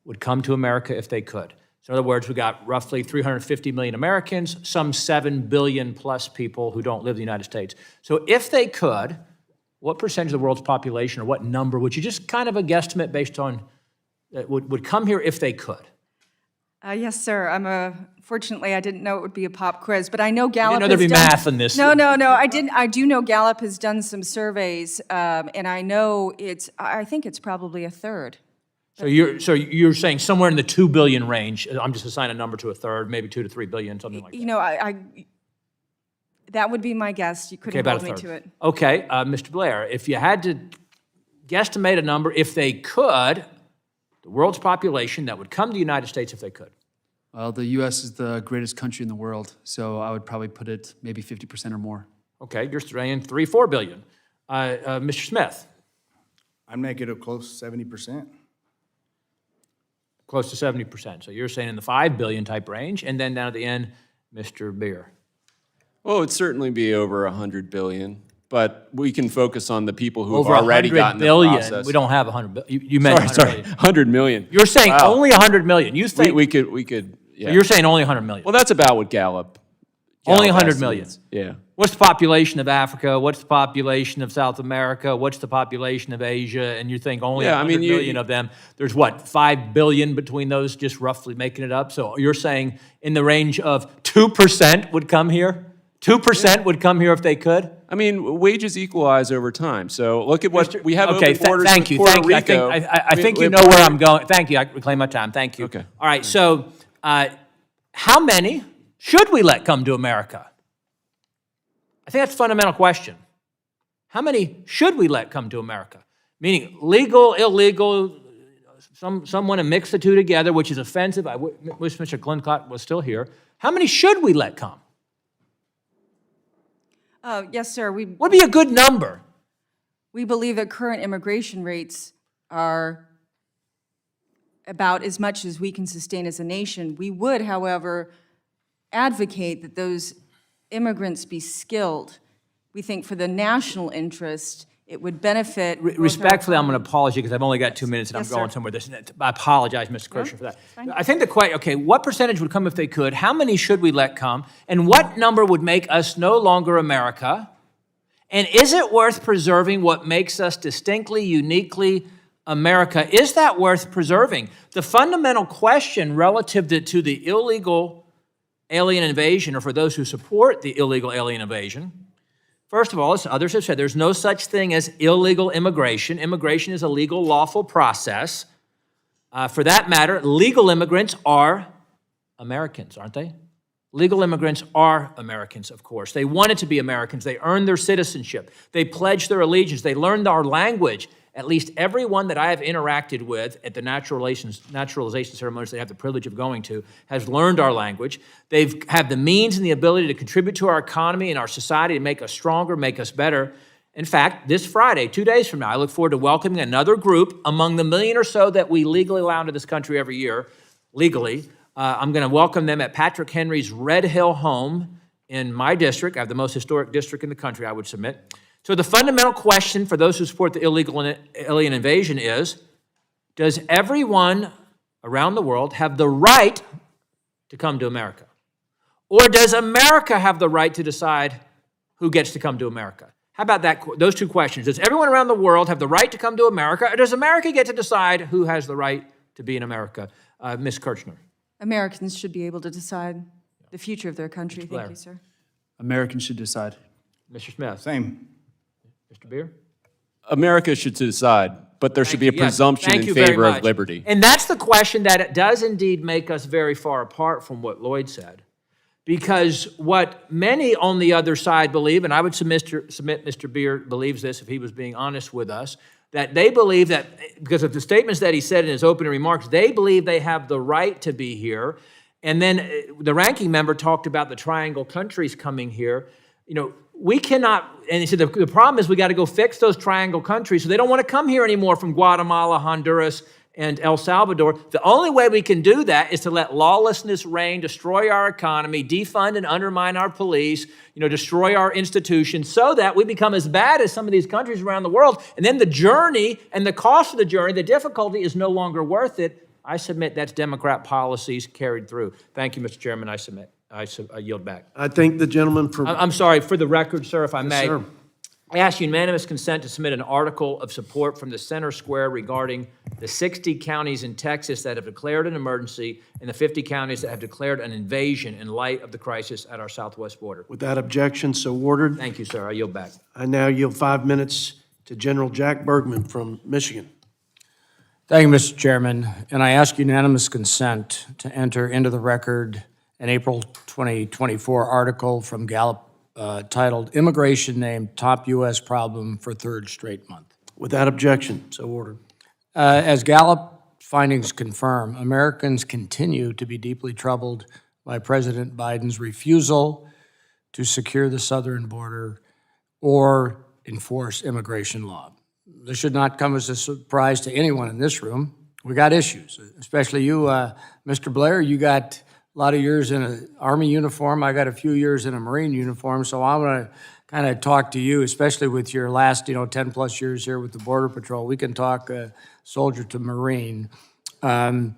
would come to America if they could? So in other words, we got roughly 350 million Americans, some 7 billion plus people who don't live in the United States. So if they could, what percentage of the world's population, or what number, would you just kind of a guesstimate based on, would come here if they could? Yes, sir. Fortunately, I didn't know it would be a pop quiz, but I know Gallup You didn't know there'd be math in this. No, I didn't. I do know Gallup has done some surveys, and I know I think it's probably a third. So you're saying somewhere in the 2 billion range. I'm just assigning a number to a third, maybe 2 to 3 billion, something like that. You know, that would be my guess. You couldn't hold me to it. Okay, Mr. Blair, if you had to guesstimate a number, if they could, the world's population that would come to the United States if they could. Well, the U.S. is the greatest country in the world, so I would probably put it maybe 50% or more. Okay, you're saying 3-4 billion. Mr. Smith? I'd make it a close 70%. Close to 70%. So you're saying in the 5 billion type range, and then down at the end, Mr. Beer. Well, it'd certainly be over 100 billion, but we can focus on the people who Over have already 100 gotten billion. the process. We don't have 100 billion. You meant 100 Sorry, billion. 100 million. You're saying Wow. only 100 million. You think We could. Yeah. you're saying only 100 million. Well, that's about what Gallup. Only Gallup 100 million. estimates. Yeah. What's the population of Africa? What's the population of South America? What's the population of Asia? And you think only 100 million of them. There's what, 5 billion between those, just roughly making it up? So you're saying in the range of 2% would come here? 2% would come here if they could? I mean, wages equalize over time. So look at what we have Okay, open borders thank with you. Puerto Thank you. Rico. I think you know where I'm going. Thank you. I reclaim my time. Thank you. Okay. All right. So, how many should we let come to America? I think that's a fundamental question. How many should we let come to America? Meaning legal, illegal, some want to mix the two together, which is offensive. I wish Mr. Glencott was still here. How many should we let come? Yes, sir. What would be a good number? We believe that current immigration rates are about as much as we can sustain as a nation. We would, however, advocate that those immigrants be skilled. We think for the national interest, it would benefit. both our Respectfully, I'm going economy- to apologize because I've only got 2 minutes and Yes, I'm going sir. somewhere. I apologize, Mr. Kirshner, for that. fine. I think the question, okay, what percentage would come if they could? How many should we let come? And what number would make us no longer America? And is it worth preserving what makes us distinctly, uniquely America? Is that worth preserving? The fundamental question relative to the illegal alien invasion, or for those who support the illegal alien invasion, first of all, as others have said, there's no such thing as illegal immigration. Immigration is a legal, lawful process. For that matter, legal immigrants are Americans, aren't they? Legal immigrants are Americans, of course. They wanted to be Americans. They earned their citizenship. They pledged their allegiance. They learned our language. At least everyone that I have interacted with at the naturalization ceremonies they have the privilege of going to has learned our language. They've had the means and the ability to contribute to our economy and our society to make us stronger, make us better. In fact, this Friday, 2 days from now, I look forward to welcoming another group among the million or so that we legally allow into this country every year, legally. I'm going to welcome them at Patrick Henry's Red Hill home in my district. I have the most historic district in the country, I would submit. So the fundamental question for those who support the illegal alien invasion is, does everyone around the world have the right to come to America? Or does America have the right to decide who gets to come to America? How about that? Those two questions. Does everyone around the world have the right to come to America, or does America get to decide who has the right to be in America? Ms. Kirchner. Americans should be able to decide the future of their country. Thank Blair. you, sir. Americans should decide. Mr. Smith. Same. Mr. Beer. America should decide, but there should be a Yes, presumption thank in you very favor of much. liberty. And that's the question that it does indeed make us very far apart from what Lloyd said. Because what many on the other side believe, and I would submit Mr. Beer believes this if he was being honest with us, that they believe that, because of the statements that he said in his opening remarks, they believe they have the right to be here. And then the ranking member talked about the triangle countries coming here. You know, we cannot, and he said the problem is we got to go fix those triangle countries so they don't want to come here anymore from Guatemala, Honduras, and El Salvador. The only way we can do that is to let lawlessness reign, destroy our economy, defund and undermine our police, destroy our institutions so that we become as bad as some of these countries around the world. And then the journey and the cost of the journey, the difficulty is no longer worth it. I submit that's Democrat policies carried through. Thank you, Mr. Chairman. I submit. I yield back. I thank the gentleman for. I'm sorry, for the record, sir, if I may. sir. I ask unanimous consent to submit an article of support from the Center Square regarding the 60 counties in Texas that have declared an emergency and the 50 counties that have declared an invasion in light of the crisis at our southwest border. Without objection, so ordered. Thank you, sir. I yield back. I now yield 5 minutes to General Jack Bergman from Michigan. Thank you, Mr. Chairman. And I ask unanimous consent to enter into the record an April 2024 article from Gallup titled Immigration Named Top U.S. Problem for Third Straight Month. Without objection, so ordered. As Gallup findings confirm, Americans continue to be deeply troubled by President Biden's refusal to secure the southern border or enforce immigration law. This should not come as a surprise to anyone in this room. We got issues, especially you, Mr. Blair. You got a lot of years in an Army uniform. I got a few years in a Marine uniform. So I want to kind of talk to you, especially with your last, 10 plus years here with the Border Patrol. We can talk soldier to Marine. But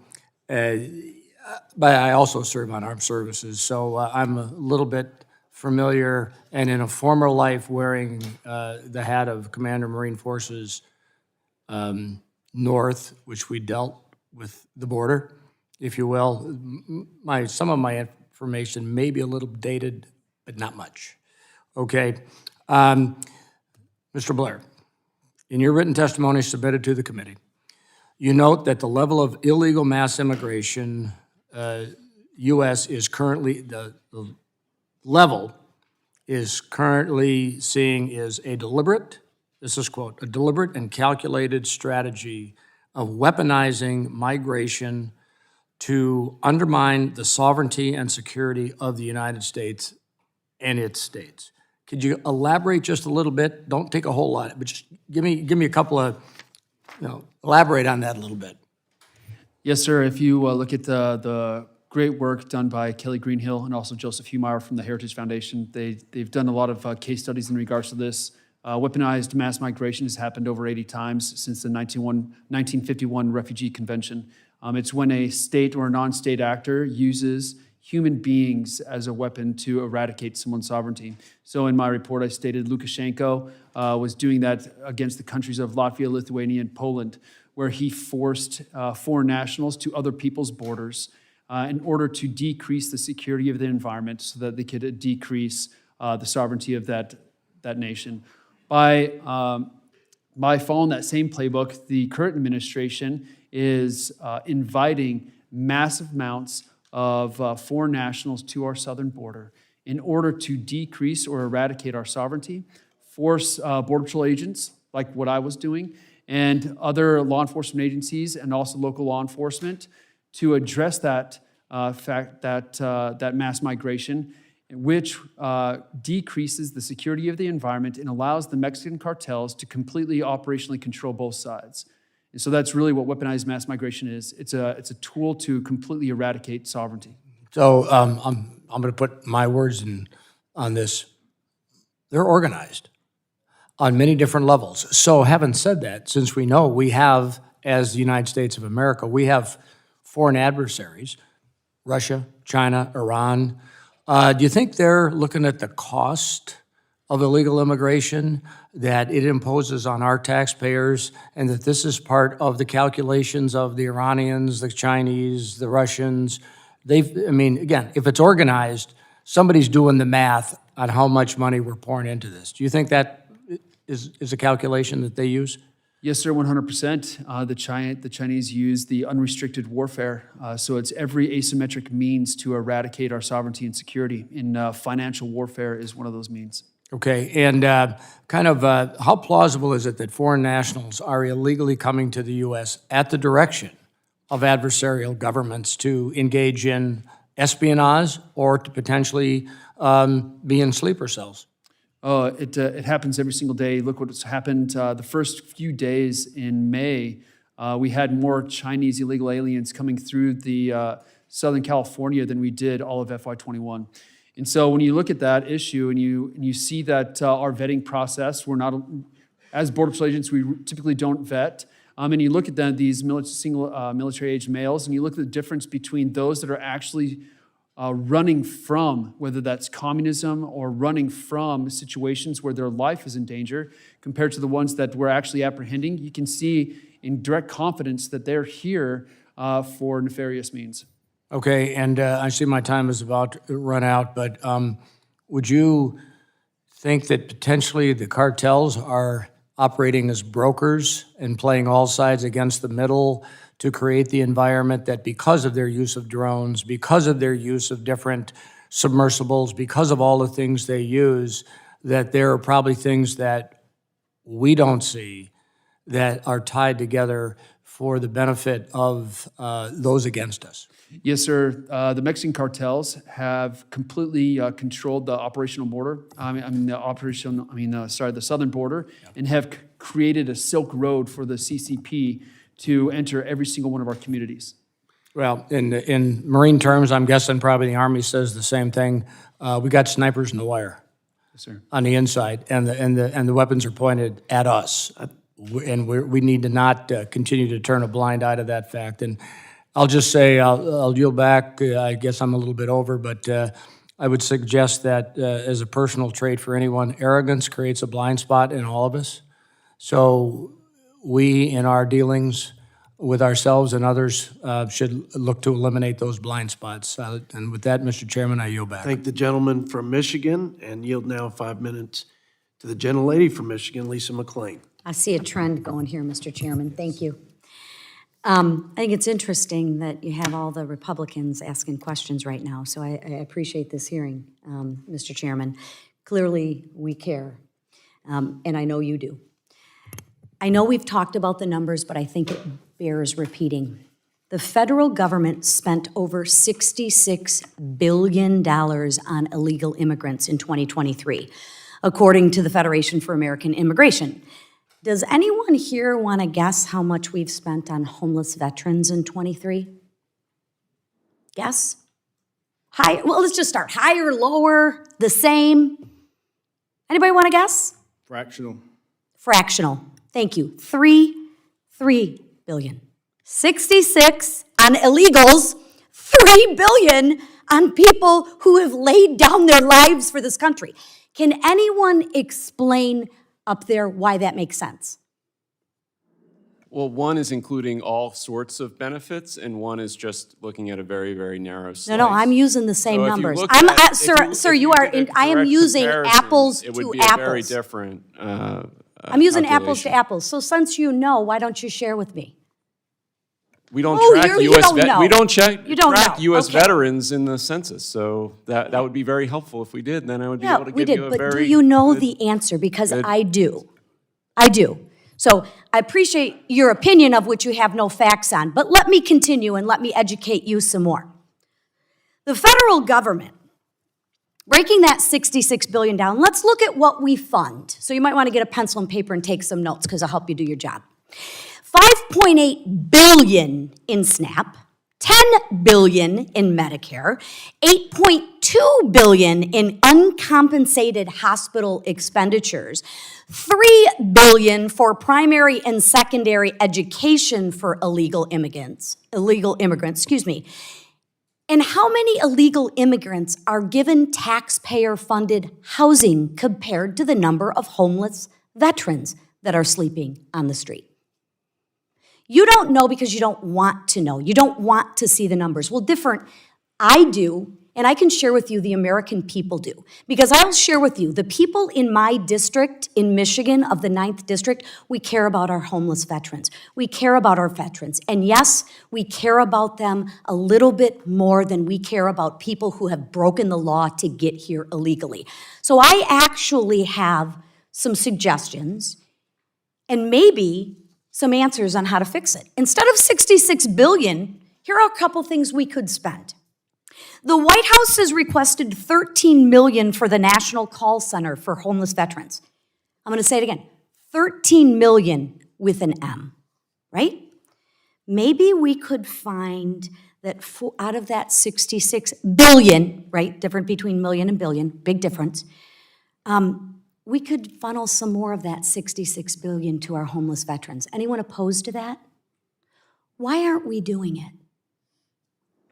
I also serve on armed services. So I'm a little bit familiar, and in a former life wearing the hat of Commander Marine Forces North, which we dealt with the border, if you will. Some of my information may be a little dated, but not much. Okay. Mr. Blair, in your written testimony submitted to the committee, you note that the level of illegal mass immigration, U.S. is currently, the level is currently seeing is a deliberate, this is quote, a deliberate and calculated strategy of weaponizing migration to undermine the sovereignty and security of the United States and its states. Could you elaborate just a little bit? Don't take a whole lot, but just give me a couple of, elaborate on that a little bit. Yes, sir. If you look at the great work done by Kelly Greenhill and also Joseph Humeyer from the Heritage Foundation, they've done a lot of case studies in regards to this. Weaponized mass migration has happened over 80 times since the 1951 Refugee Convention. It's when a state or a non-state actor uses human beings as a weapon to eradicate someone's sovereignty. So in my report, I stated Lukashenko was doing that against the countries of Latvia, Lithuania, and Poland, where he forced foreign nationals to other people's borders in order to decrease the security of the environment so that they could decrease the sovereignty of that nation. By following that same playbook, the current administration is inviting massive amounts of foreign nationals to our southern border in order to decrease or eradicate our sovereignty, force Border Patrol agents, like what I was doing, and other law enforcement agencies and also local law enforcement to address that fact, that mass migration, which decreases the security of the environment and allows the Mexican cartels to completely operationally control both sides. And so that's really what weaponized mass migration is. It's a tool to completely eradicate sovereignty. So I'm going to put my words on this. They're organized on many different levels. So having said that, since we know we have, as the United States of America, we have foreign adversaries, Russia, China, Iran. Do you think they're looking at the cost of illegal immigration that it imposes on our taxpayers, and that this is part of the calculations of the Iranians, the Chinese, the Russians? Again, if it's organized, somebody's doing the math on how much money we're pouring into this. Do you think that is a calculation that they use? Yes, sir, 100%. The Chinese use the unrestricted warfare. So it's every asymmetric means to eradicate our sovereignty and security. And financial warfare is one of those means. Okay, and how plausible is it that foreign nationals are illegally coming to the U.S. at the direction of adversarial governments to engage in espionage or to potentially be in sleeper cells? It happens every single day. Look what's happened the first few days in May. We had more Chinese illegal aliens coming through the Southern California than we did all of FY21. And so when you look at that issue and you see that our vetting process, we're not, as Border Patrol agents, we typically don't vet. And you look at these single military-age males, and you look at the difference between those that are actually running from, whether that's communism or running from situations where their life is in danger, compared to the ones that we're actually apprehending. You can see in direct confidence that they're here for nefarious means. Okay, and I see my time is about to run out, but would you think that potentially the cartels are operating as brokers and playing all sides against the middle to create the environment that, because of their use of drones, because of their use of different submersibles, because of all the things they use, that there are probably things that we don't see that are tied together for the benefit of those against us? Yes, sir. The Mexican cartels have completely controlled the operational border. The southern border, and have created a Silk Road for the CCP to enter every single one of our communities. Well, in Marine terms, I'm guessing probably the Army says the same thing. We got snipers in the wire. Yes, sir. On the inside, and the weapons are pointed at us, and we need to not continue to turn a blind eye to that fact. And I'll just say, I'll yield back. I guess I'm a little bit over, but I would suggest that as a personal trait for anyone, arrogance creates a blind spot in all of us. So we, in our dealings with ourselves and others, should look to eliminate those blind spots. And with that, Mr. Chairman, I yield back. Thank the gentleman from Michigan, and yield now 5 minutes to the gentlelady from Michigan, Lisa McClain. I see a trend going here, Mr. Chairman. Thank you. I think it's interesting that you have all the Republicans asking questions right now, so I appreciate this hearing, Mr. Chairman. Clearly, we care, and I know you do. I know we've talked about the numbers, but I think it bears repeating. The federal government spent over $66 billion on illegal immigrants in 2023, according to the Federation for American Immigration. Does anyone here want to guess how much we've spent on homeless veterans in '23? Guess? High, well, let's just start. Higher, lower, the same? Anybody want to guess? Fractional. Fractional. Thank you. 3 billion. 66 on illegals, 3 billion on people who have laid down their lives for this country. Can anyone explain up there why that makes sense? Well, one is including all sorts of benefits, and one is just looking at a very, very narrow slice. No, I'm using the same So if you numbers. look I'm, at- sir, if you are, did a I am direct using comparison, apples it would to be a very apples. different I'm using apples to calculation. apples. So since you know, why don't you share with me? We don't Oh, track you U.S. don't know. We don't check You don't track know. U.S. Okay. veterans in the census, so that would be very helpful if we did. Then I would be Yeah, able to we give did, you a but very do you know good- the answer? Because good- I do. I do. So I appreciate your opinion of which you have no facts on, but let me continue and let me educate you some more. The federal government, breaking that $66 billion down, let's look at what we fund. So you might want to get a pencil and paper and take some notes because I'll help you do your job. $5.8 billion in SNAP, $10 billion in Medicare, $8.2 billion in uncompensated hospital expenditures, $3 billion for primary and secondary education for illegal immigrants, And how many illegal immigrants are given taxpayer-funded housing compared to the number of homeless veterans that are sleeping on the street? You don't know because you don't want to know. You don't want to see the numbers. Well, I do, and I can share with you the American people do. Because I'll share with you, the people in my district, in Michigan, of the 9th District, we care about our homeless veterans. We care about our veterans. And yes, we care about them a little bit more than we care about people who have broken the law to get here illegally. So I actually have some suggestions, and maybe some answers on how to fix it. Instead of $66 billion, here are a couple things we could spend. The White House has requested $13 million for the National Call Center for homeless veterans. I'm going to say it again, $13 million with an M, right? Maybe we could find that out of that $66 billion, right, different between million and billion, big difference, we could funnel some more of that $66 billion to our homeless veterans. Anyone opposed to that? Why aren't we doing it?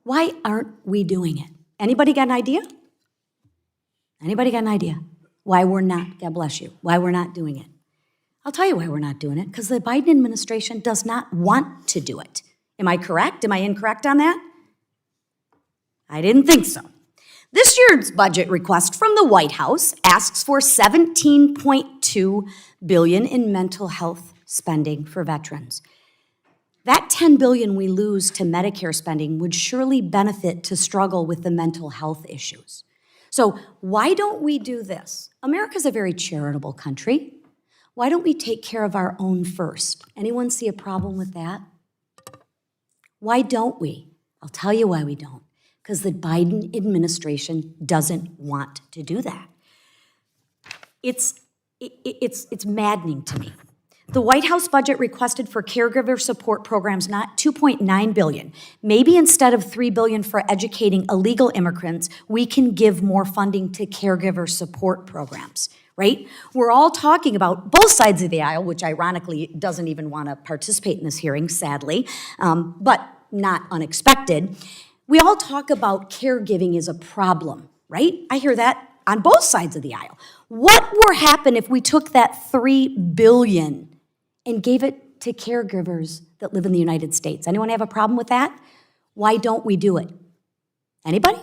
Why aren't we doing it? Anybody got an idea? Anybody got an idea? Why we're not, God bless you, why we're not doing it? I'll tell you why we're not doing it, because the Biden administration does not want to do it. Am I correct? Am I incorrect on that? I didn't think so. This year's budget request from the White House asks for $17.2 billion in mental health spending for veterans. That $10 billion we lose to Medicare spending would surely benefit to struggle with the mental health issues. So why don't we do this? America's a very charitable country. Why don't we take care of our own first? Anyone see a problem with that? Why don't we? I'll tell you why we don't. Because the Biden administration doesn't want to do that. It's maddening to me. The White House budget requested for caregiver support programs not $2.9 billion. Maybe instead of $3 billion for educating illegal immigrants, we can give more funding to caregiver support programs, right? We're all talking about both sides of the aisle, which ironically doesn't even want to participate in this hearing, sadly, but not unexpected. We all talk about caregiving as a problem, right? I hear that on both sides of the aisle. What would happen if we took that $3 billion and gave it to caregivers that live in the United States? Anyone have a problem with that? Why don't we do it? Anybody?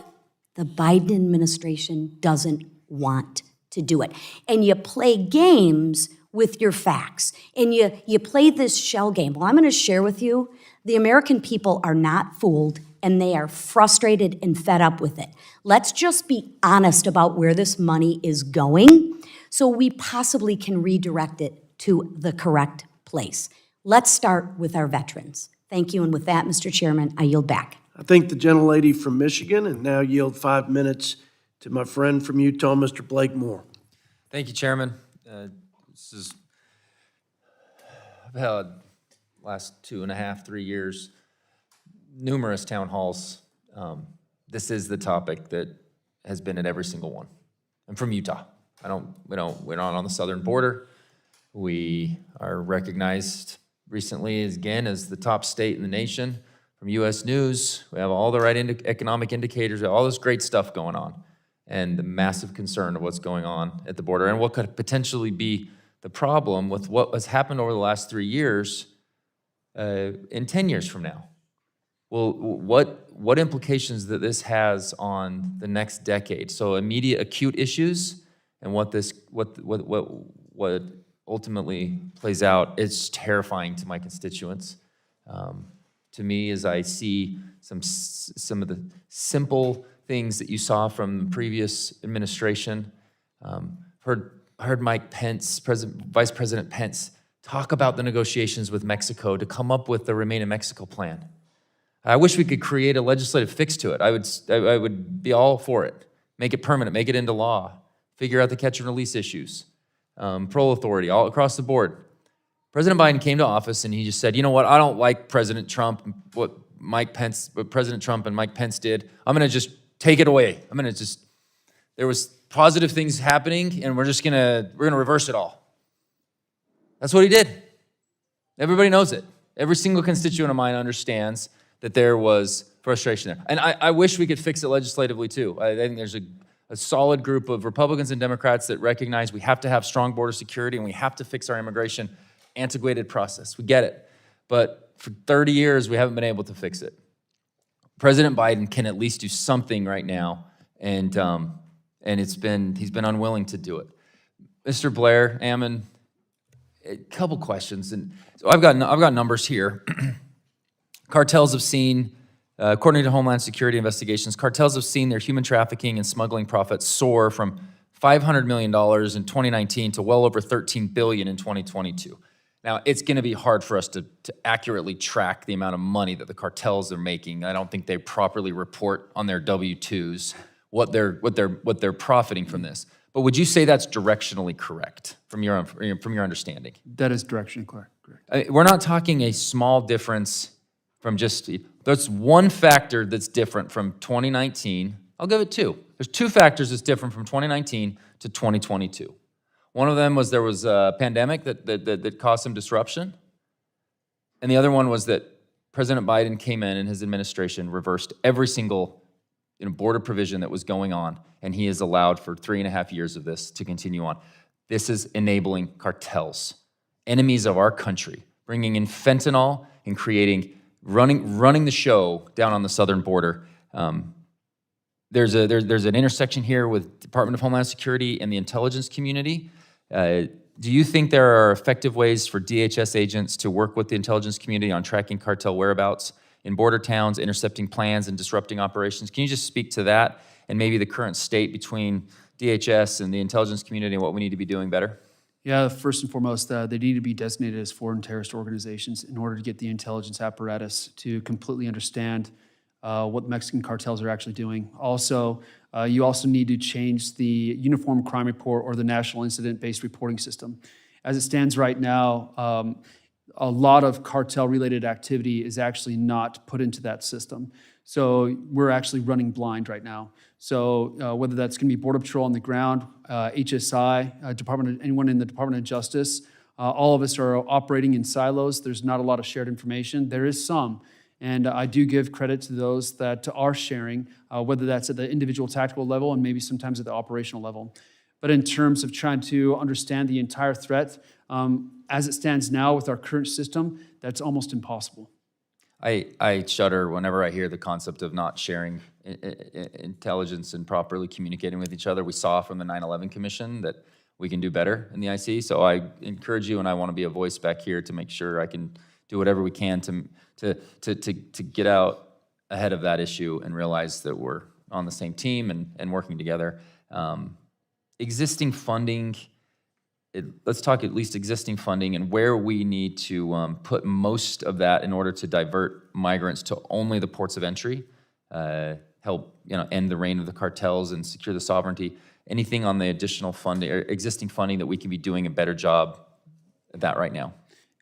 The Biden administration doesn't want to do it. And you play games with your facts, and you play this shell game. Well, I'm going to share with you, the American people are not fooled, and they are frustrated and fed up with it. Let's just be honest about where this money is going so we possibly can redirect it to the correct place. Let's start with our veterans. Thank you, and with that, Mr. Chairman, I yield back. I thank the gentlelady from Michigan, and now yield 5 minutes to my friend from Utah, Mr. Blake Moore. Thank you, Chairman. This is I've had last 2.5, 3 years, numerous town halls. This is the topic that has been at every single one. I'm from Utah. We're not on the southern border. We are recognized recently as the top state in the nation from U.S. News. We have all the right economic indicators, we have all this great stuff going on, and the massive concern of what's going on at the border and what could potentially be the problem with what has happened over the last 3 years in 10 years from now. Well, what implications that this has on the next decade? So immediate acute issues and what ultimately plays out is terrifying to my constituents. To me, as I see some of the simple things that you saw from the previous administration, heard Mike Pence, Vice President Pence, talk about the negotiations with Mexico to come up with the Remain in Mexico plan. I wish we could create a legislative fix to it. I would be all for it. Make it permanent, make it into law, figure out the catch and release issues, parole authority, all across the board. President Biden came to office and he just said, you know what, I don't like President Trump, what President Trump and Mike Pence did. I'm gonna just take it away. There was positive things happening and we're gonna reverse it all. That's what he did. Everybody knows it. Every single constituent of mine understands that there was frustration there. And I wish we could fix it legislatively too. I think there's a solid group of Republicans and Democrats that recognize we have to have strong border security and we have to fix our immigration antiquated process. We get it. But for 30 years, we haven't been able to fix it. President Biden can at least do something right now, and he's been unwilling to do it. Mr. Blair, Ammon, a couple questions. And so I've got numbers here. Cartels have seen, according to Homeland Security investigations, cartels have seen their human trafficking and smuggling profits soar from $500 million in 2019 to well over $13 billion in 2022. Now, it's going to be hard for us to accurately track the amount of money that the cartels are making. I don't think they properly report on their W-2s what they're profiting from this. But would you say that's directionally correct from your understanding? That is directionally correct. We're not talking a small difference from that's one factor that's different from 2019. I'll give it two. There's two factors that's different from 2019 to 2022. One of them was there was a pandemic that caused some disruption. And the other one was that President Biden came in and his administration reversed every single border provision that was going on, and he has allowed for 3.5 years of this to continue on. This is enabling cartels, enemies of our country, bringing in fentanyl and running the show down on the southern border. There's an intersection here with Department of Homeland Security and the intelligence community. Do you think there are effective ways for DHS agents to work with the intelligence community on tracking cartel whereabouts in border towns, intercepting plans, and disrupting operations? Can you just speak to that and maybe the current state between DHS and the intelligence community and what we need to be doing better? Yeah, first and foremost, they need to be designated as foreign terrorist organizations in order to get the intelligence apparatus to completely understand what Mexican cartels are actually doing. Also, you also need to change the Uniform Crime Report or the National Incident-Based Reporting System. As it stands right now, a lot of cartel-related activity is actually not put into that system. So we're actually running blind right now. So whether that's going to be Border Patrol on the ground, HSI, anyone in the Department of Justice, all of us are operating in silos. There's not a lot of shared information. There is some. And I do give credit to those that are sharing, whether that's at the individual tactical level and maybe sometimes at the operational level. But in terms of trying to understand the entire threat, as it stands now with our current system, that's almost impossible. I shudder whenever I hear the concept of not sharing intelligence and properly communicating with each other. We saw from the 9/11 Commission that we can do better in the IC. So I encourage you, and I want to be a voice back here to make sure I can do whatever we can to get out ahead of that issue and realize that we're on the same team and working together. Existing funding. Let's talk at least existing funding and where we need to put most of that in order to divert migrants to only the ports of entry, help end the reign of the cartels and secure the sovereignty. Anything on the additional funding or existing funding that we can be doing a better job at that right now?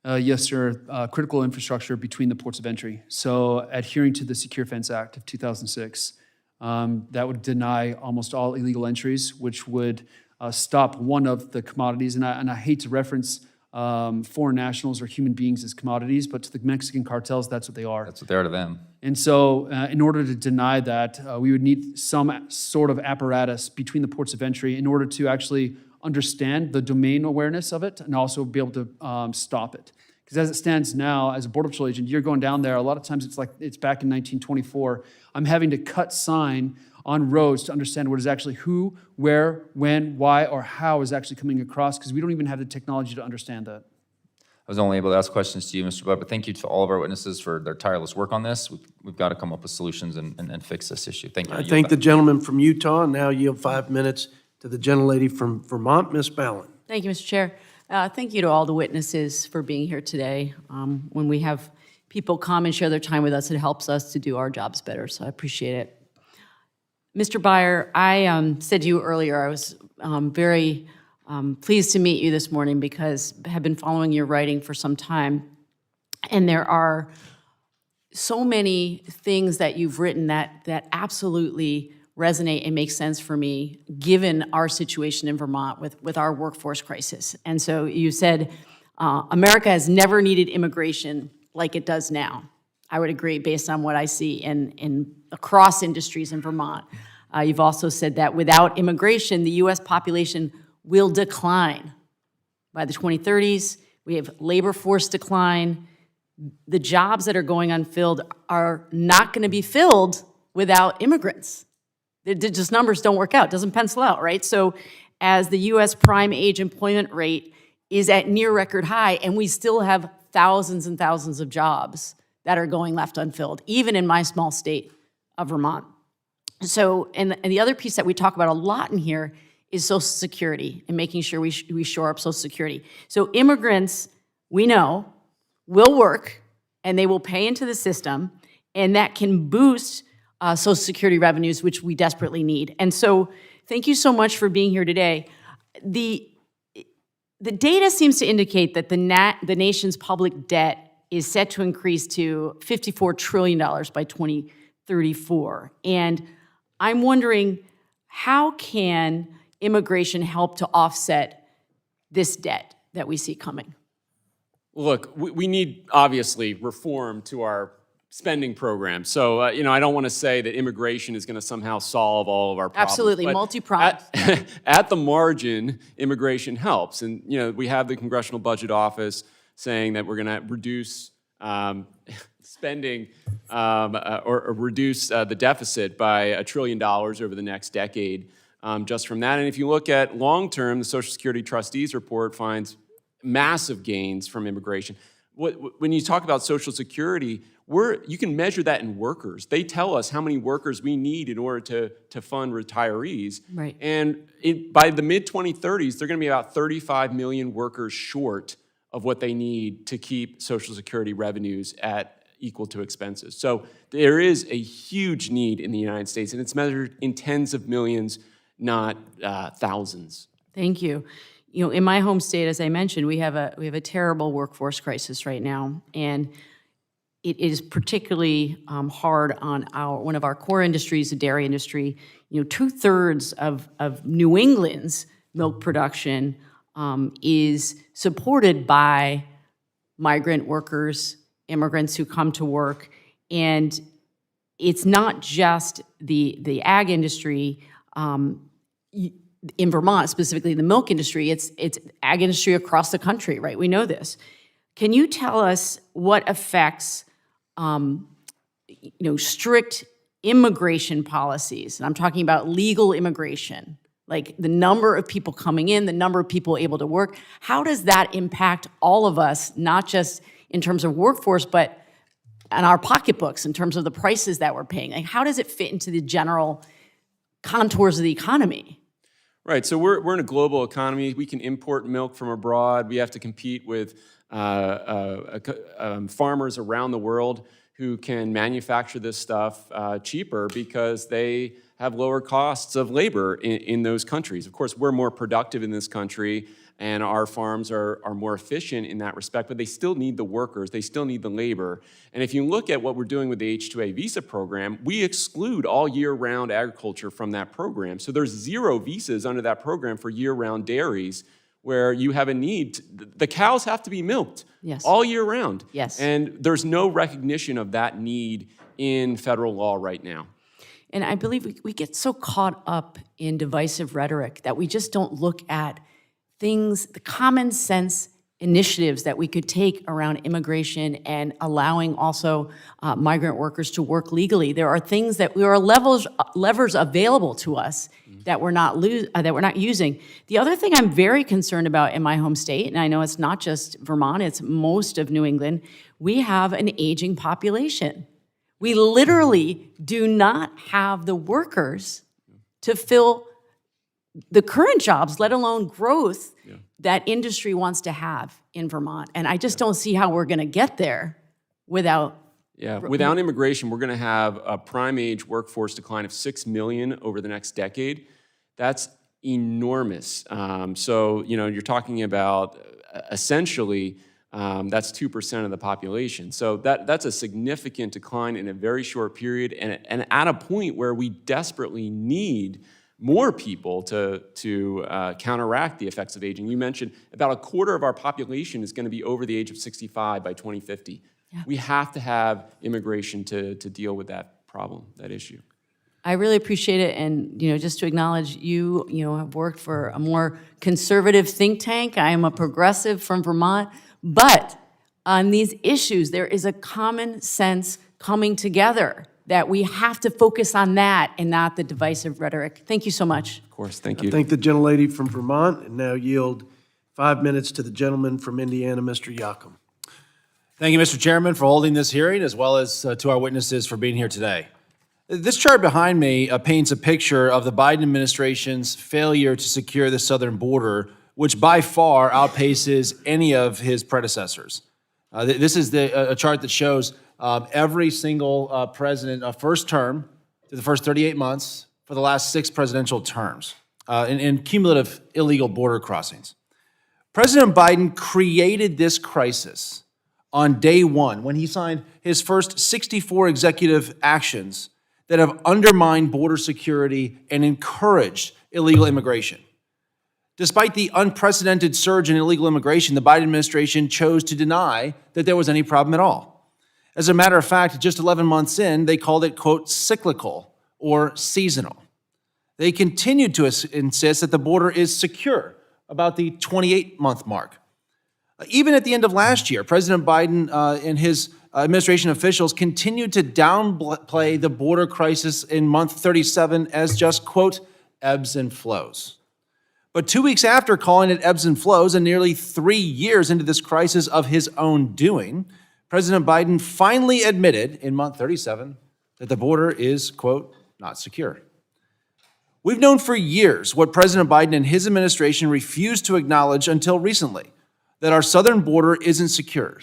Yes, sir. Critical infrastructure between the ports of entry. So adhering to the Secure Fence Act of 2006, that would deny almost all illegal entries, which would stop one of the commodities. And I hate to reference foreign nationals or human beings as commodities, but to the Mexican cartels, that's what they are. That's what they are to them. And so in order to deny that, we would need some sort of apparatus between the ports of entry in order to actually understand the domain awareness of it and also be able to stop it. Because as it stands now, as a Border Patrol agent, you're going down there, a lot of times it's like it's back in 1924. I'm having to cut sign on roads to understand what is actually who, where, when, why, or how is actually coming across, because we don't even have the technology to understand that. I was only able to ask questions to you, Mr. Budd, but thank you to all of our witnesses for their tireless work on this. We've got to come up with solutions and fix this issue. Thank you. I thank the gentleman from Utah, and now yield 5 minutes to the gentlelady from Vermont, Ms. Ballin. Thank you, Mr. Chair. Thank you to all the witnesses for being here today. When we have people come and share their time with us, it helps us to do our jobs better, so I appreciate it. Mr. Byer, I said to you earlier, I was very pleased to meet you this morning because I have been following your writing for some time, and there are so many things that you've written that absolutely resonate and make sense for me, given our situation in Vermont with our workforce crisis. And so you said, America has never needed immigration like it does now. I would agree based on what I see in across industries in Vermont. You've also said that without immigration, the US population will decline. By the 2030s, we have labor force decline. The jobs that are going unfilled are not gonna be filled without immigrants. Just numbers don't work out, doesn't pencil out, right? So as the US prime age employment rate is at near record high, and we still have thousands and thousands of jobs that are going left unfilled, even in my small state of Vermont. So, and the other piece that we talk about a lot in here is Social Security and making sure we shore up Social Security. So immigrants, we know, will work and they will pay into the system, and that can boost Social Security revenues, which we desperately need. And so thank you so much for being here today. The data seems to indicate that the nation's public debt is set to increase to $54 trillion by 2034. And I'm wondering, how can immigration help to offset this debt that we see coming? Look, we need, obviously, reform to our spending program. So, I don't want to say that immigration is going to somehow solve all of our problems. Absolutely, multi-pronged. At the margin, immigration helps. And, we have the Congressional Budget Office saying that we're going to reduce spending or reduce the deficit by $1 trillion over the next decade just from that. And if you look at long-term, the Social Security Trustees Report finds massive gains from immigration. When you talk about Social Security, you can measure that in workers. They tell us how many workers we need in order to fund retirees. Right. And by the mid-2030s, they're going to be about 35 million workers short of what they need to keep Social Security revenues at equal to expenses. So there is a huge need in the United States, and it's measured in tens of millions, not thousands. Thank you. In my home state, as I mentioned, we have a terrible workforce crisis right now, and it is particularly hard on one of our core industries, the dairy industry. 2/3 of New England's milk production is supported by migrant workers, immigrants who come to work, and it's not just the ag industry. In Vermont, specifically the milk industry, it's ag industry across the country, right? We know this. Can you tell us what affects, strict immigration policies? And I'm talking about legal immigration, like the number of people coming in, the number of people able to work. How does that impact all of us, not just in terms of workforce, but on our pocketbooks in terms of the prices that we're paying? Like, how does it fit into the general contours of the economy? Right, so we're in a global economy. We can import milk from abroad. We have to compete with farmers around the world who can manufacture this stuff cheaper because they have lower costs of labor in those countries. Of course, we're more productive in this country, and our farms are more efficient in that respect, but they still need the workers, they still need the labor. And if you look at what we're doing with the H-2A visa program, we exclude all year-round agriculture from that program. So there's 0 visas under that program for year-round dairies where you have a need. The cows have to be milked all year round. Yes. And there's no recognition of that need in federal law right now. And I believe we get so caught up in divisive rhetoric that we just don't look at things, the common sense initiatives that we could take around immigration and allowing also migrant workers to work legally. There are things that there are levers available to us that we're not using. The other thing I'm very concerned about in my home state, and I know it's not just Vermont, it's most of New England, we have an aging population. We literally do not have the workers to fill the current jobs, let alone growth that industry wants to have in Vermont. And I just don't see how we're going to get there without. Yeah, without immigration, we're going to have a prime age workforce decline of 6 million over the next decade. That's enormous. So, you're talking about essentially that's 2% of the population. So that's a significant decline in a very short period, and at a point where we desperately need more people to counteract the effects of aging. You mentioned about a quarter of our population is going to be over the age of 65 by 2050. Yeah. We have to have immigration to deal with that problem, that issue. I really appreciate it, and just to acknowledge you have worked for a more conservative think tank. I am a progressive from Vermont, but on these issues, there is a common sense coming together that we have to focus on that and not the divisive rhetoric. Thank you so much. Of course, thank you. I thank the gentlelady from Vermont, and now yield 5 minutes to the gentleman from Indiana, Mr. Yocum. Thank you, Mr. Chairman, for holding this hearing, as well as to our witnesses for being here today. This chart behind me paints a picture of the Biden administration's failure to secure the southern border, which by far outpaces any of his predecessors. This is a chart that shows every single president, first term to the first 38 months for the last 6 presidential terms in cumulative illegal border crossings. President Biden created this crisis on day one when he signed his first 64 executive actions that have undermined border security and encouraged illegal immigration. Despite the unprecedented surge in illegal immigration, the Biden administration chose to deny that there was any problem at all. As a matter of fact, just 11 months in, they called it, quote, cyclical or seasonal. They continued to insist that the border is secure, about the 28-month mark. Even at the end of last year, President Biden and his administration officials continued to downplay the border crisis in month 37 as just, quote, ebbs and flows. But 2 weeks after calling it ebbs and flows, and nearly 3 years into this crisis of his own doing, President Biden finally admitted in month 37 that the border is, quote, not secure. We've known for years what President Biden and his administration refused to acknowledge until recently, that our southern border isn't secure.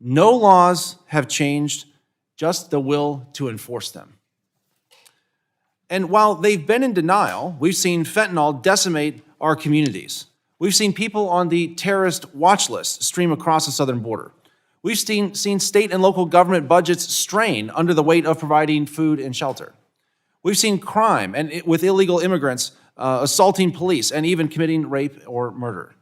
No laws have changed, just the will to enforce them. And while they've been in denial, we've seen fentanyl decimate our communities. We've seen people on the terrorist watch list stream across the southern border. We've seen state and local government budgets strain under the weight of providing food and shelter. We've seen crime and with illegal immigrants assaulting police and even committing rape or murder.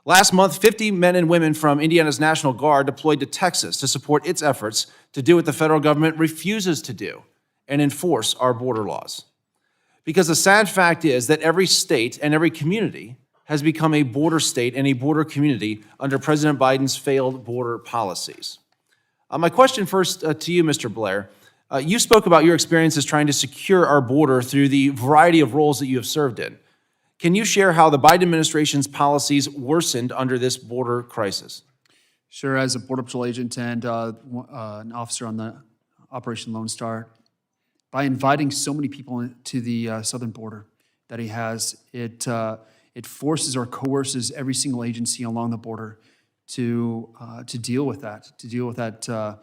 Last month, 50 men and women from Indiana's National Guard deployed to Texas to support its efforts to do what the federal government refuses to do and enforce our border laws. Because the sad fact is that every state and every community has become a border state and a border community under President Biden's failed border policies. My question first to you, Mr. Blair. You spoke about your experiences trying to secure our border through the variety of roles that you have served in. Can you share how the Biden administration's policies worsened under this border crisis? Sure, as a Border Patrol agent and an officer on the Operation Lone Star, by inviting so many people to the southern border that he has, it forces or coerces every single agency along the border to deal with that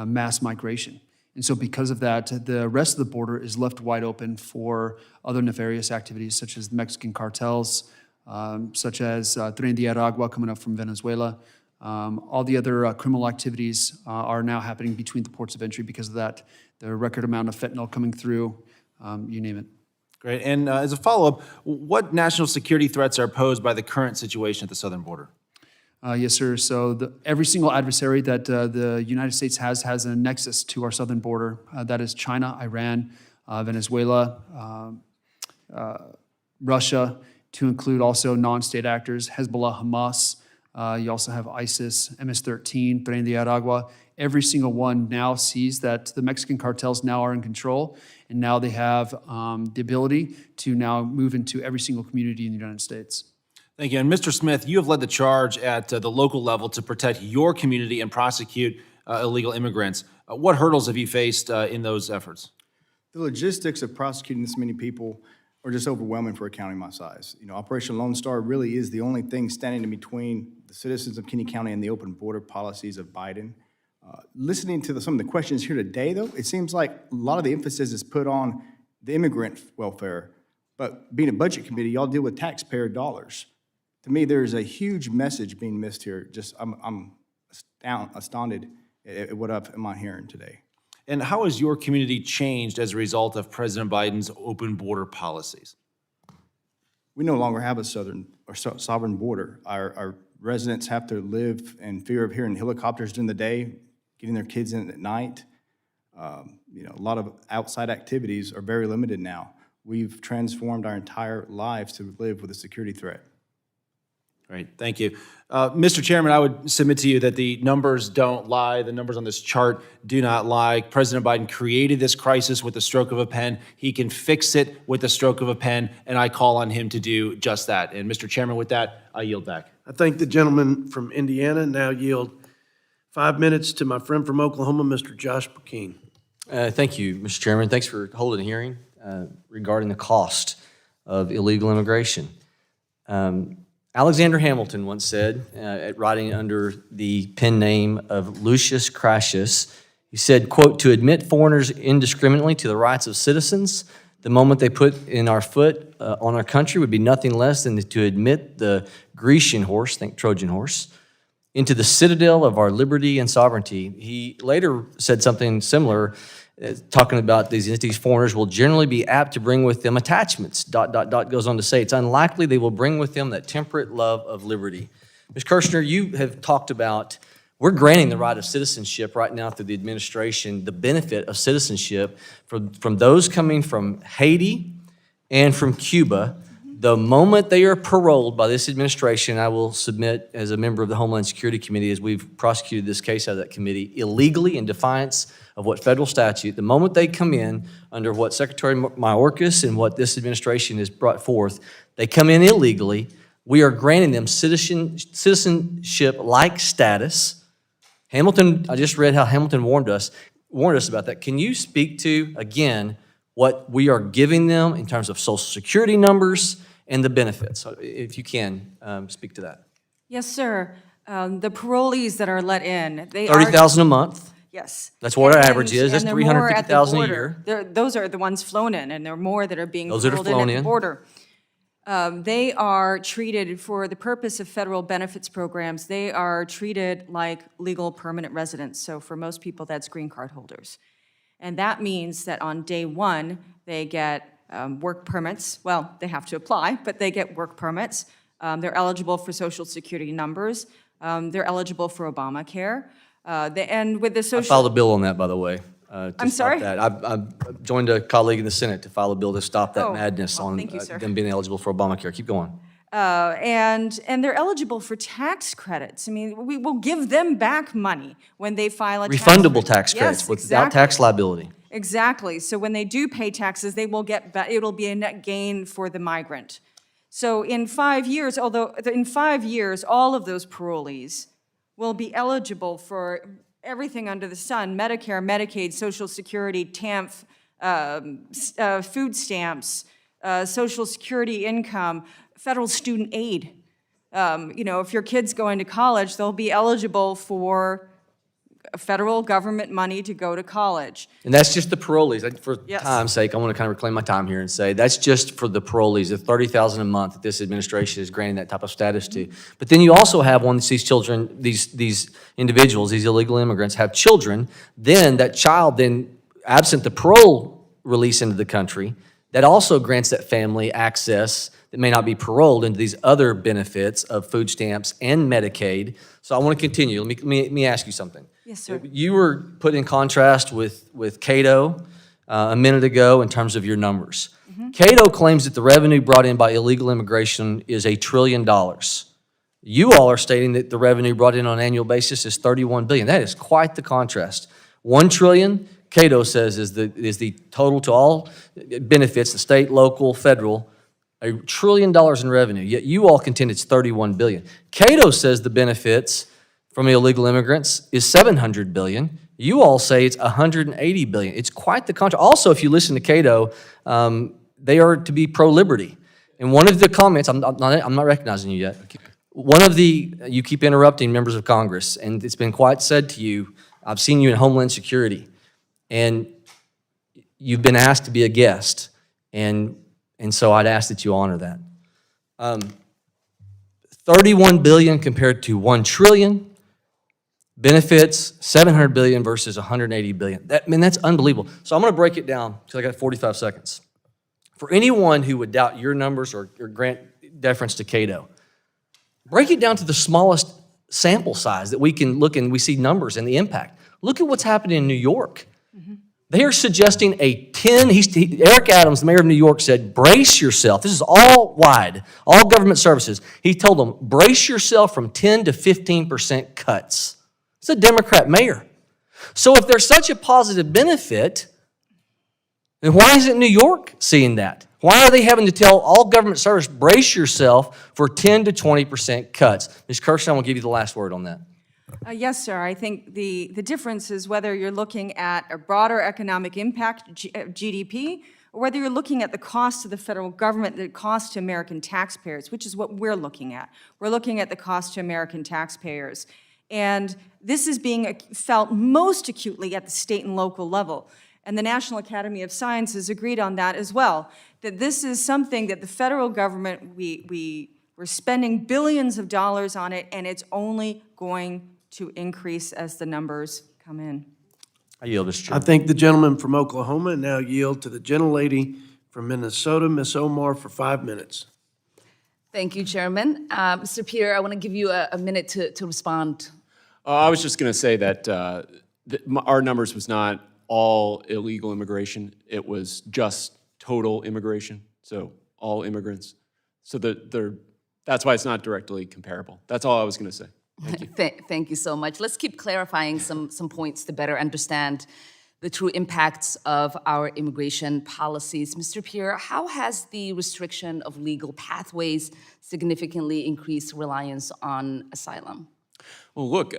mass migration. And so because of that, the rest of the border is left wide open for other nefarious activities such as the Mexican cartels, such as Tren de Aragua coming up from Venezuela. All the other criminal activities are now happening between the ports of entry because of that. The record amount of fentanyl coming through, you name it. Great. And as a follow-up, what national security threats are posed by the current situation at the southern border? Yes, sir. So every single adversary that the United States has a nexus to our southern border. That is China, Iran, Venezuela, Russia, to include also non-state actors, Hezbollah, Hamas. You also have ISIS, MS-13, Tren de Aragua. Every single one now sees that the Mexican cartels now are in control, and now they have the ability to now move into every single community in the United States. Thank you. And Mr. Smith, you have led the charge at the local level to protect your community and prosecute illegal immigrants. What hurdles have you faced in those efforts? The logistics of prosecuting this many people are just overwhelming for a county my size. You know, Operation Lone Star really is the only thing standing in between the citizens of Kinney County and the open border policies of Biden. Listening to some of the questions here today, though, it seems like a lot of the emphasis is put on the immigrant welfare. But being a budget committee, y'all deal with taxpayer dollars. To me, there's a huge message being missed here. Just I'm astounded at what I'm hearing today. And how has your community changed as a result of President Biden's open border policies? We no longer have a sovereign border. Our residents have to live in fear of hearing helicopters during the day, getting their kids in at night. You know, a lot of outside activities are very limited now. We've transformed our entire lives to live with a security threat. Great, thank you. Mr. Chairman, I would submit to you that the numbers don't lie. The numbers on this chart do not lie. President Biden created this crisis with the stroke of a pen. He can fix it with the stroke of a pen, and I call on him to do just that. And Mr. Chairman, with that, I yield back. I thank the gentleman from Indiana. Now yield 5 minutes to my friend from Oklahoma, Mr. Josh Burkeen. Thank you, Mr. Chairman. Thanks for holding a hearing regarding the cost of illegal immigration. Alexander Hamilton once said, writing under the pen name of Lucius Crassus, he said, quote, "To admit foreigners indiscriminately to the rights of citizens the moment they put in our foot on our country would be nothing less than to admit the Grecian horse," think Trojan horse, "into the citadel of our liberty and sovereignty." He later said something similar, talking about these foreigners will generally be apt to bring with them attachments, ... goes on to say, it's unlikely they will bring with them that temperate love of liberty. Ms. Kirshner, you have talked about, we're granting the right of citizenship right now through the administration, the benefit of citizenship from those coming from Haiti and from Cuba. The moment they are paroled by this administration, I will submit as a member of the Homeland Security Committee, as we've prosecuted this case out of that committee, illegally in defiance of what federal statute, the moment they come in under what Secretary Mayorkas and what this administration has brought forth, they come in illegally. We are granting them citizenship-like status. Hamilton, I just read how Hamilton warned us about that. Can you speak to, again, what we are giving them in terms of Social Security numbers and the benefits? If you can, speak to that. Yes, sir. The parolees that are let in, they are... $30,000 a month. Yes. That's what our average is. And That's they're more at the $350,000 a border. year. Those are the ones flown in, and there are more that are being Those that are pulled in flown at the in. border. They are treated, for the purpose of federal benefits programs, they are treated like legal permanent residents. So for most people, that's green card holders. And that means that on day one, they get work permits. Well, they have to apply, but they get work permits. They're eligible for Social Security numbers. They're eligible for Obamacare. And with the I social... filed a bill on that, by the way. I'm sorry? That. I joined a colleague in the Senate to file a bill to stop that madness on thank you, sir. them being eligible for Obamacare. Keep going. And they're eligible for tax credits. I mean, we will give them back money when they file a Refundable tax credits Yes, without exactly. tax liability. Exactly. So when they do pay taxes, they will get it'll be a net gain for the migrant. So in 5 years, all of those parolees will be eligible for everything under the sun: Medicare, Medicaid, Social Security, TANF, food stamps, Social Security income, federal student aid. You know, if your kid's going to college, they'll be eligible for federal government money to go to college. And that's just the parolees. For Yes. time's sake, I want to kind of reclaim my time here and say that's just for the parolees, the $30,000 a month that this administration is granting that type of status to. But then you also have once these children, these individuals, these illegal immigrants have children, then that child then, absent the parole release into the country, that also grants that family access that may not be paroled into these other benefits of food stamps and Medicaid. So I want to continue. Let me ask you something. Yes, sir. You were put in contrast with Cato a minute ago in terms of your numbers. Cato claims that the revenue brought in by illegal immigration is $1 trillion. You all are stating that the revenue brought in on an annual basis is $31 billion. That is quite the contrast. $1 trillion, Cato says, is the total to all benefits, the state, local, federal, $1 trillion in revenue, yet you all contend it's $31 billion. Cato says the benefits from illegal immigrants is $700 billion. You all say it's $180 billion. It's quite the contrast. Also, if you listen to Cato, they are to be pro-liberty. And one of the comments, I'm not recognizing you yet. You keep interrupting members of Congress, and it's been quite said to you, I've seen you in Homeland Security, and you've been asked to be a guest, and so I'd ask that you honor that. $31 billion compared to $1 trillion. Benefits, $700 billion versus $180 billion. That's unbelievable. So I'm going to break it down because I got 45 seconds. For anyone who would doubt your numbers or grant deference to Cato, break it down to the smallest sample size that we can look and we see numbers and the impact. Look at what's happening in New York. They are suggesting Eric Adams, the mayor of New York, said, brace yourself. This is all wide, all government services. He told them, brace yourself from 10 to 15% cuts. It's a Democrat mayor. So if there's such a positive benefit, then why isn't New York seeing that? Why are they having to tell all government service, brace yourself for 10 to 20% cuts? Ms. Kirsten, I will give you the last word on that. Yes, sir. I think the difference is whether you're looking at a broader economic impact of GDP, or whether you're looking at the cost to the federal government, the cost to American taxpayers, which is what we're looking at. We're looking at the cost to American taxpayers. And this is being felt most acutely at the state and local level. And the National Academy of Sciences agreed on that as well, that this is something that the federal government, we're spending billions of dollars on it, and it's only going to increase as the numbers come in. I yield, Mr. Chair. I thank the gentleman from Oklahoma and now yield to the gentlelady from Minnesota, Ms. Omar, for 5 minutes. Thank you, Chairman. Mr. Pierre, I want to give you a minute to respond. I was just going to say that our numbers was not all illegal immigration. It was just total immigration, so all immigrants. So that's why it's not directly comparable. That's all I was going to say. Thank you. Thank you so much. Let's keep clarifying some points to better understand the true impacts of our immigration policies. Mr. Pierre, how has the restriction of legal pathways significantly increased reliance on asylum? Well, look,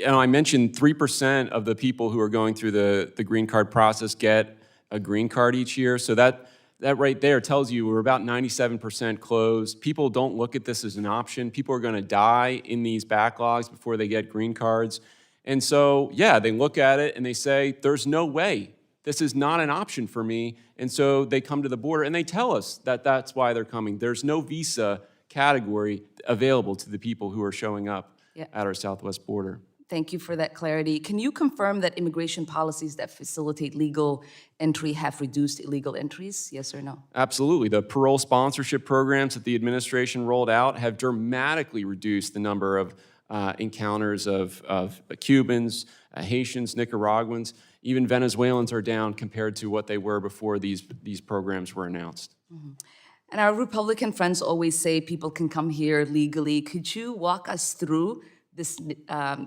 I mentioned 3% of the people who are going through the green card process get a green card each year. So that right there tells you we're about 97% closed. People don't look at this as an option. People are going to die in these backlogs before they get green cards. And so, yeah, they look at it and they say, there's no way. This is not an option for me. And so they come to the border and they tell us that that's why they're coming. There's no visa category available to the people who are showing up at our southwest border. Thank you for that clarity. Can you confirm that immigration policies that facilitate legal entry have reduced illegal entries? Yes or no? Absolutely. The parole sponsorship programs that the administration rolled out have dramatically reduced the number of encounters of Cubans, Haitians, Nicaraguans. Even Venezuelans are down compared to what they were before these programs were announced. Mm-hmm. And our Republican friends always say people can come here legally. Could you walk us through this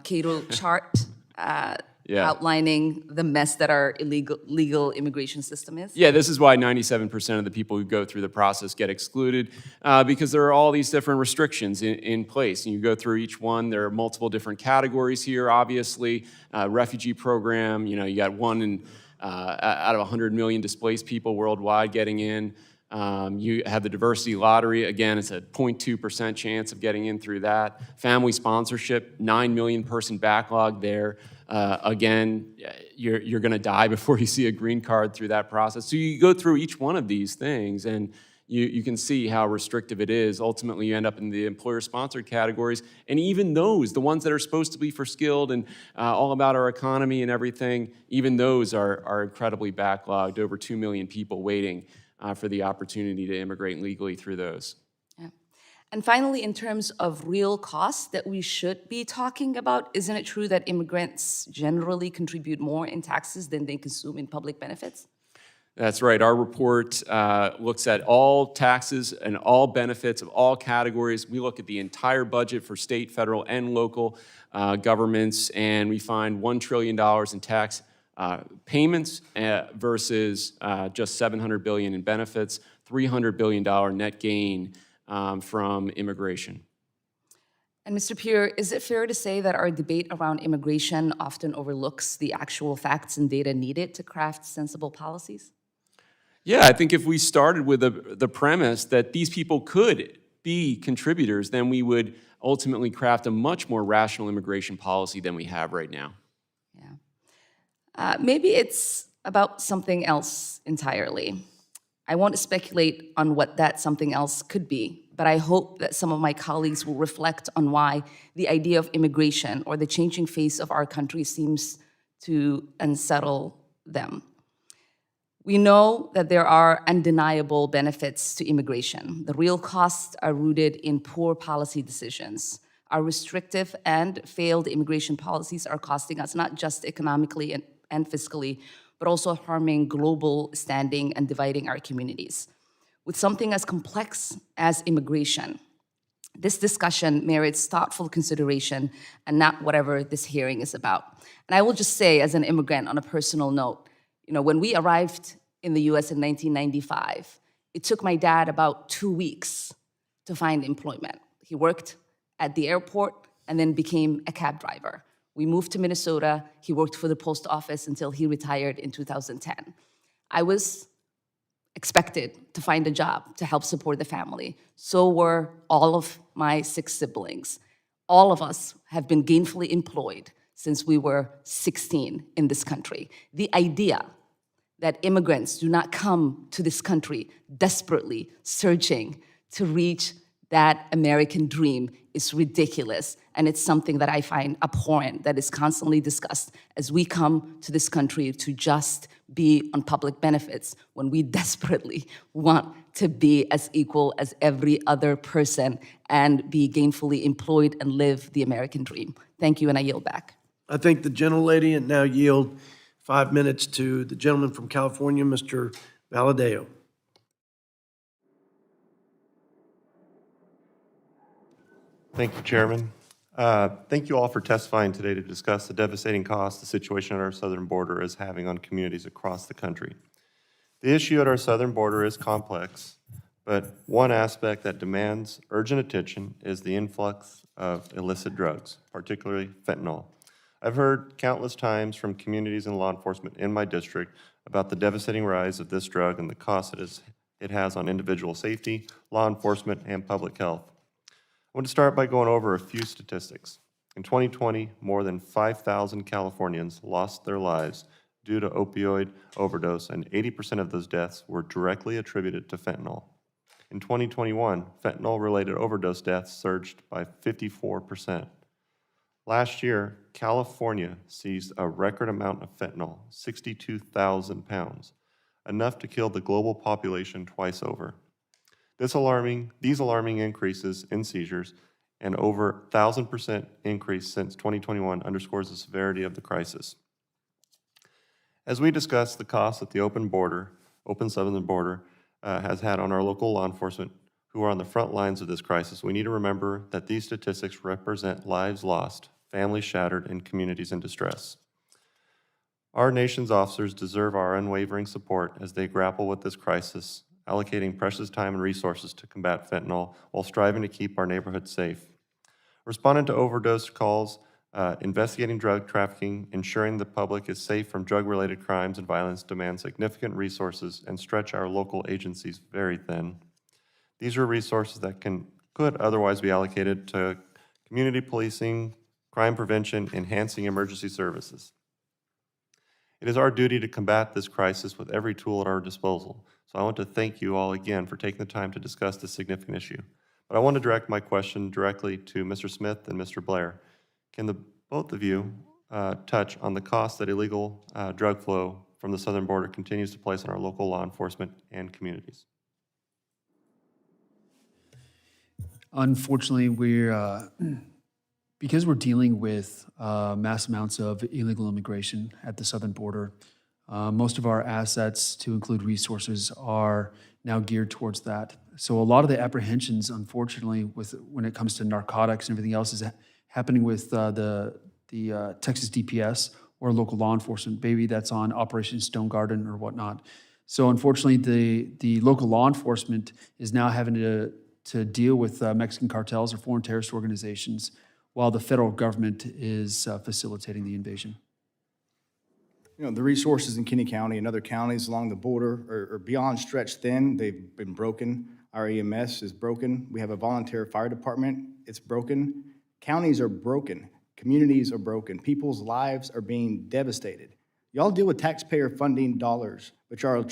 Cato chart outlining the mess that our legal immigration system is? Yeah, this is why 97% of the people who go through the process get excluded, because there are all these different restrictions in place. And you go through each one, there are multiple different categories here, obviously. Refugee program, you got one out of 100 million displaced people worldwide getting in. You have the diversity lottery. Again, it's a 0.2% chance of getting in through that. Family sponsorship, 9 million person backlog there. Again, you're going to die before you see a green card through that process. So you go through each one of these things, and you can see how restrictive it is. Ultimately, you end up in the employer-sponsored categories, and even those, the ones that are supposed to be for skilled and all about our economy and everything, even those are incredibly backlogged. Over 2 million people waiting for the opportunity to immigrate legally through those. Yeah. And finally, in terms of real costs that we should be talking about, isn't it true that immigrants generally contribute more in taxes than they consume in public benefits? That's right. Our report looks at all taxes and all benefits of all categories. We look at the entire budget for state, federal, and local governments, and we find $1 trillion in tax payments versus just $700 billion in benefits, $300 billion net gain from immigration. And Mr. Peer, is it fair to say that our debate around immigration often overlooks the actual facts and data needed to craft sensible policies? Yeah, I think if we started with the premise that these people could be contributors, then we would ultimately craft a much more rational immigration policy than we have right now. Maybe it's about something else entirely. I won't speculate on what that something else could be, but I hope that some of my colleagues will reflect on why the idea of immigration or the changing face of our country seems to unsettle them. We know that there are undeniable benefits to immigration. The real costs are rooted in poor policy decisions. Our restrictive and failed immigration policies are costing us not just economically and fiscally, but also harming global standing and dividing our communities. With something as complex as immigration, this discussion merits thoughtful consideration and not whatever this hearing is about. And I will just say, as an immigrant, on a personal note, when we arrived in the US in 1995, it took my dad about 2 weeks to find employment. He worked at the airport and then became a cab driver. We moved to Minnesota. He worked for the post office until he retired in 2010. I was expected to find a job to help support the family. So were all of my 6 siblings. All of us have been gainfully employed since we were 16 in this country. The idea that immigrants do not come to this country desperately searching to reach that American dream is ridiculous, and it's something that I find abhorrent that is constantly discussed as we come to this country to just be on public benefits when we desperately want to be as equal as every other person and be gainfully employed and live the American dream. Thank you, and I yield back. I thank the gentlelady and now yield 5 minutes to the gentleman from California, Mr. Valadeo. Thank you, Chairman. Thank you all for testifying today to discuss the devastating cost the situation at our southern border is having on communities across the country. The issue at our southern border is complex, but one aspect that demands urgent attention is the influx of illicit drugs, particularly fentanyl. I've heard countless times from communities and law enforcement in my district about the devastating rise of this drug and the cost it has on individual safety, law enforcement, and public health. I want to start by going over a few statistics. In 2020, more than 5,000 Californians lost their lives due to opioid overdose, and 80% of those deaths were directly attributed to fentanyl. In 2021, fentanyl-related overdose deaths surged by 54%. Last year, California seized a record amount of fentanyl, 62,000 pounds, enough to kill the global population twice over. These alarming increases in seizures and over 1,000% increase since 2021 underscores the severity of the crisis. As we discussed the cost that the open southern border has had on our local law enforcement who are on the front lines of this crisis, we need to remember that these statistics represent lives lost, families shattered, and communities in distress. Our nation's officers deserve our unwavering support as they grapple with this crisis, allocating precious time and resources to combat fentanyl while striving to keep our neighborhoods safe. Responding to overdose calls Investigating drug trafficking, ensuring the public is safe from drug-related crimes and violence demand significant resources and stretch our local agencies very thin. These are resources that could otherwise be allocated to community policing, crime prevention, enhancing emergency services. It is our duty to combat this crisis with every tool at our disposal. So I want to thank you all again for taking the time to discuss this significant issue. But I want to direct my question directly to Mr. Smith and Mr. Blair. Can both of you touch on the cost that illegal drug flow from the southern border continues to place on our local law enforcement and communities? Unfortunately, because we're dealing with mass amounts of illegal immigration at the southern border, most of our assets, to include resources, are now geared towards that. So a lot of the apprehensions, unfortunately, when it comes to narcotics and everything else, is happening with the Texas DPS or local law enforcement. Maybe that's on Operation Stone Garden or whatnot. So unfortunately, the local law enforcement is now having to deal with Mexican cartels or foreign terrorist organizations, while the federal government is facilitating the invasion. You know, the resources in Kinney County and other counties along the border are beyond stretched thin. They've been broken. Our EMS is broken. We have a volunteer fire department. It's broken. Counties are broken. Communities are broken. People's lives are being devastated. Y'all deal with taxpayer funding dollars, which are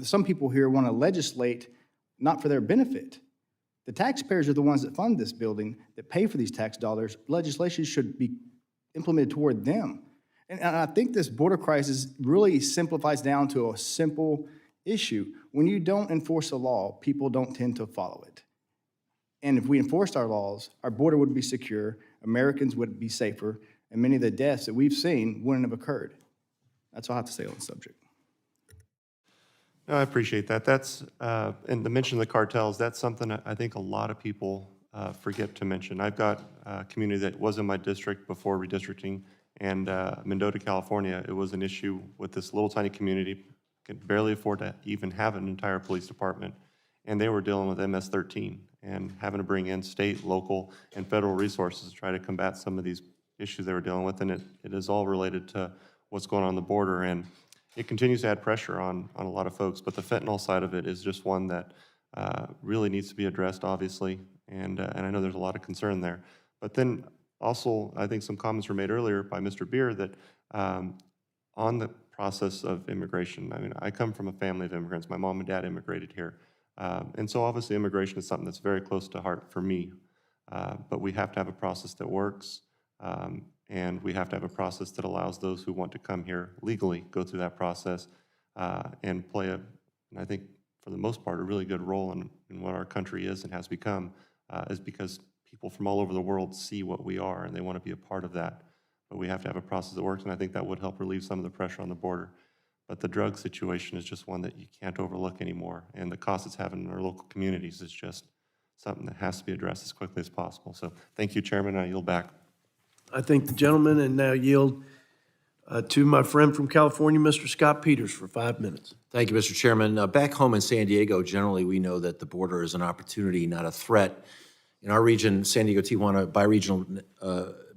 some people here want to legislate not for their benefit. The taxpayers are the ones that fund this building, that pay for these tax dollars. Legislation should be implemented toward them. And I think this border crisis really simplifies down to a simple issue. When you don't enforce a law, people don't tend to follow it. And if we enforced our laws, our border would be secure, Americans would be safer, and many of the deaths that we've seen wouldn't have occurred. That's all I have to say on the subject. No, I appreciate that. That's, and the mention of the cartels, that's something I think a lot of people forget to mention. I've got a community that was in my district before redistricting, and Mendota, California, it was an issue with this little tiny community, could barely afford to even have an entire police department, and they were dealing with MS-13 and having to bring in state, local, and federal resources to try to combat some of these issues they were dealing with, and it is all related to what's going on the border, and it continues to add pressure on a lot of folks, but the fentanyl side of it is just one that really needs to be addressed, obviously, and I know there's a lot of concern there. But then also, I think some comments were made earlier by Mr. Beer that on the process of immigration, I mean, I come from a family of immigrants. My mom and dad immigrated here. And so obviously immigration is something that's very close to heart for me. But we have to have a process that works. And we have to have a process that allows those who want to come here legally go through that process and play and I think for the most part, a really good role in what our country is and has become is because people from all over the world see what we are and they want to be a part of that. But we have to have a process that works, and I think that would help relieve some of the pressure on the border. But the drug situation is just one that you can't overlook anymore, and the cost it's having in our local communities is just something that has to be addressed as quickly as possible. So thank you, Chairman. I yield back. I thank the gentleman and now yield to my friend from California, Mr. Scott Peters, for 5 minutes. Thank you, Mr. Chairman. Back home in San Diego, generally, we know that the border is an opportunity, not a threat. In our region, San Diego, Tijuana,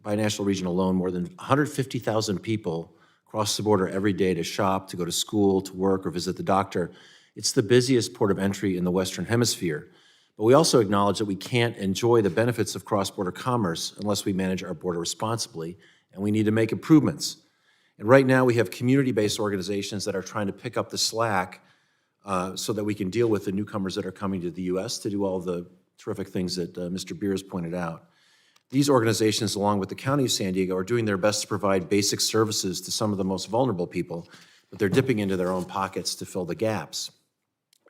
binational region alone, more than 150,000 people cross the border every day to shop, to go to school, to work, or visit the doctor. It's the busiest port of entry in the Western Hemisphere. But we also acknowledge that we can't enjoy the benefits of cross-border commerce unless we manage our border responsibly, and we need to make improvements. And right now, we have community-based organizations that are trying to pick up the slack so that we can deal with the newcomers that are coming to the U.S. to do all the terrific things that Mr. Beers pointed out. These organizations, along with the County of San Diego, are doing their best to provide basic services to some of the most vulnerable people, but they're dipping into their own pockets to fill the gaps.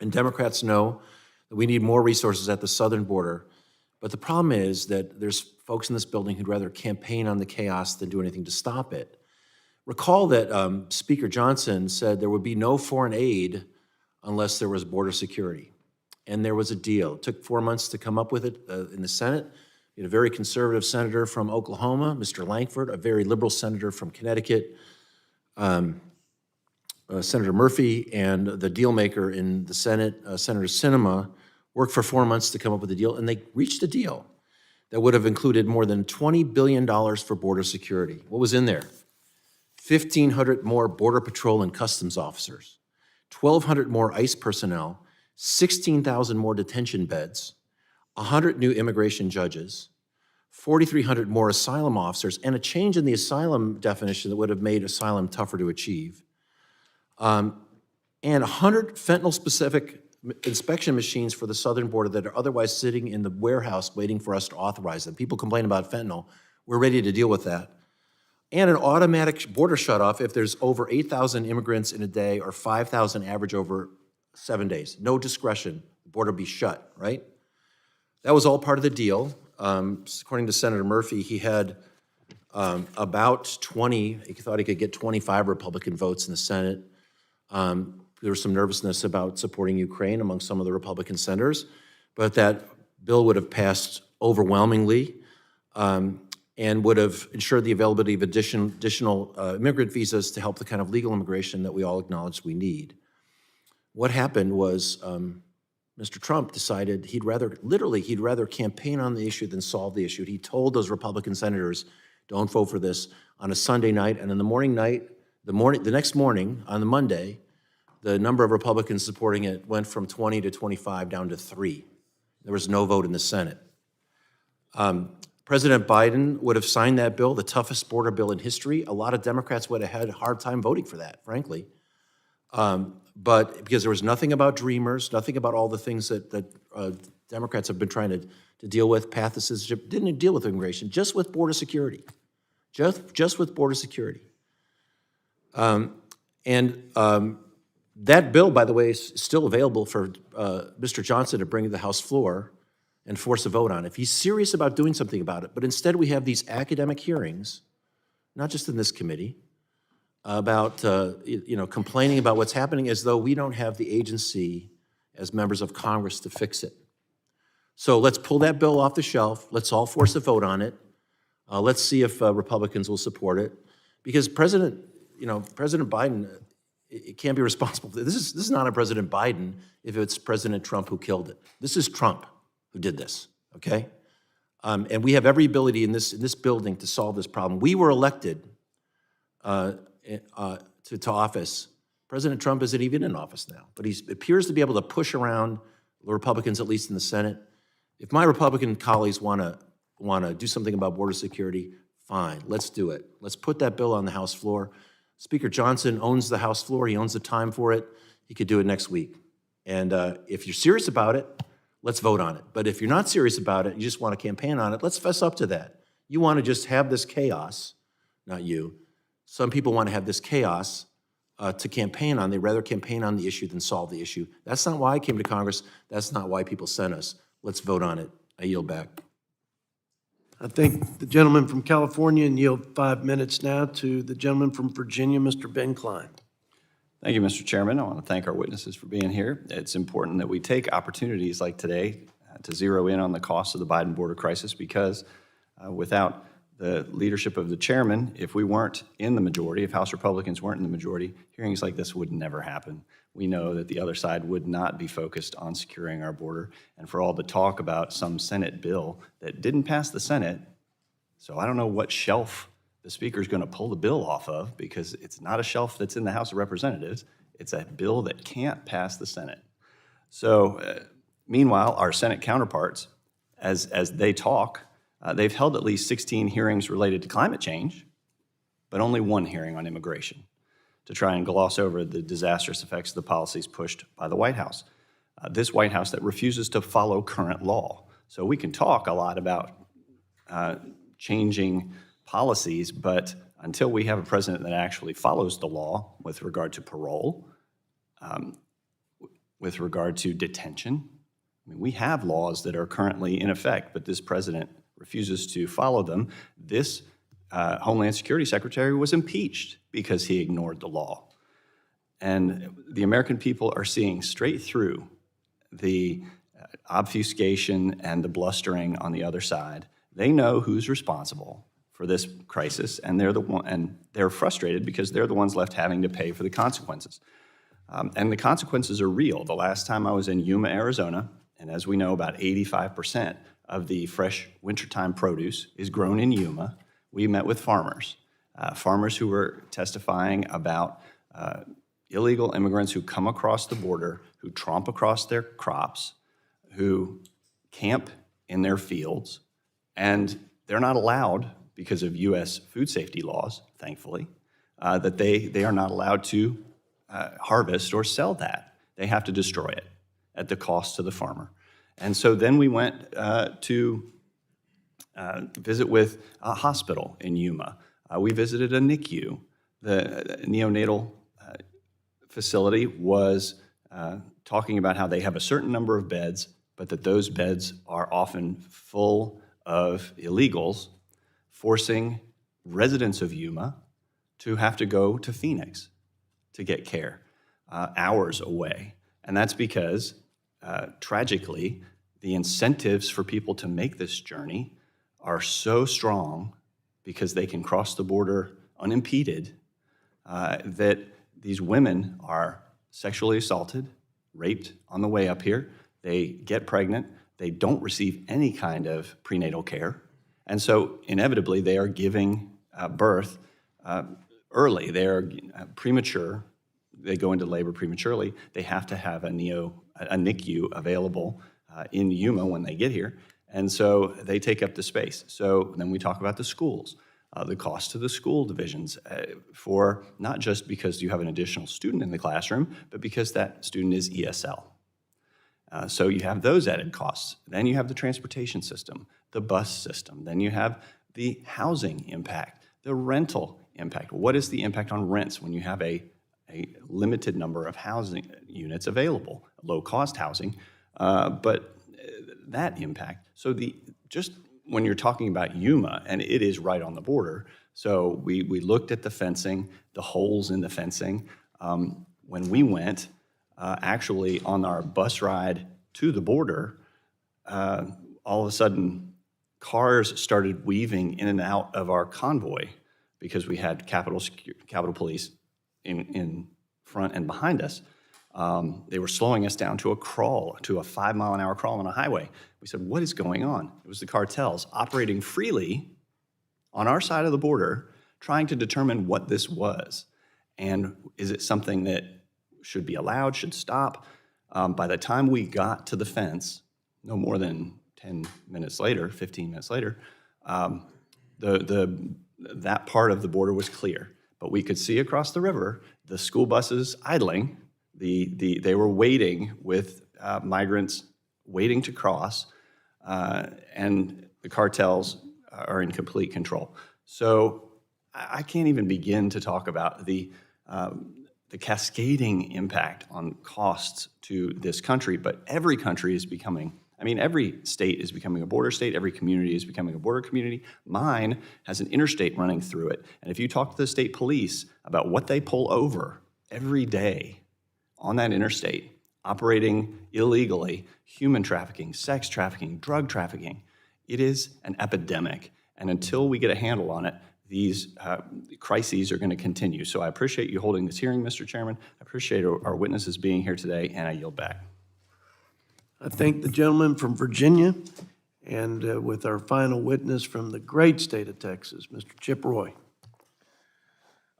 And Democrats know that we need more resources at the southern border, but the problem is that there's folks in this building who'd rather campaign on the chaos than do anything to stop it. Recall that Speaker Johnson said there would be no foreign aid unless there was border security. And there was a deal. It took 4 months to come up with it in the Senate. We had a very conservative senator from Oklahoma, Mr. Lankford, a very liberal senator from Connecticut, Senator Murphy, and the deal maker in the Senate, Senator Sinema, worked for 4 months to come up with a deal, and they reached a deal. that would have included more than $20 billion for border security. What was in there? 1,500 more Border Patrol and Customs officers, 1,200 more ICE personnel, 16,000 more detention beds, 100 new immigration judges, 4,300 more asylum officers, and a change in the asylum definition that would have made asylum tougher to achieve. And 100 fentanyl-specific inspection machines for the southern border that are otherwise sitting in the warehouse waiting for us to authorize them. People complain about fentanyl. We're ready to deal with that. And an automatic border shutoff if there's over 8,000 immigrants in a day or 5,000 average over 7 days. No discretion. The border be shut, right? That was all part of the deal. According to Senator Murphy, he had about 20, he thought he could get 25 Republican votes in the Senate. There was some nervousness about supporting Ukraine among some of the Republican senators, but that bill would have passed overwhelmingly and would have ensured the availability of additional immigrant visas to help the kind of legal immigration that we all acknowledge we need. What happened was Mr. Trump decided he'd rather campaign on the issue than solve the issue. He told those Republican senators, don't vote for this on a Sunday night, and in the next morning, on the Monday, the number of Republicans supporting it went from 20 to 25 down to 3. There was no vote in the Senate. President Biden would have signed that bill, the toughest border bill in history. A lot of Democrats would have had a hard time voting for that, frankly. But because there was nothing about Dreamers, nothing about all the things that Democrats have been trying to deal with, path to citizenship, didn't deal with immigration, just with border security. Just with border security. That bill, by the way, is still available for Mr. Johnson to bring to the House floor and force a vote on if he's serious about doing something about it. But instead we have these academic hearings, not just in this committee, about complaining about what's happening as though we don't have the agency as members of Congress to fix it. So let's pull that bill off the shelf. Let's all force a vote on it. Let's see if Republicans will support it. Because President Biden, it can't be responsible. This is not a President Biden if it's President Trump who killed it. This is Trump who did this, okay? And we have every ability in this building to solve this problem. We were elected to office. President Trump isn't even in office now, but he appears to be able to push around the Republicans, at least in the Senate. If my Republican colleagues want to do something about border security, fine, let's do it. Let's put that bill on the House floor. Speaker Johnson owns the House floor. He owns the time for it. He could do it next week. And if you're serious about it, let's vote on it. But if you're not serious about it, you just want to campaign on it, let's fess up to that. You want to just have this chaos, not you. Some people want to have this chaos to campaign on. They'd rather campaign on the issue than solve the issue. That's not why I came to Congress. That's not why people sent us. Let's vote on it. I yield back. I thank the gentleman from California and yield 5 minutes now to the gentleman from Virginia, Mr. Ben Klein. Thank you, Mr. Chairman. I want to thank our witnesses for being here. It's important that we take opportunities like today to zero in on the cost of the Biden border crisis because without the leadership of the chairman, if we weren't in the majority, if House Republicans weren't in the majority, hearings like this would never happen. We know that the other side would not be focused on securing our border. And for all the talk about some Senate bill that didn't pass the Senate, so I don't know what shelf the speaker's going to pull the bill off of because it's not a shelf that's in the House of Representatives. It's a bill that can't pass the Senate. So meanwhile, our Senate counterparts, as they talk, they've held at least 16 hearings related to climate change, but only one hearing on immigration to try and gloss over the disastrous effects of the policies pushed by the White House. This White House that refuses to follow current law. So we can talk a lot about changing policies, but until we have a president that actually follows the law with regard to parole, with regard to detention, I mean, we have laws that are currently in effect, but this president refuses to follow them. This Homeland Security Secretary was impeached because he ignored the law. And the American people are seeing straight through the obfuscation and the blustering on the other side. They know who's responsible for this crisis, and they're frustrated because they're the ones left having to pay for the consequences. And the consequences are real. The last time I was in Yuma, Arizona, and as we know, about 85% of the fresh wintertime produce is grown in Yuma. We met with farmers, farmers who were testifying about illegal immigrants who come across the border, who tromp across their crops, who camp in their fields, and they're not allowed, because of U.S. food safety laws, thankfully, that they are not allowed to harvest or sell that. They have to destroy it at the cost to the farmer. And so then we went to visit with a hospital in Yuma. We visited a NICU. The neonatal facility was talking about how they have a certain number of beds, but that those beds are often full of illegals, forcing residents of Yuma to have to go to Phoenix to get care, hours away. And that's because, tragically, the incentives for people to make this journey are so strong because they can cross the border unimpeded, that these women are sexually assaulted, raped on the way up here. They get pregnant. They don't receive any kind of prenatal care. And so inevitably they are giving birth early. They are premature. They go into labor prematurely. They have to have a NICU available in Yuma when they get here. And so they take up the space. So then we talk about the schools, the cost to the school divisions for not just because you have an additional student in the classroom, but because that student is ESL. So you have those added costs. Then you have the transportation system, the bus system. Then you have the housing impact, the rental impact. What is the impact on rents when you have a limited number of housing units available, low-cost housing, but that impact. So just when you're talking about Yuma, and it is right on the border, so we looked at the fencing, the holes in the fencing. When we went, actually on our bus ride to the border, all of a sudden cars started weaving in and out of our convoy because we had Capitol Police in front and behind us. They were slowing us down to a 5-mile-an-hour crawl on a highway. We said, what is going on? It was the cartels operating freely on our side of the border, trying to determine what this was. And is it something that should be allowed, should stop? By the time we got to the fence, no more than 10 minutes later, 15 minutes later, that part of the border was clear. But we could see across the river the school buses idling. They were waiting with migrants waiting to cross, and the cartels are in complete control. So I can't even begin to talk about the cascading impact on costs to this country, but every country is becoming, every state is becoming a border state, every community is becoming a border community. Mine has an interstate running through it, and if you talk to the state police about what they pull over every day on that interstate, operating illegally, human trafficking, sex trafficking, drug trafficking, it is an epidemic, and until we get a handle on it, these crises are going to continue. So I appreciate you holding this hearing, Mr. Chairman. I appreciate our witnesses being here today, and I yield back. I thank the gentleman from Virginia, and with our final witness from the great state of Texas, Mr. Chip Roy.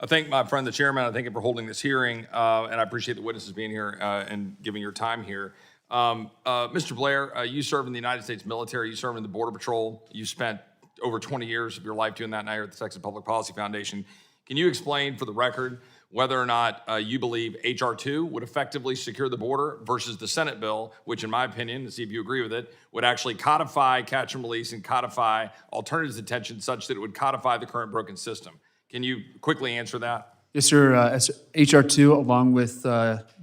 I thank my friend, the chairman. I thank him for holding this hearing, and I appreciate the witnesses being here and giving your time here. Mr. Blair, you served in the United States military. You served in the Border Patrol. You spent over 20 years of your life doing that now here at the Texas Public Policy Foundation. Can you explain for the record whether or not you believe H.R. 2 would effectively secure the border versus the Senate bill, which in my opinion, to see if you agree with it, would actually codify catch and release and codify alternative detention such that it would codify the current broken system? Can you quickly answer that? Yes, sir. As H.R. 2, along with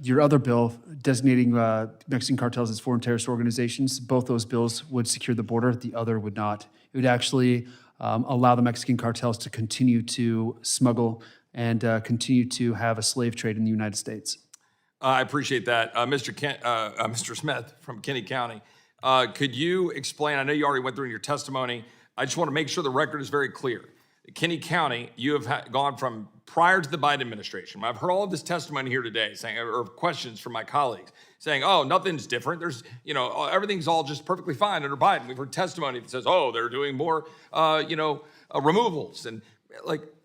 your other bill designating Mexican cartels as foreign terrorist organizations, both those bills would secure the border. The other would not. It would actually allow the Mexican cartels to continue to smuggle and continue to have a slave trade in the United States. I appreciate that. Mr. Smith from Kinney County, could you explain, I know you already went through in your testimony, I just want to make sure the record is very clear. Kinney County, you have gone from prior to the Biden administration. I've heard all of this testimony here today saying, or questions from my colleagues saying, oh, nothing's different. There's, everything's all just perfectly fine under Biden. We've heard testimony that says, oh, they're doing more, removals. And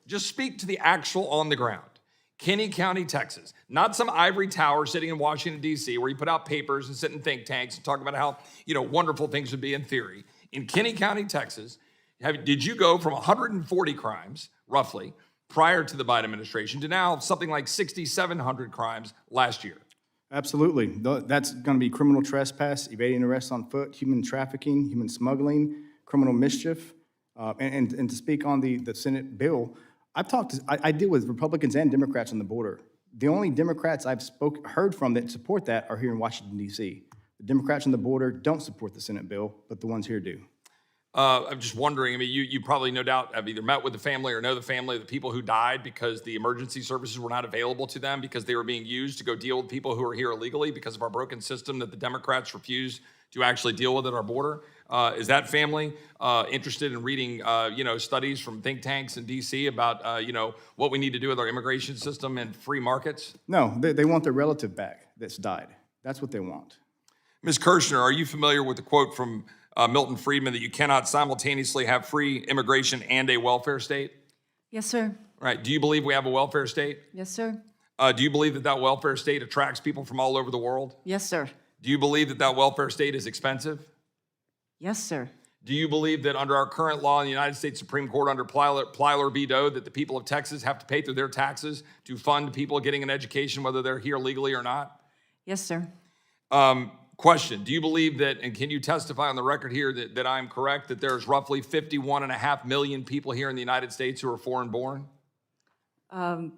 just speak to the actual on the ground. Kinney County, Texas, not some ivory tower sitting in Washington, D.C., where you put out papers and sit in think tanks and talk about how, wonderful things would be in theory. In Kinney County, Texas, did you go from 140 crimes, roughly, prior to the Biden administration to now something like 6,700 crimes last year? Absolutely. That's going to be criminal trespass, evading arrest on foot, human trafficking, human smuggling, criminal mischief. And to speak on the Senate bill, I deal with Republicans and Democrats on the border. The only Democrats I've heard from that support that are here in Washington, D.C. The Democrats on the border don't support the Senate bill, but the ones here do. I'm just wondering, you probably no doubt have either met with the family or know the family of the people who died because the emergency services were not available to them because they were being used to go deal with people who are here illegally because of our broken system that the Democrats refuse to actually deal with at our border. Is that family interested in reading, studies from think tanks in D.C. about, what we need to do with our immigration system and free markets? No, they want their relative back that's died. That's what they want. Ms. Kirshner, are you familiar with the quote from Milton Friedman that you cannot simultaneously have free immigration and a welfare state? Yes, sir. Right. Do you believe we have a welfare state? Yes, sir. Do you believe that welfare state attracts people from all over the world? Yes, sir. Do you believe that welfare state is expensive? Yes, sir. Do you believe that under our current law in the United States Supreme Court under Plyler v. Doe that the people of Texas have to pay through their taxes to fund people getting an education whether they're here legally or not? Yes, sir. Question, do you believe that, and can you testify on the record here that I'm correct, that there's roughly 51.5 million people here in the United States who are foreign born?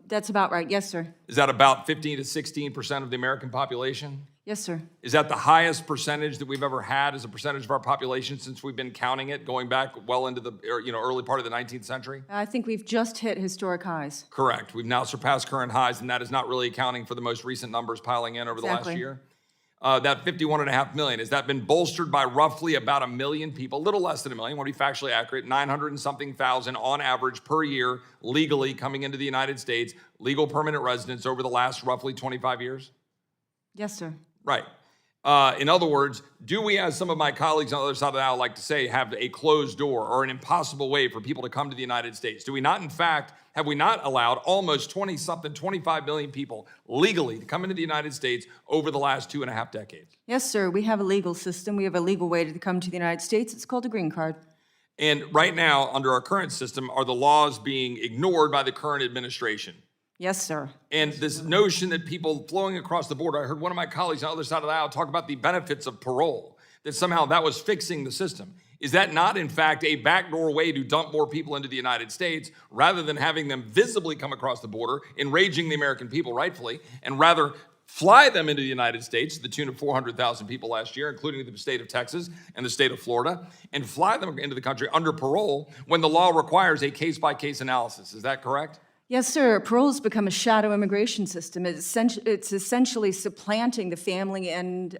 That's about right. Yes, sir. Is that about 15 to 16% of the American population? Yes, sir. Is that the highest percentage that we've ever had as a percentage of our population since we've been counting it, going back well into the early part of the 19th century? I think we've just hit historic highs. Correct. We've now surpassed current highs, and that is not really accounting for the most recent numbers piling in over the last year. That 51.5 million, has that been bolstered by roughly about 1 million people, a little less than 1 million, want to be factually accurate, 900 and something thousand on average per year legally coming into the United States, legal permanent residents over the last roughly 25 years? Yes, sir. Right. In other words, do we, as some of my colleagues on the other side of the aisle like to say, have a closed door or an impossible way for people to come to the United States? Do we not, in fact, have we not allowed almost 25 million people legally to come into the United States over the last 2.5 decades? Yes, sir. We have a legal system. We have a legal way to come to the United States. It's called a green card. And right now, under our current system, are the laws being ignored by the current administration? Yes, sir. And this notion that people flowing across the border, I heard one of my colleagues on the other side of the aisle talk about the benefits of parole, that somehow that was fixing the system. Is that not, in fact, a backdoor way to dump more people into the United States rather than having them visibly come across the border, enraging the American people rightfully, and rather fly them into the United States to the tune of 400,000 people last year, including the state of Texas and the state of Florida, and fly them into the country under parole when the law requires a case-by-case analysis? Is that correct? Yes, sir. Parole has become a shadow immigration system. It's essentially supplanting the family and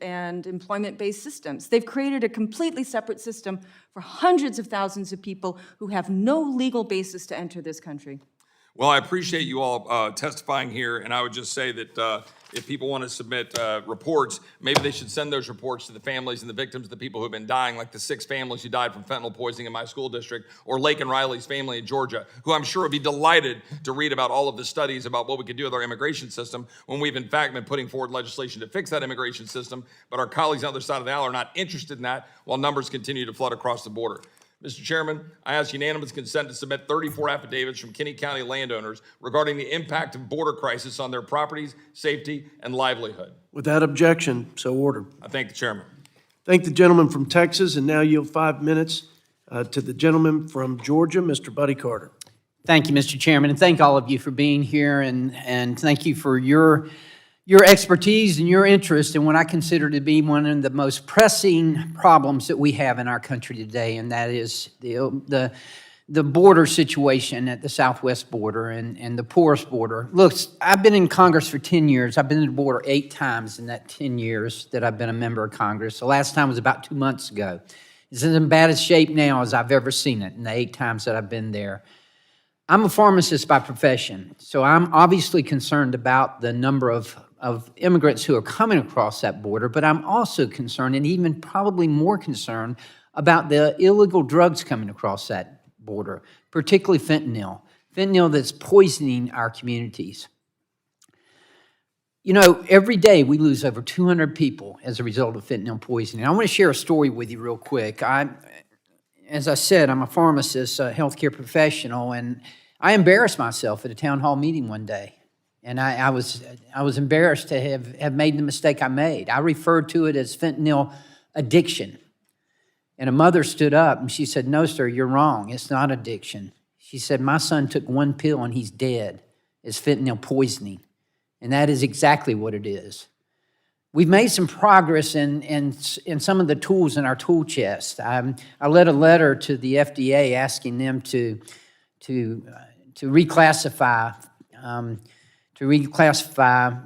employment-based systems. They've created a completely separate system for hundreds of thousands of people who have no legal basis to enter this country. Well, I appreciate you all testifying here, and I would just say that if people want to submit reports, maybe they should send those reports to the families and the victims of the people who have been dying, like the 6 families who died from fentanyl poisoning in my school district, or Lake and Riley's family in Georgia, who I'm sure would be delighted to read about all of the studies about what we could do with our immigration system when we've in fact been putting forward legislation to fix that immigration system, but our colleagues on the other side of the aisle are not interested in that while numbers continue to flood across the border. Mr. Chairman, I ask unanimous consent to submit 34 affidavits from Kinney County landowners regarding the impact of border crisis on their properties, safety, and livelihood. Without objection, so ordered. I thank the chairman. Thank the gentleman from Texas, and now yield 5 minutes to the gentleman from Georgia, Mr. Buddy Carter. Thank you, Mr. Chairman, and thank all of you for being here, and thank you for your expertise and your interest in what I consider to be one of the most pressing problems that we have in our country today, and that is the border situation at the southwest border and the porous border. Look, I've been in Congress for 10 years. I've been to the border 8 times in that 10 years that I've been a member of Congress. The last time was about 2 months ago. It's in as bad a shape now as I've ever seen it in the 8 times that I've been there. I'm a pharmacist by profession, so I'm obviously concerned about the number of immigrants who are coming across that border, but I'm also concerned, and even probably more concerned, about the illegal drugs coming across that border, particularly fentanyl. Fentanyl that's poisoning our communities. You know, every day we lose over 200 people as a result of fentanyl poisoning. I want to share a story with you real quick. As I said, I'm a pharmacist, a healthcare professional, and I embarrassed myself at a town hall meeting one day. And I was embarrassed to have made the mistake I made. I referred to it as fentanyl addiction. And a mother stood up and she said, "No, sir, you're wrong. It's not addiction." She said, "My son took one pill and he's dead. It's fentanyl poisoning." And that is exactly what it is. We've made some progress in some of the tools in our tool chest. I led a letter to the FDA asking them to reclassify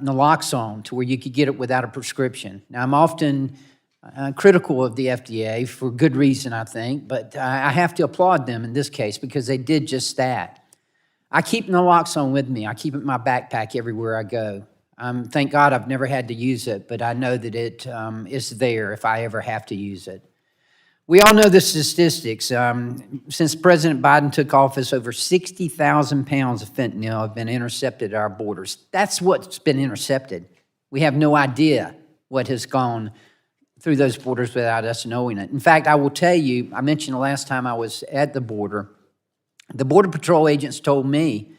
naloxone to where you could get it without a prescription. Now, I'm often critical of the FDA for good reason, I think, but I have to applaud them in this case because they did just that. I keep naloxone with me. I keep it in my backpack everywhere I go. Thank God I've never had to use it, but I know that it is there if I ever have to use it. We all know the statistics. Since President Biden took office, over 60,000 pounds of fentanyl have been intercepted at our borders. That's what's been intercepted. We have no idea what has gone through those borders without us knowing it. In fact, I will tell you, I mentioned the last time I was at the Border Patrol agents told me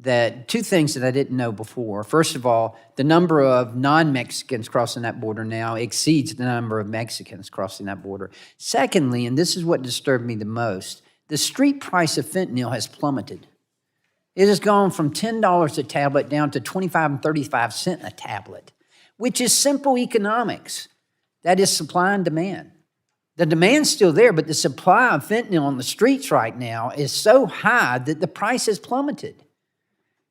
that two things that I didn't know before. First of all, the number of non-Mexicans crossing that border now exceeds the number of Mexicans crossing that border. Secondly, and this is what disturbed me the most, the street price of fentanyl has plummeted. It has gone from $10 a tablet down to 25 and 35 cents a tablet, which is simple economics. That is supply and demand. The demand's still there, but the supply of fentanyl on the streets right now is so high that the price has plummeted.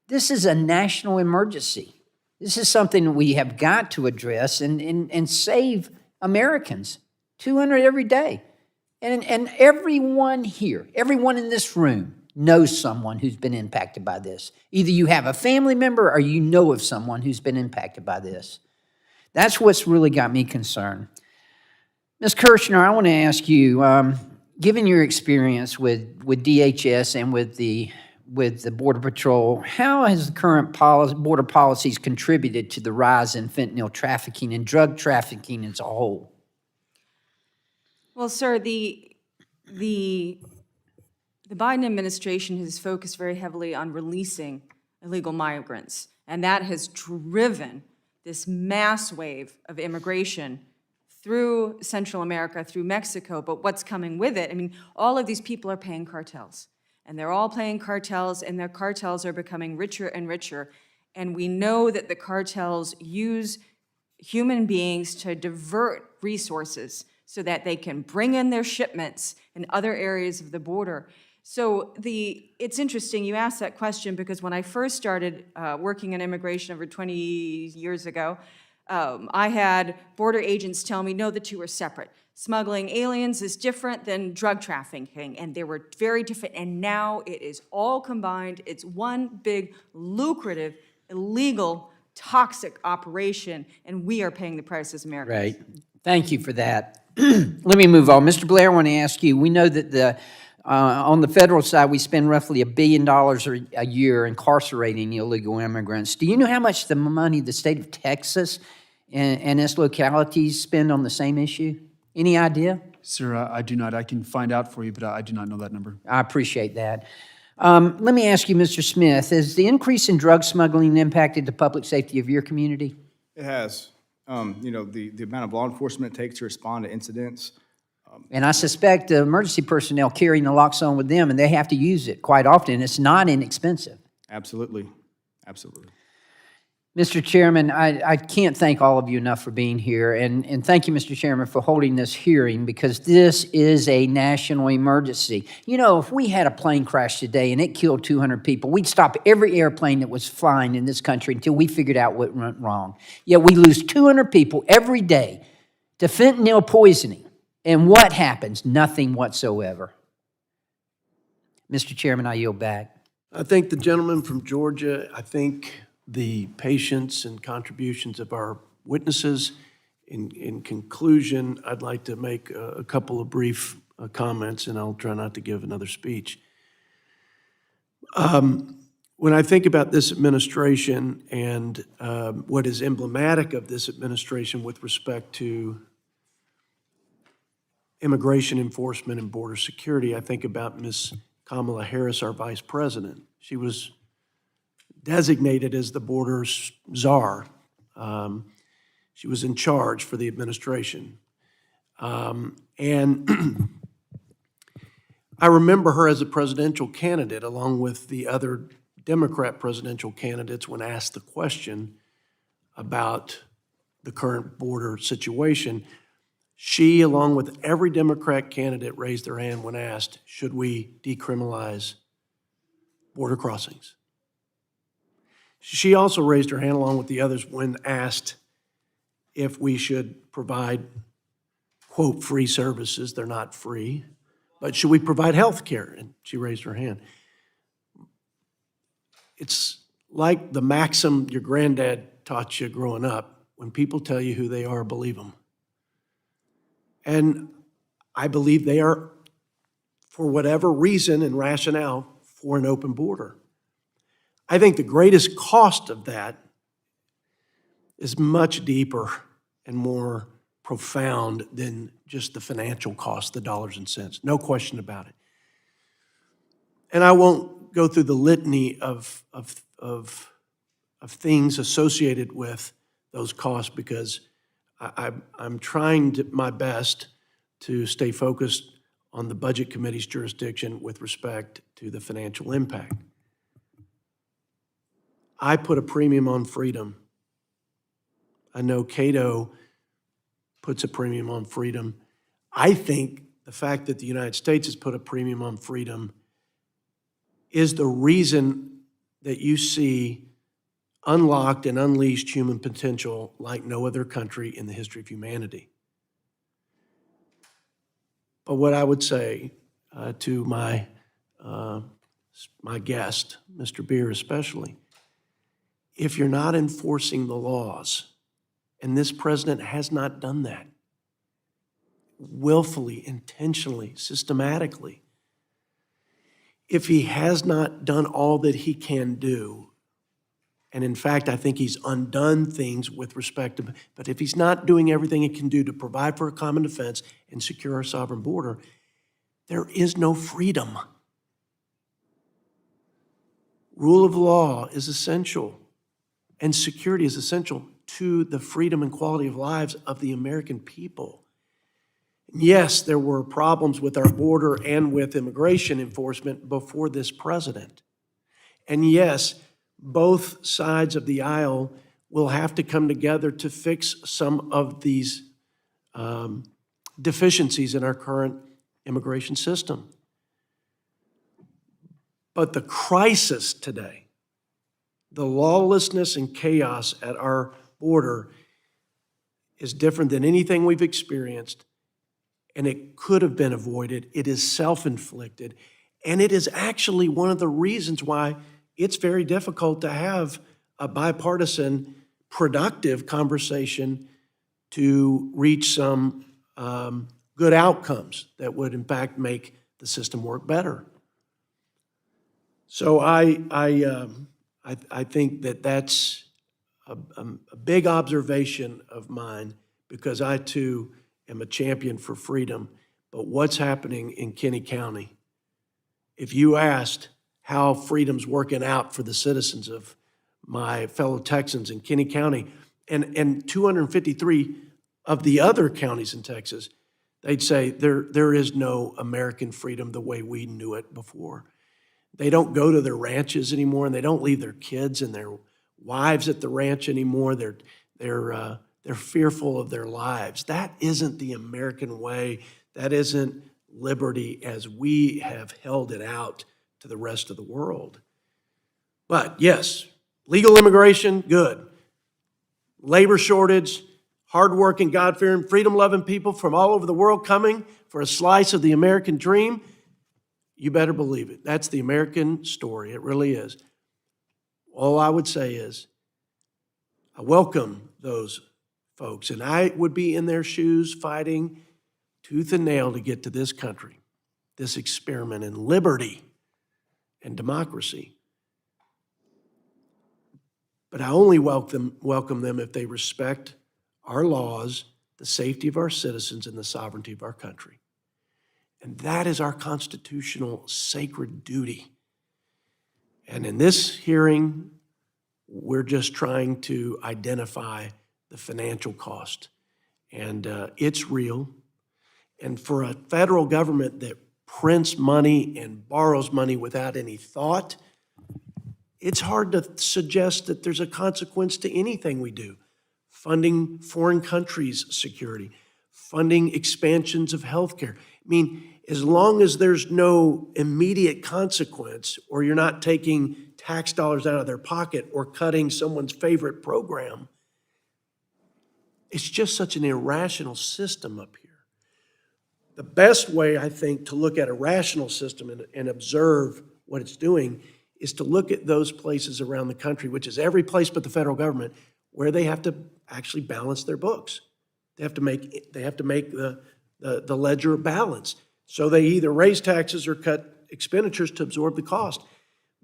This is a national emergency. This is something that we have got to address and save Americans. 200 every day. And everyone here, everyone in this room knows someone who's been impacted by this. Either you have a family member or you know of someone who's been impacted by this. That's what's really got me concerned. Ms. Kirshner, I want to ask you, given your experience with DHS and with the Border Patrol, how has the current border policies contributed to the rise in fentanyl trafficking and drug trafficking as a whole? Well, sir, the Biden administration has focused very heavily on releasing illegal migrants, and that has driven this mass wave of immigration through Central America, through Mexico. But what's coming with it, I mean, all of these people are paying cartels. And they're all playing cartels, and their cartels are becoming richer and richer. And we know that the cartels use human beings to divert resources so that they can bring in their shipments in other areas of the border. So it's interesting you asked that question because when I first started working in immigration over 20 years ago, I had border agents tell me, no, the two are separate. Smuggling aliens is different than drug trafficking, and they were very different, and now it is all combined. It's one big, lucrative, illegal, toxic operation, and we are paying the price as Americans. Right. Thank you for that. Let me move on. Mr. Blair, I want to ask you, we know that on the federal side, we spend roughly $1 billion a year incarcerating illegal immigrants. Do you know how much the money the state of Texas and its localities spend on the same issue? Any idea? Sir, I do not. I can find out for you, but I do not know that number. I appreciate that. Let me ask you, Mr. Smith, has the increase in drug smuggling impacted the public safety of your community? It has. You know, the amount of law enforcement it takes to respond to incidents. And I suspect the emergency personnel carry naloxone with them, and they have to use it quite often. It's not inexpensive. Absolutely. Absolutely. Mr. Chairman, I can't thank all of you enough for being here, and thank you, Mr. Chairman, for holding this hearing, because this is a national emergency. You know, if we had a plane crash today and it killed 200 people, we'd stop every airplane that was flying in this country until we figured out what went wrong. Yet we lose 200 people every day to fentanyl poisoning, and what happens? Nothing whatsoever. Mr. Chairman, I yield back. I thank the gentleman from Georgia. I think the patience and contributions of our witnesses. In conclusion, I'd like to make a couple of brief comments, and I'll try not to give another speech. When I think about this administration and what is emblematic of this administration with respect to immigration enforcement and border security, I think about Ms. Kamala Harris, our vice president. She was designated as the border czar. She was in charge for the administration. And I remember her as a presidential candidate along with the other Democrat presidential candidates when asked the question about the current border situation. She, along with every Democrat candidate, raised their hand when asked, should we decriminalize border crossings? She also raised her hand along with the others when asked if we should provide, quote, free services. They're not free. But should we provide health care? And she raised her hand. It's like the maxim your granddad taught you growing up. When people tell you who they are, believe them. And I believe they are, for whatever reason and rationale, for an open border. I think the greatest cost of that is much deeper and more profound than just the financial cost, the dollars and cents. No question about it. And I won't go through the litany of things associated with those costs because I'm trying my best to stay focused on the Budget Committee's jurisdiction with respect to the financial impact. I put a premium on freedom. I know Cato puts a premium on freedom. I think the fact that the United States has put a premium on freedom is the reason that you see unlocked and unleashed human potential like no other country in the history of humanity. But what I would say to my guest, Mr. Beer especially, if you're not enforcing the laws, and this president has not done that, willfully, intentionally, systematically, if he has not done all that he can do, and in fact, I think he's undone things with respect to, but if he's not doing everything he can do to provide for a common defense and secure our sovereign border, there is no freedom. Rule of law is essential, and security is essential to the freedom and quality of lives of the American people. Yes, there were problems with our border and with immigration enforcement before this president. And yes, both sides of the aisle will have to come together to fix some of these deficiencies in our current immigration system. But the crisis today, the lawlessness and chaos at our border is different than anything we've experienced, and it could have been avoided. It is self-inflicted, and it is actually one of the reasons why it's very difficult to have a bipartisan, productive conversation to reach some good outcomes that would, in fact, make the system work better. So I think that that's a big observation of mine because I, too, am a champion for freedom. But what's happening in Kinney County? If you asked how freedom's working out for the citizens of my fellow Texans in Kinney County and 253 of the other counties in Texas, they'd say there is no American freedom the way we knew it before. They don't go to their ranches anymore, and they don't leave their kids and their wives at the ranch anymore. They're fearful of their lives. That isn't the American way. That isn't liberty as we have held it out to the rest of the world. But yes, legal immigration, good. Labor shortage, hardworking, God-fearing, freedom-loving people from all over the world coming for a slice of the American dream. You better believe it. That's the American story. It really is. All I would say is, I welcome those folks, and I would be in their shoes fighting tooth and nail to get to this country, this experiment in liberty and democracy. But I only welcome them if they respect our laws, the safety of our citizens, and the sovereignty of our country. And that is our constitutional sacred duty. And in this hearing, we're just trying to identify the financial cost. And it's real. And for a federal government that prints money and borrows money without any thought, it's hard to suggest that there's a consequence to anything we do. Funding foreign countries' security, funding expansions of healthcare. I mean, as long as there's no immediate consequence, or you're not taking tax dollars out of their pocket or cutting someone's favorite program, it's just such an irrational system up here. The best way, I think, to look at a rational system and observe what it's doing is to look at those places around the country, which is every place but the federal government, where they have to actually balance their books. They have to make the ledger balance. So they either raise taxes or cut expenditures to absorb the cost.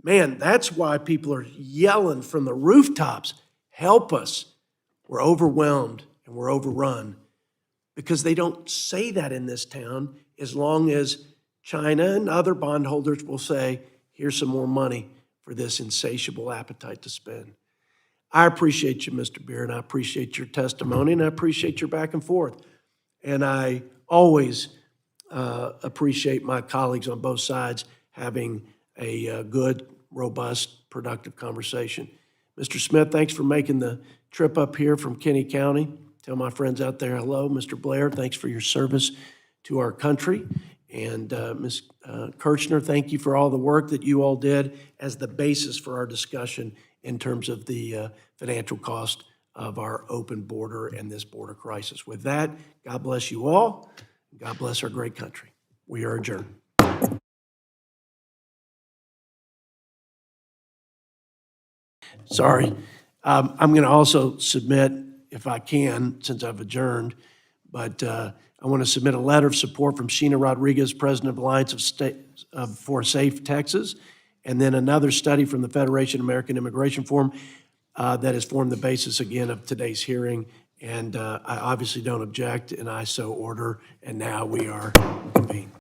Man, that's why people are yelling from the rooftops, help us. We're overwhelmed and we're overrun. Because they don't say that in this town as long as China and other bondholders will say, here's some more money for this insatiable appetite to spend. I appreciate you, Mr. Beer, and I appreciate your testimony, and I appreciate your back and forth. And I always appreciate my colleagues on both sides having a good, robust, productive conversation. Mr. Smith, thanks for making the trip up here from Kenny County. Tell my friends out there hello. Mr. Blair, thanks for your service to our country. And Ms. Kirchner, thank you for all the work that you all did as the basis for our discussion in terms of the financial cost of our open border and this border crisis. With that, God bless you all. God bless our great country. We are adjourned. Sorry. I'm going to also submit, if I can, since I've adjourned, but I want to submit a letter of support from Sheena Rodriguez, President of Alliance for Safe Texas, and then another study from the Federation of American Immigration Forum that has formed the basis, again, of today's hearing. And I obviously don't object, and I so order, and now we are convened.